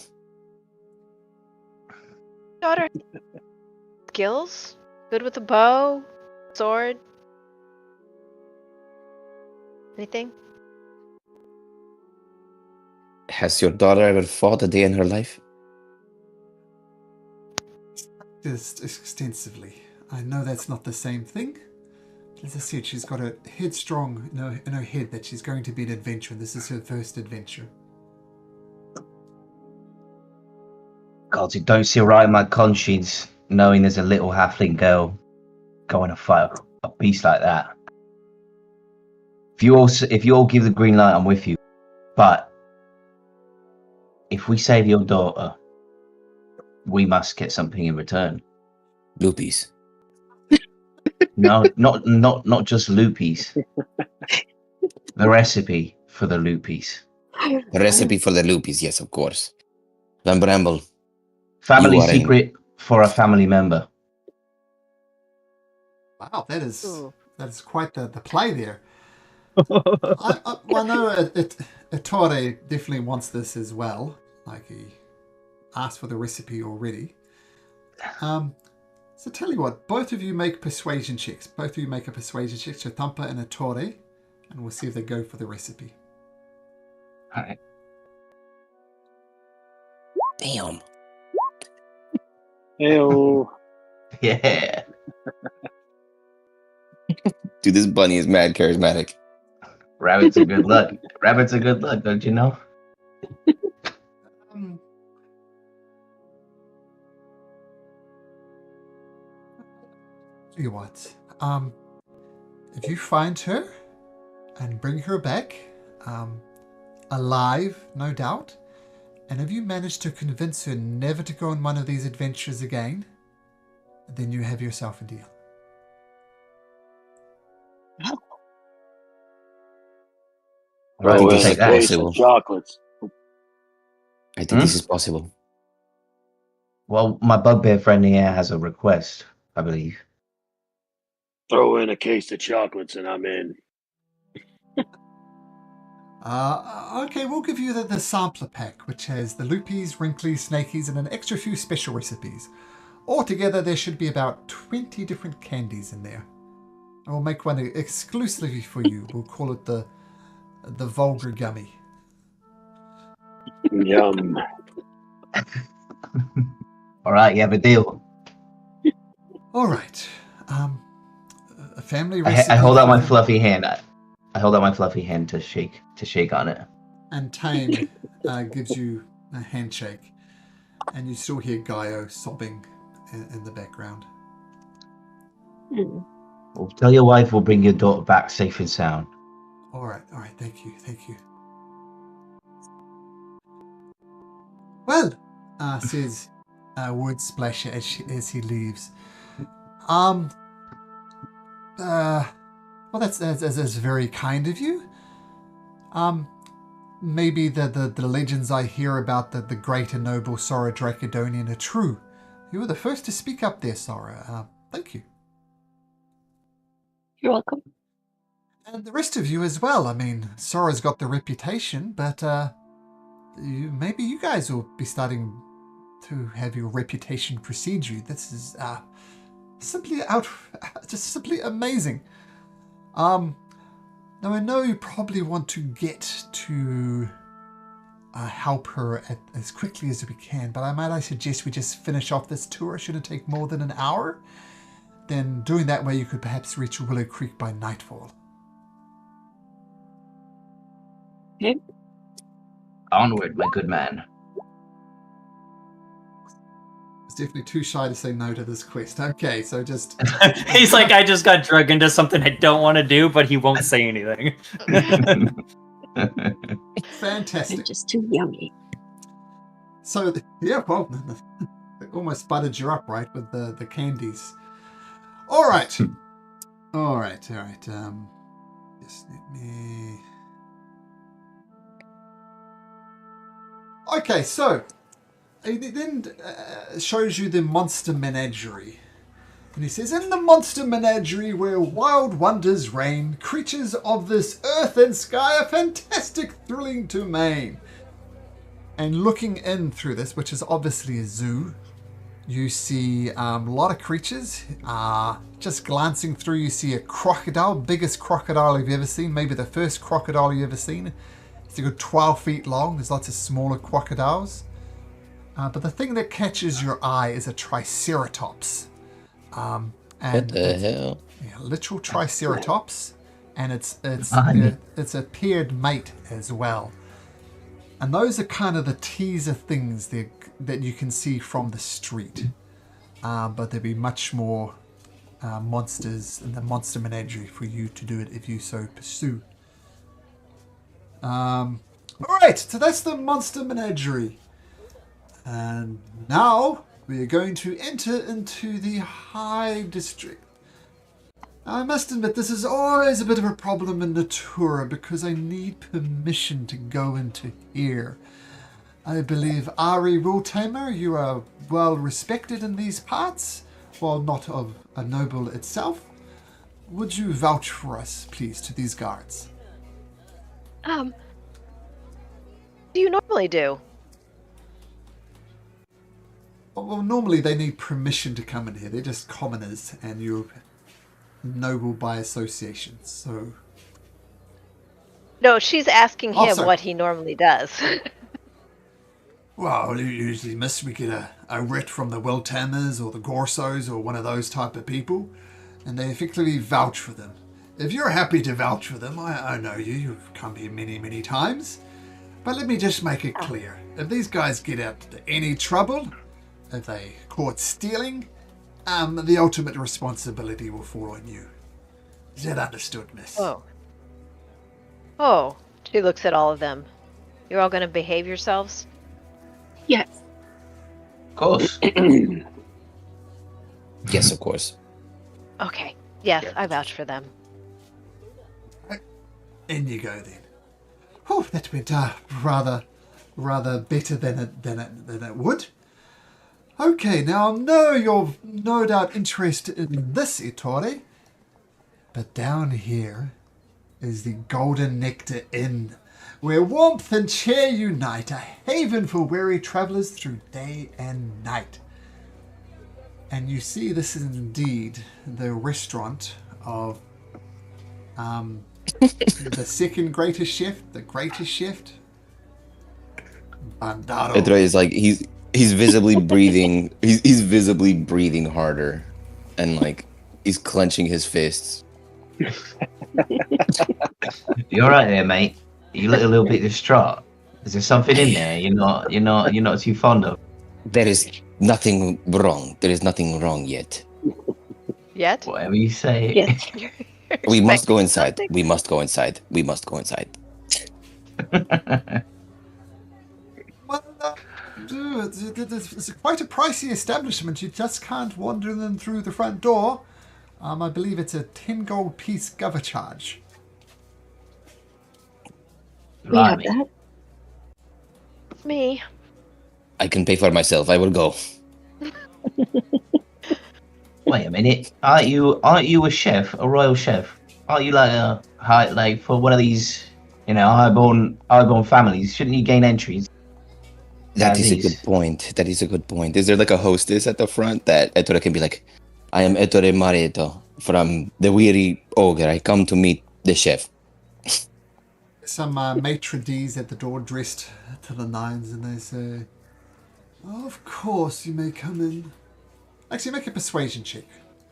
Daughter, skills? Good with a bow, sword? Anything? Has your daughter ever fought a day in her life? Just extensively. I know that's not the same thing. As I said, she's got a headstrong in her head that she's going to be an adventurer. This is her first adventure. God, it don't sit right in my conscience knowing there's a little halfling girl going to fight a beast like that. If you all give the green light, I'm with you. But if we save your daughter, we must get something in return. Loopies. No, not just loopies. The recipe for the loopies. The recipe for the loopies, yes, of course. Van Bramble. Family secret for a family member. Wow, that is quite the play there. I know Ettore definitely wants this as well. Like he asked for the recipe already. So tell you what, both of you make persuasion checks. Both of you make a persuasion check, Chatampa and Ettore, and we'll see if they go for the recipe. All right. Damn. Ew. Yeah. Dude, this bunny is mad charismatic. Rabbits are good luck. Rabbits are good luck, don't you know? tell you what, if you find her and bring her back, alive, no doubt, and if you manage to convince her never to go on one of these adventures again, then you have yourself a deal. Right, I think Throw we'll this in is a take that. case of possible. chocolates. I think this is possible. Well, my bugbear friend here has a request, I believe. Throw in a case of chocolates and I'm in. Okay, we'll give you the sampler pack, which has the loopies, wrinklies, snakies, and an extra few special recipes. Altogether, there should be about 20 different candies in there. And we'll make one exclusively for you. We'll call it the vulgar gummy. Yum. All right, you have a deal. All right. A family I recipe. hold out my for- fluffy hand. I hold out my fluffy hand to shake on it. And Tame gives you a handshake. And you still hear Gaio sobbing in the background. Well, tell your wife we'll bring your daughter back safe and sound. All right, thank you. Well, says Wood Splasher as he leaves. Well, that's very kind of you. Maybe the legends I hear about the great and noble Sora Dracodonian are true. You were the first to speak up there, Sora. Thank you. You're welcome. And the rest of you as well. I mean, Sora's got the reputation, but maybe you guys will be starting to have your reputation precede you. This is just simply amazing. Now I know you probably want to get to help her as quickly as we can, but I suggest we just finish off this tour. It shouldn't take more than an hour. Then doing that way, you could perhaps reach Willow Creek by nightfall. Okay. Onward, my good man. It's definitely too shy to say no to this quest. Okay, so just... He's like, I just got drugged into something I don't want to do, but he won't say anything. Fantastic. They're just too yummy. So, yeah, well, they almost buttered you up, right, with the candies. All right. Just let me... Okay, so it then shows you the monster menagerie. And he says, in the monster menagerie where wild wonders reign, creatures of this earth and sky are fantastic, thrilling to main. And looking in through this, which is obviously a zoo, you see a lot of creatures. Just glancing through, you see a crocodile, biggest crocodile you've ever seen, maybe the first crocodile you've ever seen. It's a good 12 feet long. There's lots of smaller crocodiles. But the thing that catches your eye is a triceratops. And What the hell? Yeah, literal triceratops. And it's a paired mate as well. And those are kind of the teaser things that you can see from the street. But there'll be much more monsters in the monster menagerie for you to do it if you so pursue. Alright, so that's the monster menagerie. And now we are going to enter into the Hive District. I must admit, this is always a bit of a problem in Natura because I need permission to go into here. I believe Ari Ruletamer, you are well respected in these parts, while not of a noble itself. Would you vouch for us, please, to these guards? What do you normally do? Well, normally they need permission to come in here. They're just commoners, and you're noble by association, so... No, she's asking him sorry. what he normally does. Well, usually, miss, we get a writ from the Wiltamers or the Gorsos or one of those type of people, and they effectively vouch for them. If you're happy to vouch for them, I know you've come here many, many times, but let me just make it clear. If these guys get out into any trouble, if they caught stealing, The ultimate responsibility will fall on you. Is that understood, miss? Oh. Oh. She looks at all of them. You're all going to behave yourselves? Yes. Of course. Yes, of course. Okay. Yes, I vouch for them. In you go then. Oh, that went rather better than it would. Okay, now I know you're no doubt interested in this, Ettore. But down here is the Golden Nectar Inn, where warmth and cheer unite, a haven for weary travellers through day and night. And you see, this is indeed the restaurant of the second greatest chef, the greatest chef, Bandaro. Ettore is like he's visibly breathing. He's visibly breathing harder, and like he's clenching his fists. You all right there, mate? You look a little bit distraught. Is there something in there you're not too fond of? There is nothing wrong. There is nothing wrong yet. Yet? Whatever you say. Yes. We must go inside. We must go inside. We must go inside. Well, it's quite a pricey establishment. You just can't wander them through the front door. I believe it's a 10 gold piece cover charge. We have Blimey. that. Me. I can pay for myself. I will go. Wait a minute. Aren't you a chef, a royal chef? Aren't you like for one of these, highborn families? Shouldn't you gain entries? That is a These. good point. That is a good point. Is there like a hostess at the front that Ettore can be like, I am Ettore Mareto from the Weary Ogre. I come to meet the chef. Some maitre d's at the door dressed to the nines, and they say, of course you may come in. Actually, make a persuasion check.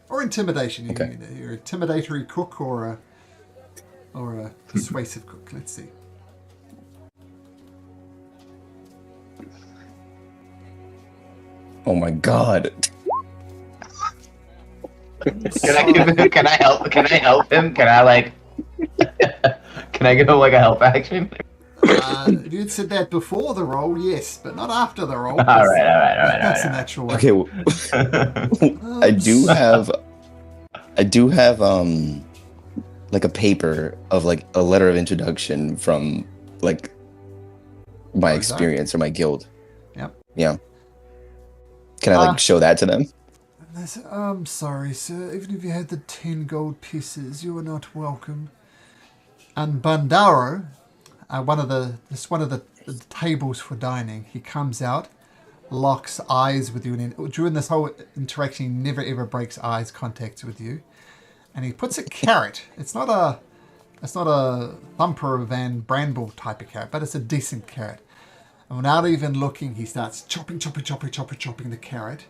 Or intimidation. Okay. You're an intimidatory cook or a persuasive cook. Let's see. Oh my god. Can I help him? Can I can I give him like a help action? If you'd said that before the roll, yes, but not after the roll. All right. That's a natural one. Okay. I do have like a paper of like a letter of introduction from like my experience or my guild. Yep. Yeah. Can I like show that to them? They say, I'm sorry, sir. Even if you had the 10 gold pieces, you are not welcome. And Bandaro, one of the tables for dining, he comes out, locks eyes with you, and during this whole interaction, he never ever breaks eyes contact with you. And he puts a carrot. It's not a Thumper Van Bramble type of carrot, but it's a decent carrot. And without even looking, he starts chopping the carrot,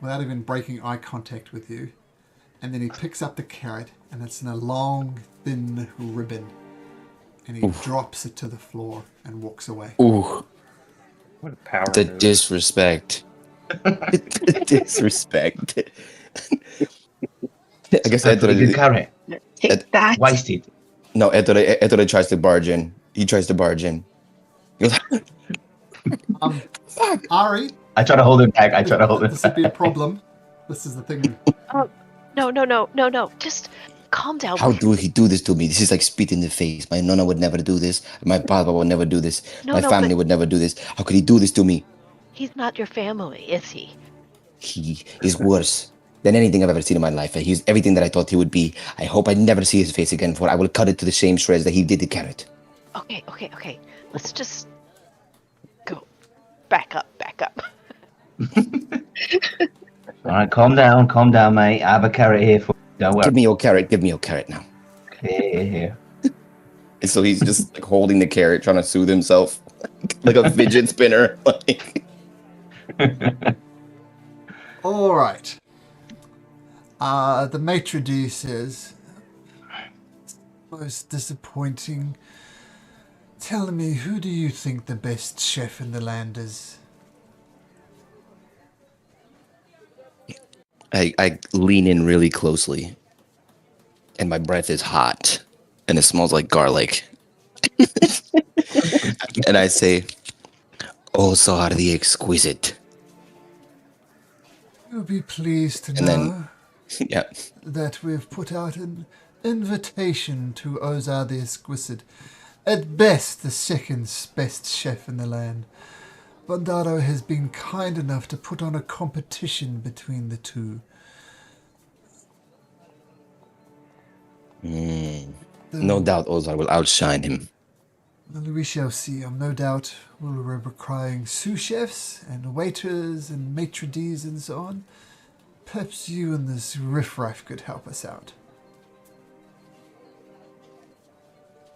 without even breaking eye contact with you. And then he picks up the carrot, and it's in a long, thin ribbon. And he drops it to the floor and walks away. Ooh. What a power The move. disrespect. The disrespect. I guess That's a good carrot. Take that. Wasted. No, Ettore tries to barge in. He tries to barge in. He goes, Ari, I try to hold him back. this would be a problem. This is the thing. No. Just calm down. how do he do this to me? This is like spit in the face. My nonna would never do this. My papa would never do this. My family would never do this. How could he do this to me? He's not your family, is he? He is worse than anything I've ever seen in my life. He's everything that I thought he would be. I hope I never see his face again, for I will cut it to the same shreds that he did the carrot. Okay. Let's just go. Back up. All right, calm down, mate. I have a carrot here for you. Don't worry. Give me your carrot now. Here. And so he's just like holding the carrot, trying to soothe himself, like a fidget spinner. Like, All right. The maitre d' says, most disappointing. Tell me, who do you think the best chef in the land is? I lean in really closely, and my breath is hot, and it smells like garlic. And I say, "Oh, so are the exquisite." You'll be pleased to And then, know yeah, that we've put out an invitation to Ozar the Exquisite, at best the second best chef in the land. Bandaro has been kind enough to put on a competition between the two. no doubt Ozar will outshine him. Well, we shall see. No doubt we'll be requiring sous chefs and waiters and maitre d's and so on. Perhaps you and this riffraff could help us out.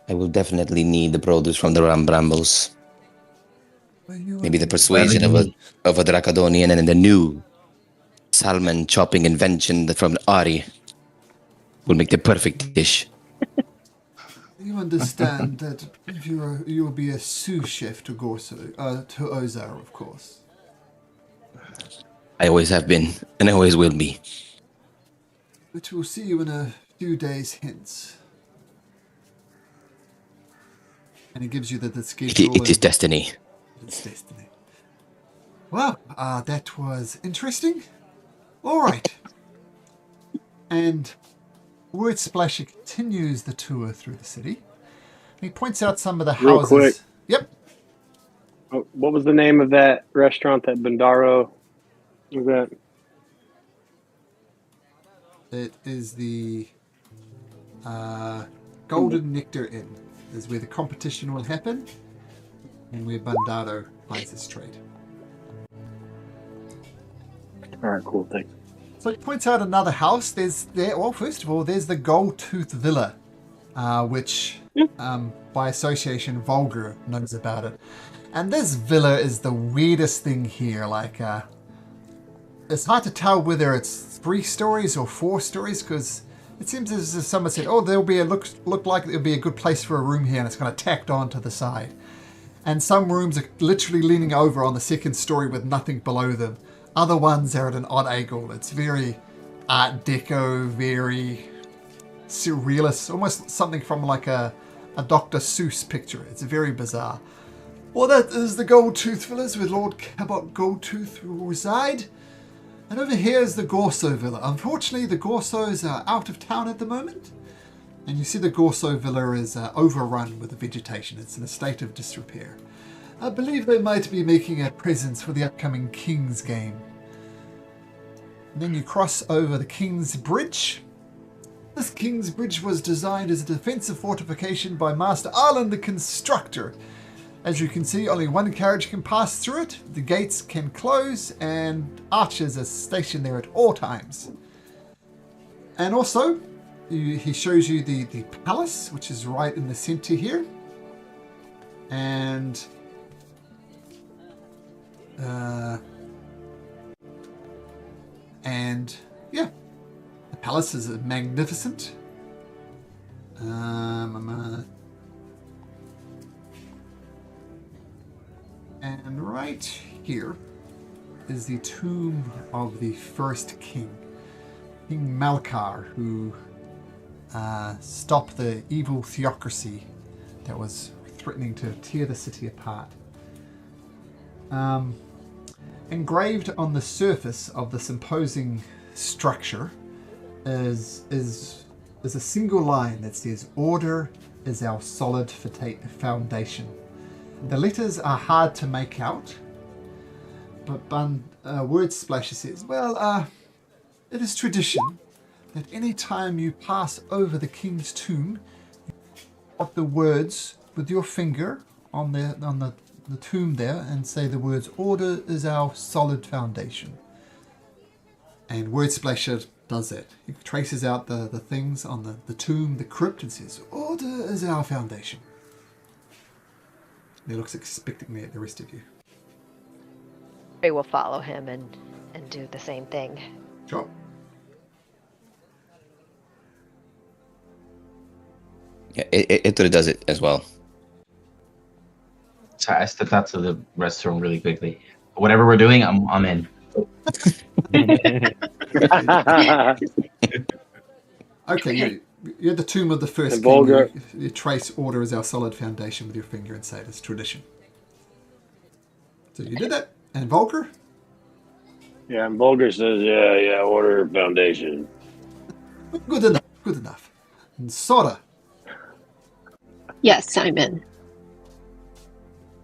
I will definitely need the produce from the Rambrambles. Well, you Maybe the are- persuasion of a Dracodonian and then the new salmon chopping invention from Ari will make the perfect dish. You understand that you will be a sous chef to to Ozar, of course. I always have been, and I always will be. But we'll see you in a few days hence. And he gives you the schedule. It is destiny. It's destiny. Well, that was interesting. All right. And Word Splasher continues the tour through the city. He points out some of the Real houses. quick. Yep. Oh, what was the name of that restaurant that Bandaro was at? It is the Golden Nectar Inn. Is where the competition will happen and where Bandaro finds his trade. All right, cool. Thanks. So he points out another house. First of all, there's the Gold Tooth Villa, which by association Vulgar knows about it. And this villa is the weirdest thing here. Like, it's hard to tell whether it's 3 stories or 4 stories because it seems as if someone said, "Oh, there'll be look like there'll be a good place for a room here," and it's kind of tacked on to the side. And some rooms are literally leaning over on the 2nd story with nothing below them. Other ones are at an odd angle. It's very Art Deco, very surrealist, almost something from like a Dr. Seuss picture. It's very bizarre. Well, that is the Gold Tooth Villas where Lord Cabot Goldtooth will reside. And over here is the Gorso Villa. Unfortunately, the Gorsos are out of town at the moment. And you see the Gorso Villa is overrun with the vegetation. It's in a state of disrepair. I believe they might be making a presence for the upcoming King's game. And then you cross over the King's Bridge. This King's Bridge was designed as a defensive fortification by Master Arlen the Constructor. As you can see, only one carriage can pass through it. The gates can close and archers are stationed there at all times. And also, he shows you the palace, which is right in the center here. And yeah, the palace is magnificent. And right here is the tomb of the first king, King Malkar, who stopped the evil theocracy that was threatening to tear the city apart. Engraved on the surface of this imposing structure is a single line that says, "Order is our solid foundation." The letters are hard to make out, but Word Splasher says, "Well, it is tradition that any time you pass over the king's tomb, you put the words with your finger on the tomb there and say the words, 'Order is our solid foundation.'" And Word Splasher does that. He traces out the things on the tomb, the crypt, and says, "Order is our foundation." He looks expectantly at the rest of you. We will follow him and do the same thing. Sure. Yeah, it does it as well. So I stepped out to the restroom really quickly. Whatever we're doing, I'm in. Okay, you're at the tomb of the first And king. Vulgar. You trace order as our solid foundation with your finger and say it is tradition. So you did that. And Volker? Yeah, and Vulgar says, yeah, order foundation. Good enough. Good enough. And Sora. Yes, I'm in.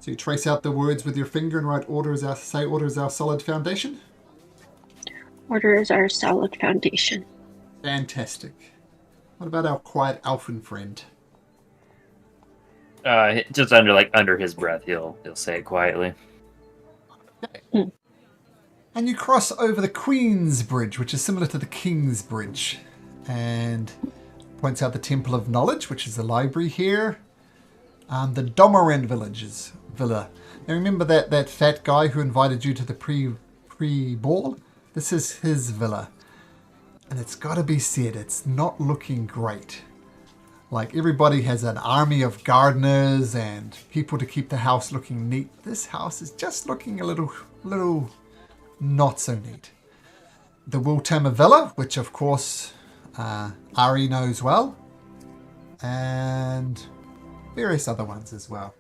So you trace out the words with your finger and write order as our solid foundation. Order is our solid foundation. Fantastic. What about our quiet elfin friend? Just under his breath, he'll say it quietly. Okay. And you cross over the Queen's Bridge, which is similar to the King's Bridge, and points out the Temple of Knowledge, which is the library here. The Domoran villa. Now remember that fat guy who invited you to the pre-ball? This is his villa. And it's got to be said, it's not looking great. Like, everybody has an army of gardeners and people to keep the house looking neat. This house is just looking a little not so neat. The Wiltama Villa, which of course Ari knows well, and various other ones as well.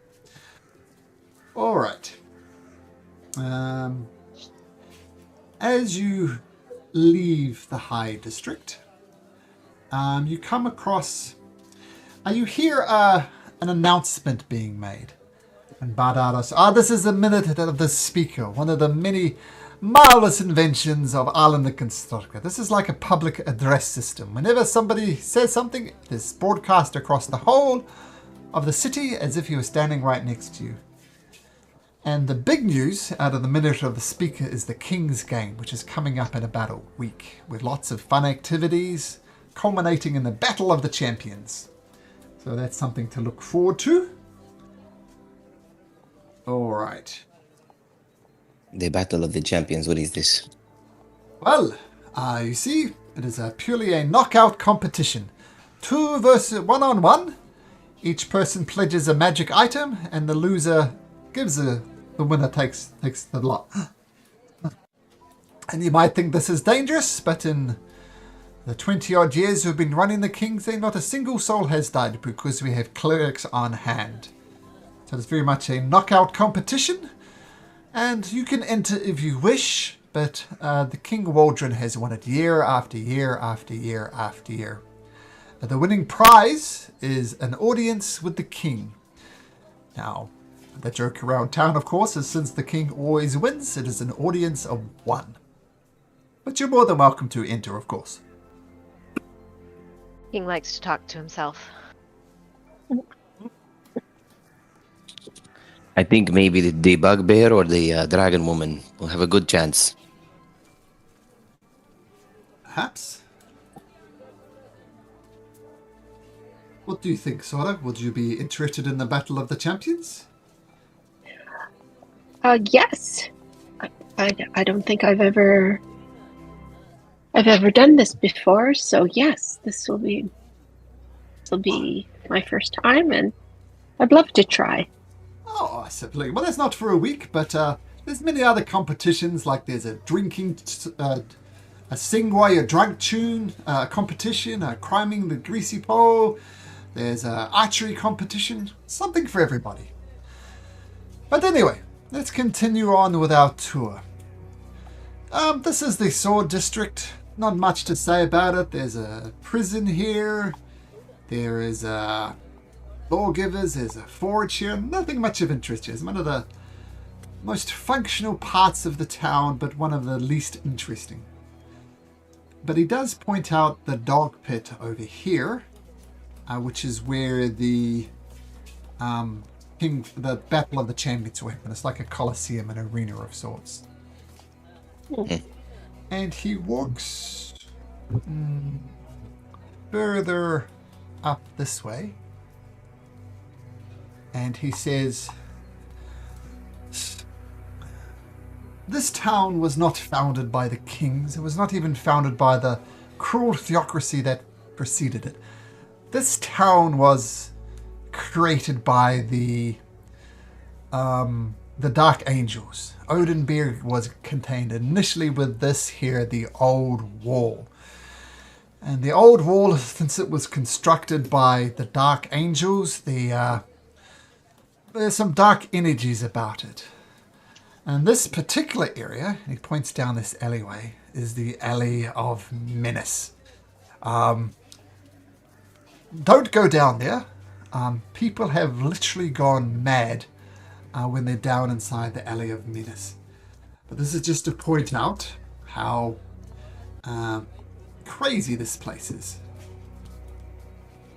All right. As you leave the High District, you come across... you hear an announcement being made. And Badados, this is a minute of the speaker, one of the many marvelous inventions of Alan the Constructor. This is like a public address system. Whenever somebody says something, it is broadcast across the whole of the city as if he was standing right next to you. And the big news out of the minute of the speaker is the King's Game, which is coming up in about a week, with lots of fun activities, culminating in the Battle of the Champions. So that's something to look forward to. All right. The Battle of the Champions. What is this? Well, you see, it is purely a knockout competition. 2 versus 1-on-1. Each person pledges a magic item, and the loser gives the winner takes the lot. And you might think this is dangerous, but in the 20-odd years we've been running the King's Day, not a single soul has died because we have clerics on hand. So it's very much a knockout competition, and you can enter if you wish, but the King Waldron has won it year after year after year after year. The winning prize is an audience with the King. Now, the joke around town, of course, is since the King always wins, it is an audience of 1. But you're more than welcome to enter, of course. King likes to talk to himself. I think maybe the Bugbear or the Dragon Woman will have a good chance. Perhaps. What do you think, Sora? Would you be interested in the Battle of the Champions? Yes. I don't think I've ever done this before, so yes, this will be my first time, and I'd love to try. Oh, I suppose. Well, that's not for a week, but there's many other competitions, like there's a drinking, a sing while you're drunk tune competition, climbing the greasy pole, there's an archery competition, something for everybody. But anyway, let's continue on with our tour. This is the Sword District. Not much to say about it. There's a prison here. There is lawgivers. There's a forge here. Nothing much of interest here. It's one of the most functional parts of the town, but one of the least interesting. But he does point out the dog pit over here, which is where the Battle of the Champions will happen. It's like a coliseum, an arena of sorts. And he walks further up this way, and he says, this town was not founded by the kings. It was not even founded by the cruel theocracy that preceded it. This town was created by the the Dark Angels. Oathbreaker was contained initially with this here, the Old Wall. And the Old Wall, since it was constructed by the Dark Angels, there's some dark energies about it. And this particular area, and he points down this alleyway, is the Alley of Menace. Don't go down there. People have literally gone mad when they're down inside the Alley of Menace. But this is just to point out how crazy this place is.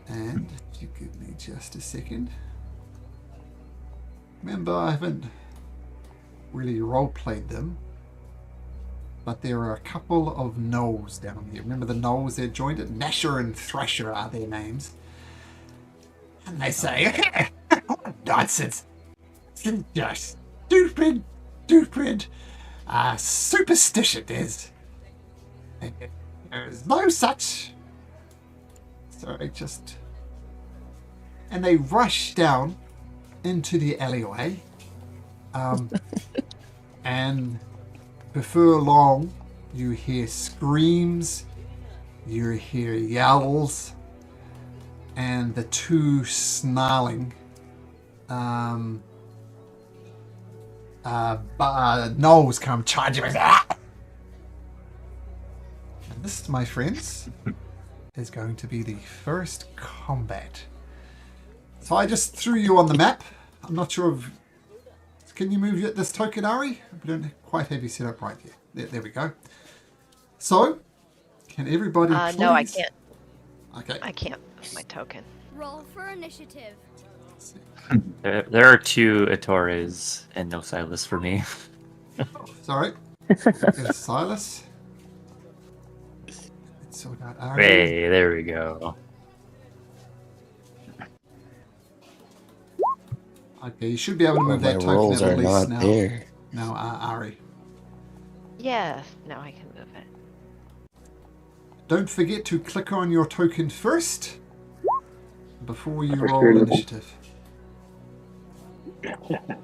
And if you give me just a second. Remember, I haven't really role-played them, but there are a couple of gnolls down here. Remember the gnolls that joined it? Nasher and Thrasher are their names. And they say, nonsense. It's just stupid superstition is. There's no such... Sorry, just... And they rush down into the alleyway. And before long, you hear screams, you hear yells, and the two snarling gnolls come charging. And this, my friends, is going to be the first combat. So I just threw you on the map. I'm not sure if... Can you move this token, Ari? We don't quite have you set up right here. There we go. So, can everybody please... No, I can't. Okay. I can't move my token. Roll for initiative. There are 2 Ettores and no Silas for me. Sorry. There's Silas. Let's sort out Ari. Hey, there we go. Okay, you should be able to move that My token rolls at are least not now. there. Now, Ari. Yeah, now I can move it. Don't forget to click on your token first before you For roll sure. initiative. Do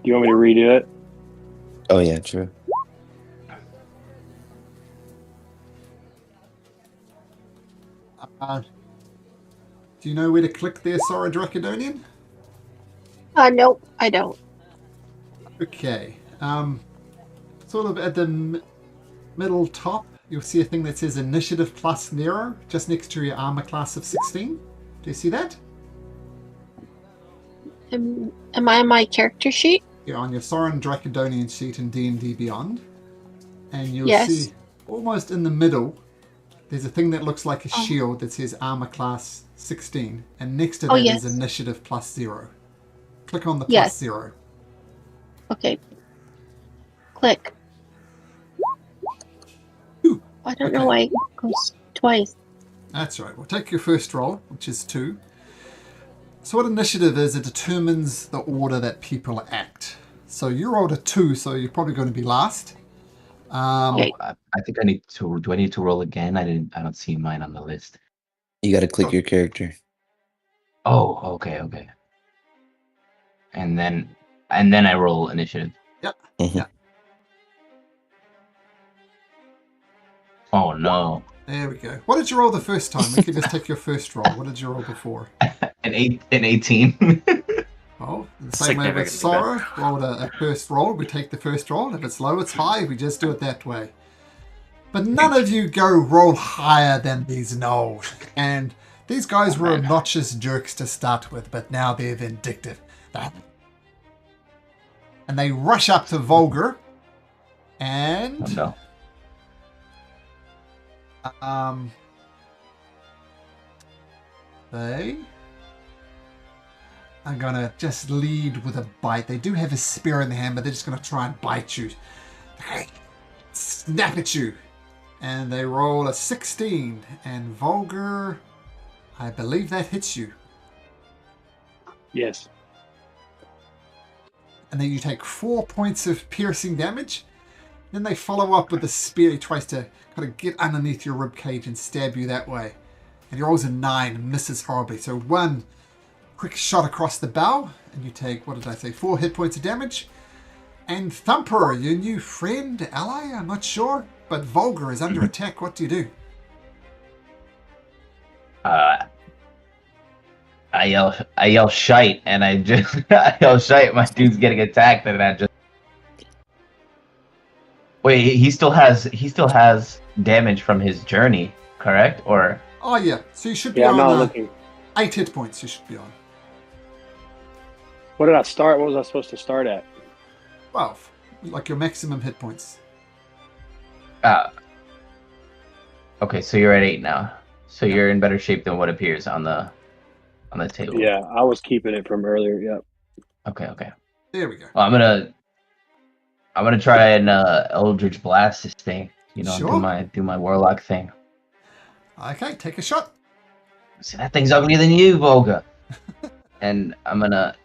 you want me to redo it? Oh yeah, true. Do you know where to click there, Sora Dracodonian? Nope, I don't. Okay. Sort of at the middle top, you'll see a thing that says Initiative plus Nero, just next to your armor class of 16. Do you see that? Am I on my character sheet? You're on your Soren Dracodonian sheet in D&D Beyond. And you'll Yes. see almost in the middle, there's a thing that looks like a shield that says armor class 16. And next to that yes. is Initiative plus 0. Click on the plus Yes. 0. Okay. Click. Ooh, I don't know why it goes twice. That's right. We'll take your first roll, which is 2. So what initiative is, it determines the order that people act. So you rolled a 2, so you're probably going to be last. Okay. I think I need to. Do I need to roll again? I don't see mine on the list. You got to click your character. Oh, okay. And then I roll initiative. Yep. Mhm. Yeah. Oh no. There we go. What did you roll the first time? We can just take your first roll. What did you roll before? An 18. Oh, the same way with Significantly Sora. Rolled a first roll. We take the first roll. If it's low, it's high. We just do it that way. But none of you go roll higher than these gnolls. And these guys were obnoxious jerks to start with, but now they're vindictive. And they rush up to Vulgar. And... Oh, no. They are gonna just lead with a bite. They do have a spear in their hand, but they're just gonna try and bite you. Snap at you. And they roll a 16. And Vulgar, I believe that hits you. Yes. And then you take 4 points of piercing damage. Then they follow up with the spear. He tries to kind of get underneath your ribcage and stab you that way. And he rolls a 9 and misses horribly. So 1 quick shot across the bow, and you take, what did I say, 4 hit points of damage. And Thumper, your new friend, ally? I'm not sure. But Volgar is under attack. What do you do? I yell shite, and I just I yell shite. My dude's getting attacked, and I just wait. He still has damage from his journey, correct? Or Oh, yeah. So you should be Yeah, I'm on not looking. 8 hit points. You should be on. What did I start? What was I supposed to start at? 12. Like your maximum hit points. okay, so you're at 8 now. So you're in better shape than what appears on the table. Yeah, I was keeping it from earlier. Yep. Okay. There we go. Well, I'm gonna try and Eldritch Blast this thing. You know, Sure. do my warlock thing. Okay, take a shot. See, that thing's uglier than you, Volga. And I'm gonna,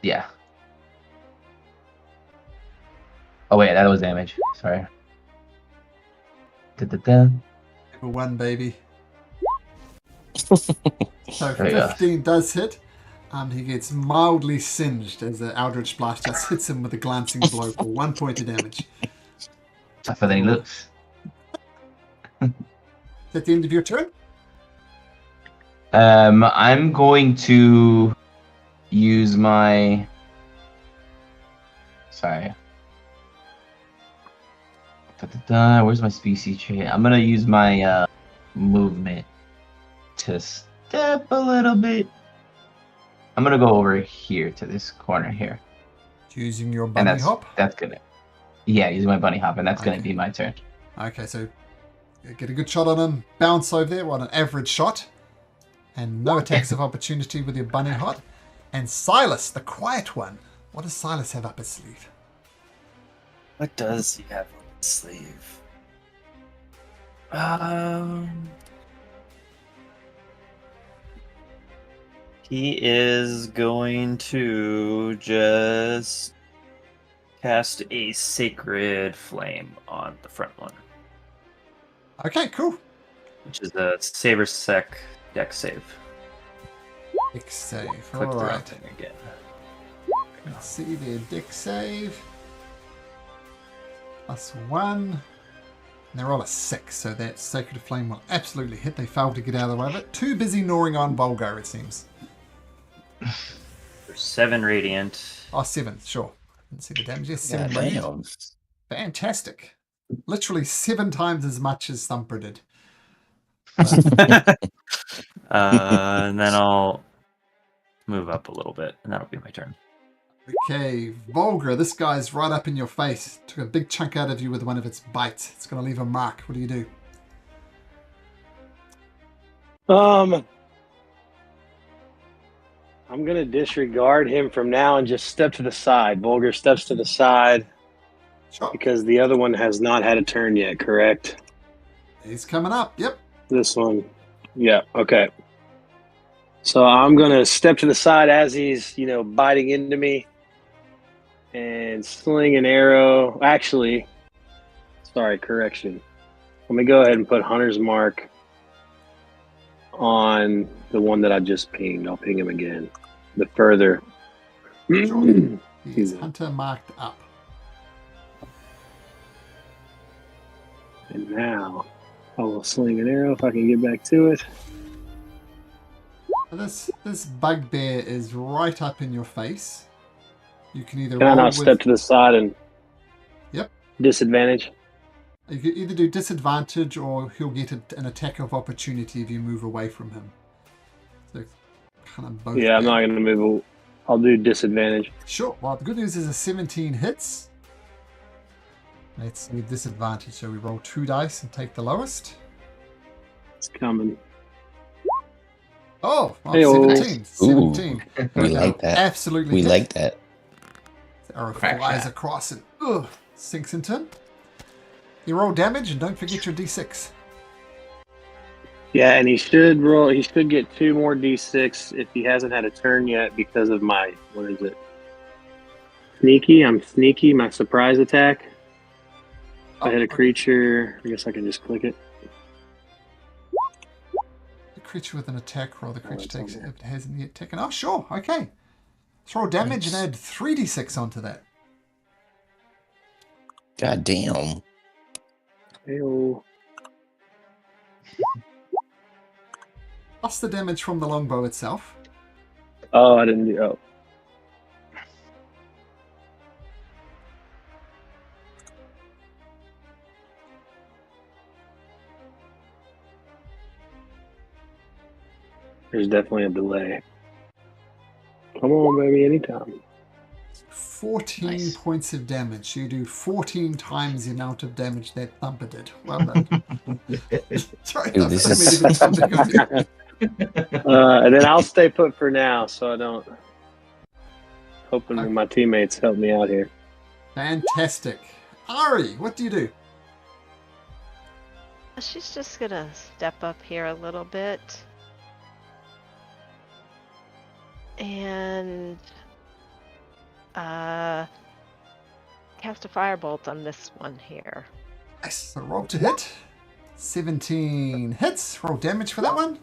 yeah. Oh wait, that was damage. Sorry. Da-da-da. Number 1, baby. So There we go. 15 does hit. He gets mildly singed as the Eldritch Blast just hits him with a glancing blow for 1 point of damage. Tougher than he looks. Is that the end of your turn? I'm going to use my. Sorry. Da-da-da. Where's my species trait? I'm gonna use my movement to step a little bit. I'm gonna go over here to this corner here. Using your And bunny hop? that's gonna. Yeah, using my bunny hop, and that's gonna Okay. be my turn. Okay, so get a good shot on him. Bounce over there on an average shot. And no attacks of opportunity with your bunny hop. And Silas, the quiet one. What does Silas have up his sleeve? What does he have on his sleeve? He is going to just cast a Sacred Flame on the front one, Okay, cool. which is a Saber Sec deck save. Dex save. Click the wrong Alright. thing again. Let's see their dex save. +1. And they're all a 6, so that Sacred Flame will absolutely hit. They failed to get out of the way of it. Too busy gnawing on Volgar, it seems. For 7 Radiant. Oh, 7, sure. Didn't see the damage. Yes, 7 Yeah, radiant. damn. Fantastic. Literally 7 times as much as Thumper did. And then I'll move up a little bit, and that'll be my turn. Okay, Volgar, this guy's right up in your face. Took a big chunk out of you with one of its bites. It's going to leave a mark. What do you do? I'm gonna disregard him from now and just step to the side. Vulgar steps to the side Sure. because the other one has not had a turn yet, correct? He's coming up. Yep. This one. Yeah, okay. So I'm gonna step to the side as he's, biting into me and sling an arrow. Actually, sorry, correction. Let me go ahead and put Hunter's Mark on the one that I just pinged. I'll ping him again. The further. Sure. He's Hunter marked up. And now I will sling an arrow if I can get back to it. This bugbear is right up in your face. You can either Can I roll not with, step to the side and Yep. disadvantage? You can either do disadvantage or he'll get an attack of opportunity if you move away from him. So kind of both. Yeah, I'm bad. not going to move. I'll do disadvantage. Sure. Well, the good news is a 17 hits. Let's see disadvantage. So we roll 2 dice and take the lowest. It's coming. Oh, well, Hey-o. 17. Ooh. 17. We like that. Absolutely. We hit. like that. The arrow Crack flies shot. across and sinks into him. You roll damage and don't forget your d6. Yeah, and he should roll. He should get 2 more d6 if he hasn't had a turn yet because of my, what is it? Sneaky. I'm sneaky. My surprise attack. If I hit a creature, I guess I can just click it. The creature with an attack roll. The creature it's takes on it. there. If it hasn't yet taken. Oh, sure. Okay. Let's roll damage and add 3d6 onto that. God damn. Ew. Plus the damage from the longbow itself. Oh, I didn't do. Oh, there's definitely a delay. Come on, baby, anytime. 14 Nice. points of damage. You do 14 times the amount of damage that Thumper did. Well done. Sorry, Dude, Thumper, this I didn't mean to is- do something with you. And then I'll stay put for now, so I don't. Hoping my teammates help me out here. Fantastic. Ari, what do you do? She's just gonna step up here a little bit. And cast a firebolt on this one here. Nice. So roll to hit. 17 hits. Roll damage for that one.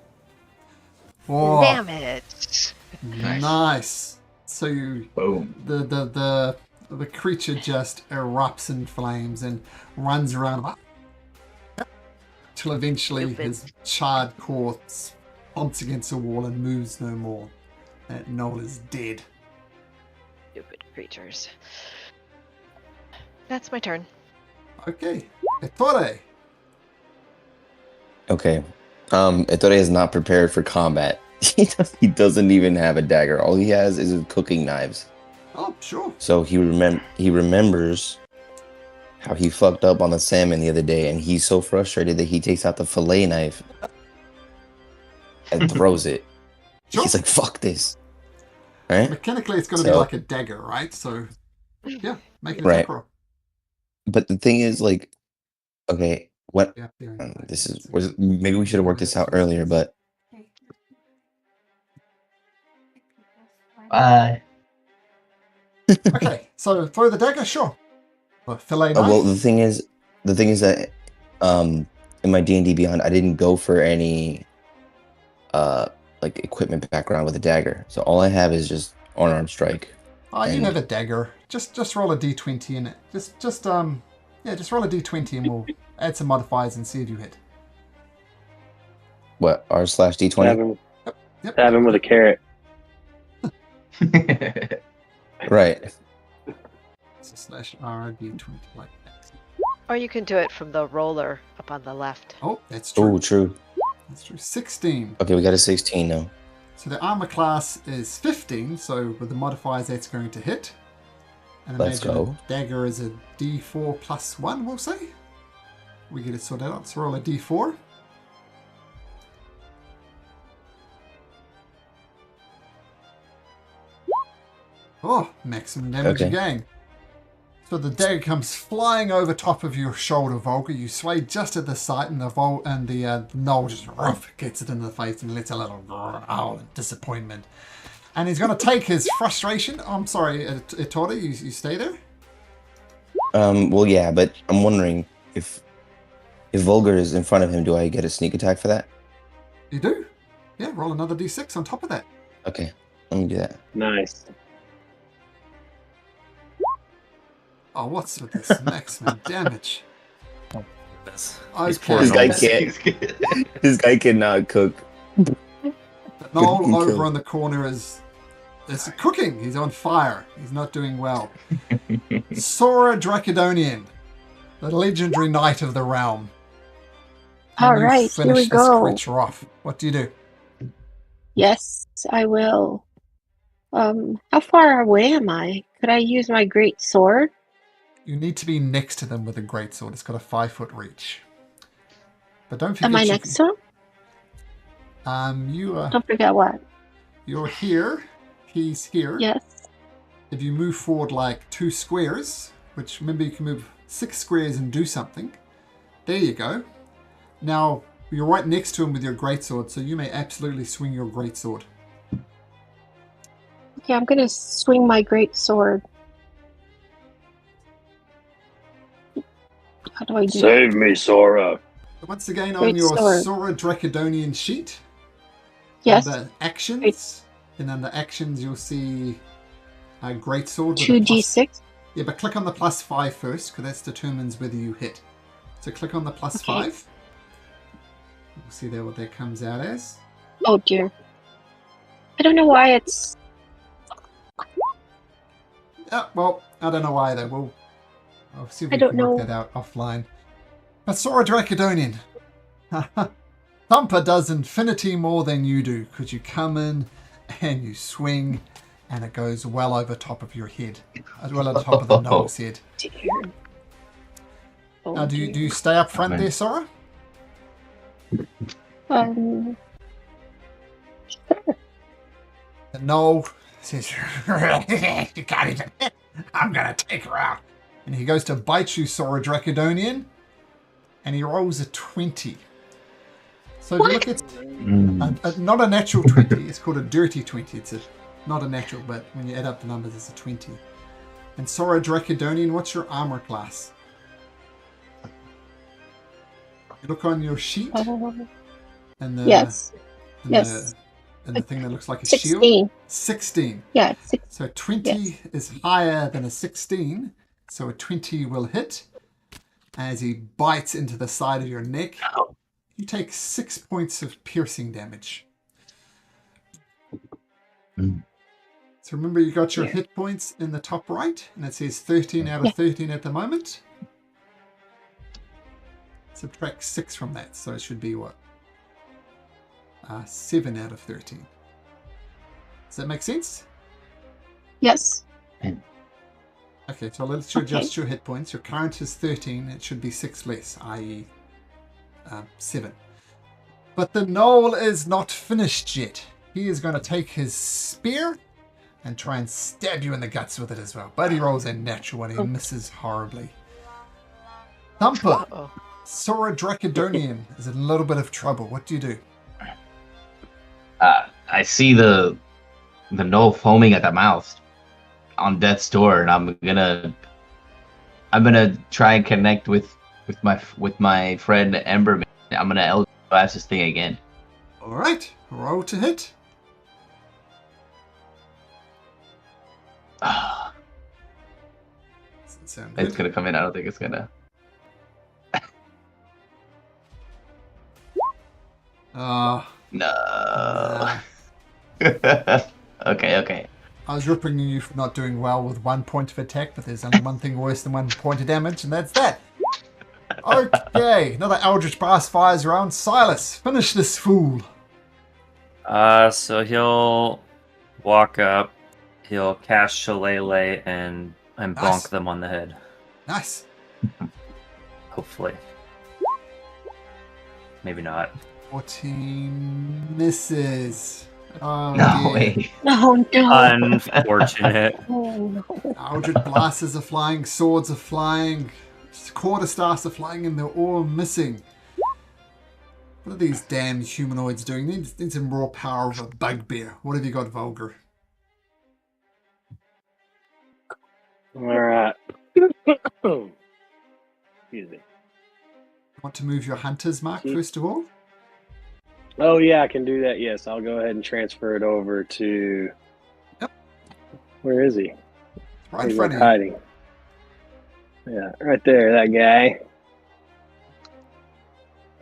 Oh, Damage. nice. So you, Boom. the creature just erupts in flames and runs around till eventually Stupid. his charred corpse bumps against a wall and moves no more. That knoll is dead. Stupid creatures. That's my turn. Okay. Ettore. Okay. Ettore is not prepared for combat. He doesn't even have a dagger. All he has is cooking knives. Oh, sure. So he remembers how he fucked up on the salmon the other day, and he's so frustrated that he takes out the fillet knife and throws it. Sure. He's like, "Fuck this!" Right? Mechanically, it's going to be So- like a dagger, right? So, yeah, make an Right. attack roll. But the thing is, like, okay, what? Yeah, Maybe we should have worked this out earlier, but Bye. Okay, so throw the dagger, sure. But fillet knife. well, the thing is that in my D&D Beyond, I didn't go for any like equipment background with a dagger. So all I have is just unarmed strike. Oh, you and- have a dagger. Just roll a d20 in it. Just roll a d20 and we'll add some modifiers and see if you hit. What, r/d20? Stab him, Yep. stab him with a carrot. Right. So slash R d20 like that. Or you can do it from the roller up on the left. Oh, that's true. Oh, true. That's true. 16. Okay, we got a 16 now. So the armor class is 15, so with the modifiers that's going to hit. And Let's imagine go. a dagger is a d4 plus 1, we'll say. We get it sorted out. So roll a d4. Oh, maximum damage Okay. again. So the dagger comes flying over top of your shoulder, Volga. You sway just at the sight, and the knoll just gets it in the face and lets a little growl of disappointment. And he's going to take his frustration. Oh, I'm sorry, Ettore, you stay there? Well, yeah, but I'm wondering if Vulgar is in front of him, do I get a sneak attack for that? You do? Yeah, roll another d6 on top of that. Okay, let me do that. Nice. Oh, what's with this maximum damage? This. This Okay, guy can't. This guy cannot cook. the knoll Cooking over kill. on the corner is cooking. He's on fire. He's not doing well. Sora Dracodonian, the legendary knight of the realm. All Can you right, here finish we this go. creature off? What do you do? Yes, I will. How far away am I? Could I use my great sword? You need to be next to them with a greatsword. It's got a 5-foot reach. But don't forget. Am I next to him? You are. Don't forget what? You're here. He's here. Yes. If you move forward like 2 squares, which remember you can move 6 squares and do something. There you go. Now you're right next to him with your greatsword, so you may absolutely swing your greatsword. Okay, I'm gonna swing my great sword. How do I do that? Save me, Sora. Once again, on Great your sword. Sora Dracodonian sheet, Yes. under actions, and under actions you'll see a greatsword with a plus, 2d6. Yeah, but click on the +5 first, because that determines whether you hit. So click on the +5. We'll see there what that comes out as. Oh dear. I don't know why it's. Yeah, well, I don't know why though. I'll see if I we don't can work know. that out offline. But Sora Dracodonian. Thumper does infinity more than you do, because you come in and you swing and it goes well over top of your head. Well over top of the nose head. Dear. Oh, Now, do dear. you stay up front Amen. there, Sora? And Noel says, you can't even hit. I'm going to take her out. And he goes to bite you, Sora Dracodonian, and he rolls a 20. So if you look at not a natural 20, it's called a dirty 20. It's not a natural, but when you add up the numbers, it's a 20. And Sora Dracodonian, what's your armor class? You look on your sheet, and the, Yes. and Yes. the thing that looks like a 16. shield. 16. Yeah, 16. So 20 is higher than a 16, so a 20 will hit. As he bites into the side of your neck, you take 6 points of piercing damage. So remember, you got your hit points in the top right, and it says 13 out of 13 at the moment. Subtract 6 from that, so it should be what? 7 out of 13. Does that make sense? Yes. Okay, so let's adjust your hit points. Your current is 13. It should be 6 less, i.e. 7. But the Knoll is not finished yet. He is going to take his spear and try and stab you in the guts with it as well. But he rolls a natural and he misses horribly. Thumper, Sora Dracodonian is in a little bit of trouble. What do you do? I see the Knoll foaming at the mouth on death's door, and I'm gonna try and connect with my friend Emberman. I'm gonna Eldritch Blast this thing again. All right, roll to hit. Doesn't sound good. It's gonna come in. I don't think it's gonna. No. Okay. I was ripping you for not doing well with 1 point of attack, but there's only one thing worse than 1 point of damage, and that's that. Okay, another Eldritch Blast fires around. Silas, finish this fool. So he'll walk up, he'll cast Shillelagh and bonk Nice. them on the head. Nice. Hopefully. Maybe not. 14 misses. Oh, No dear. way. Oh no. Unfortunate. Oh no. Eldritch Blasters are flying, swords are flying, quarterstaffs are flying, and they're all missing. What are these damn humanoids doing? Need some raw power of a bugbear. What have you got, Vulgar? All right. Excuse me. Want to move your hunter's mark first of all? Oh yeah, I can do that. Yes, I'll go ahead and transfer it over to. Yep. Where is he? Right in He's front of like you. hiding. Yeah, right there, that guy.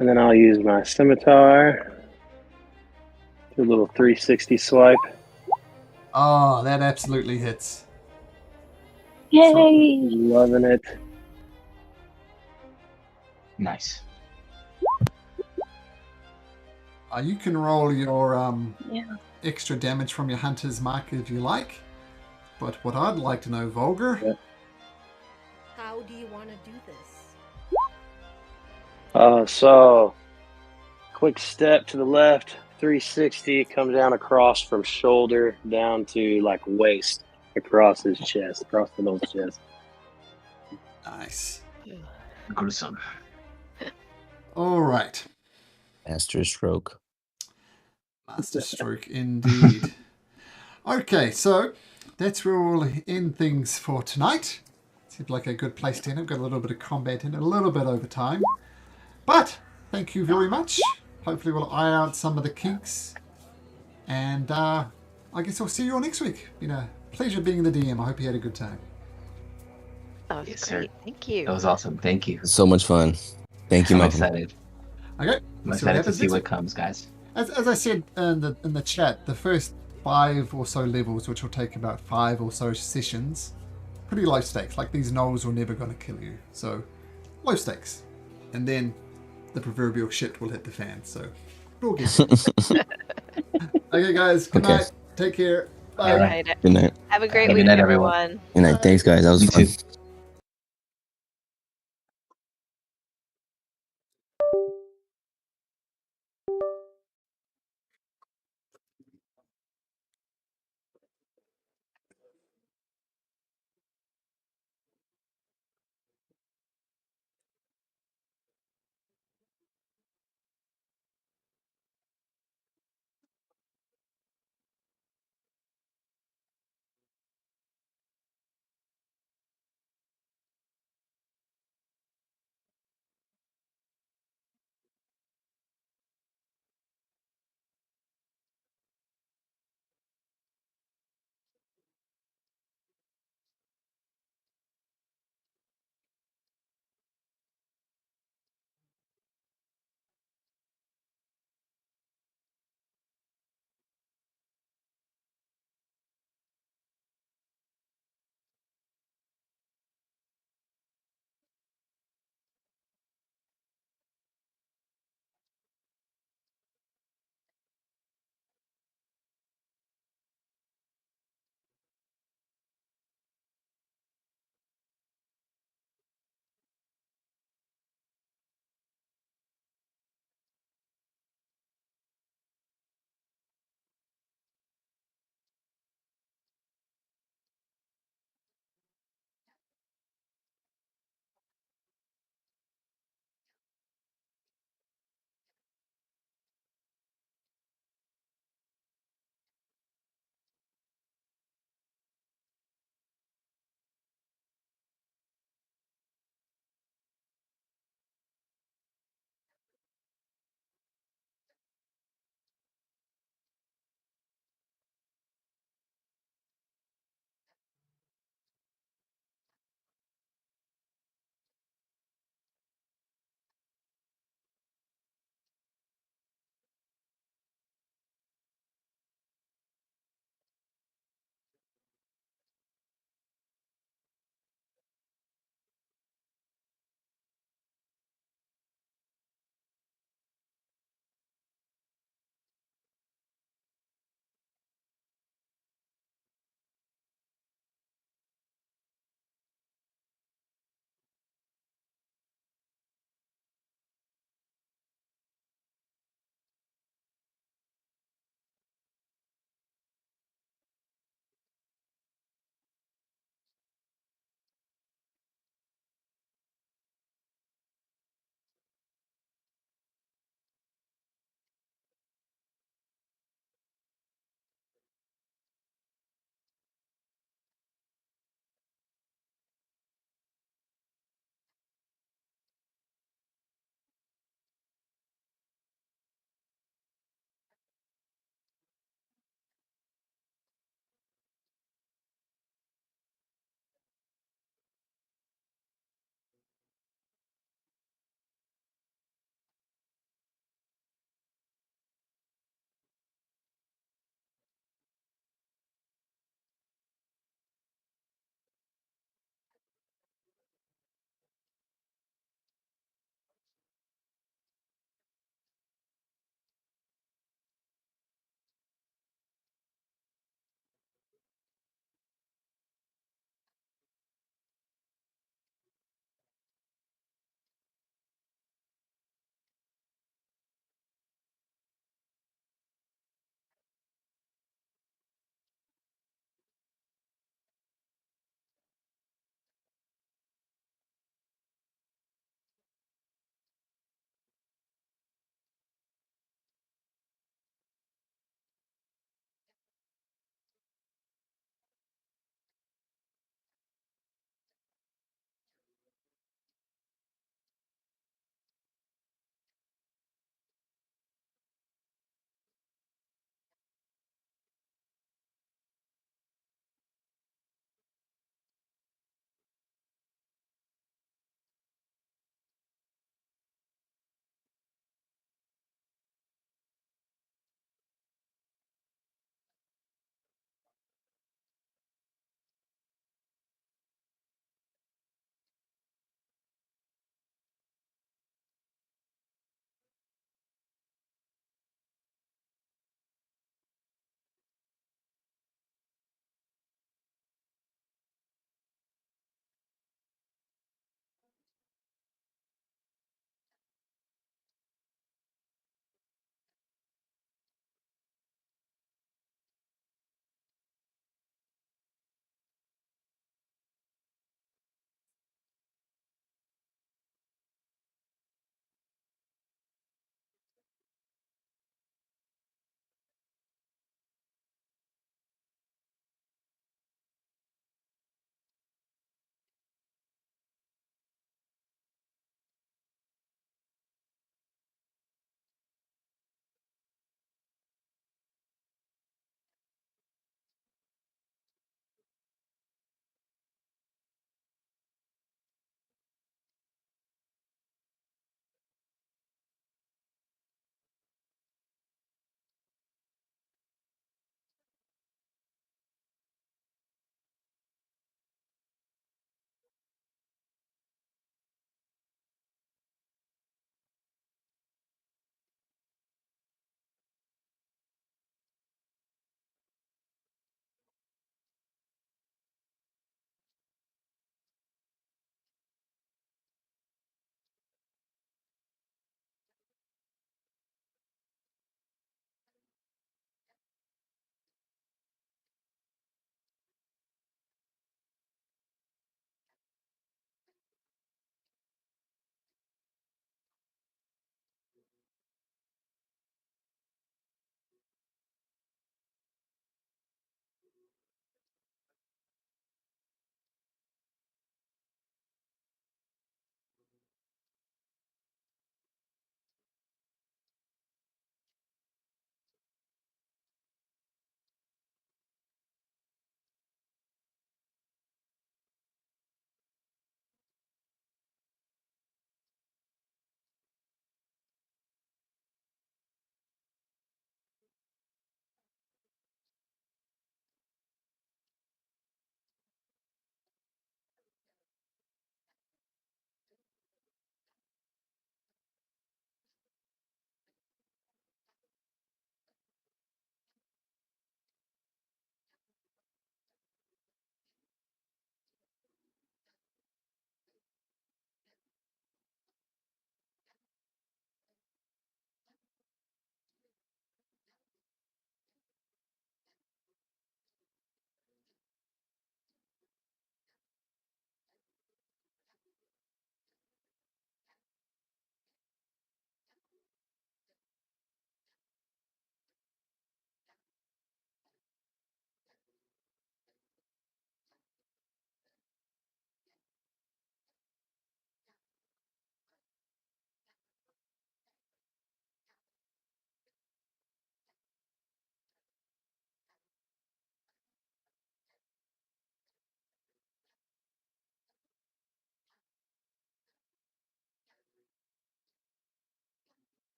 And then I'll use my scimitar. Do a little 360 swipe. Oh, that absolutely hits. Yay. Loving it. Nice. You can roll your Yeah. extra damage from your hunter's mark if you like. But what I'd like to know, Vulgar, How do you want to do this? So, quick step to the left, 360, come down across from shoulder down to like waist, across his chest, across the little chest. nice. Gruesome. All right. Master stroke. Master stroke indeed. Okay, so that's where we'll end things for tonight. Seemed like a good place to end. I've got a little bit of combat in it, a little bit over time. But thank you very much. Hopefully we'll iron out some of the kinks. And I guess I'll see you all next week. Been a pleasure being the DM. I hope you had a good time. That was Yes, sir. great. Thank you. That was awesome. Thank you. So much fun. Thank you, I'm Malcolm. excited. Okay. I'm Let's see what excited to happens see next what week. comes, guys. As I said in the chat, the first 5 or so levels, which will take about 5 or so sessions, pretty low stakes. Like these gnolls were never going to kill you, so low stakes. And then the proverbial shit will hit the fan. So it'll get good. Okay, guys. Good Okay. night. Take care. Bye. All right. Good night. Have a great Good week, night, everyone. everyone. Good night. Thanks, guys. That was You fun. too.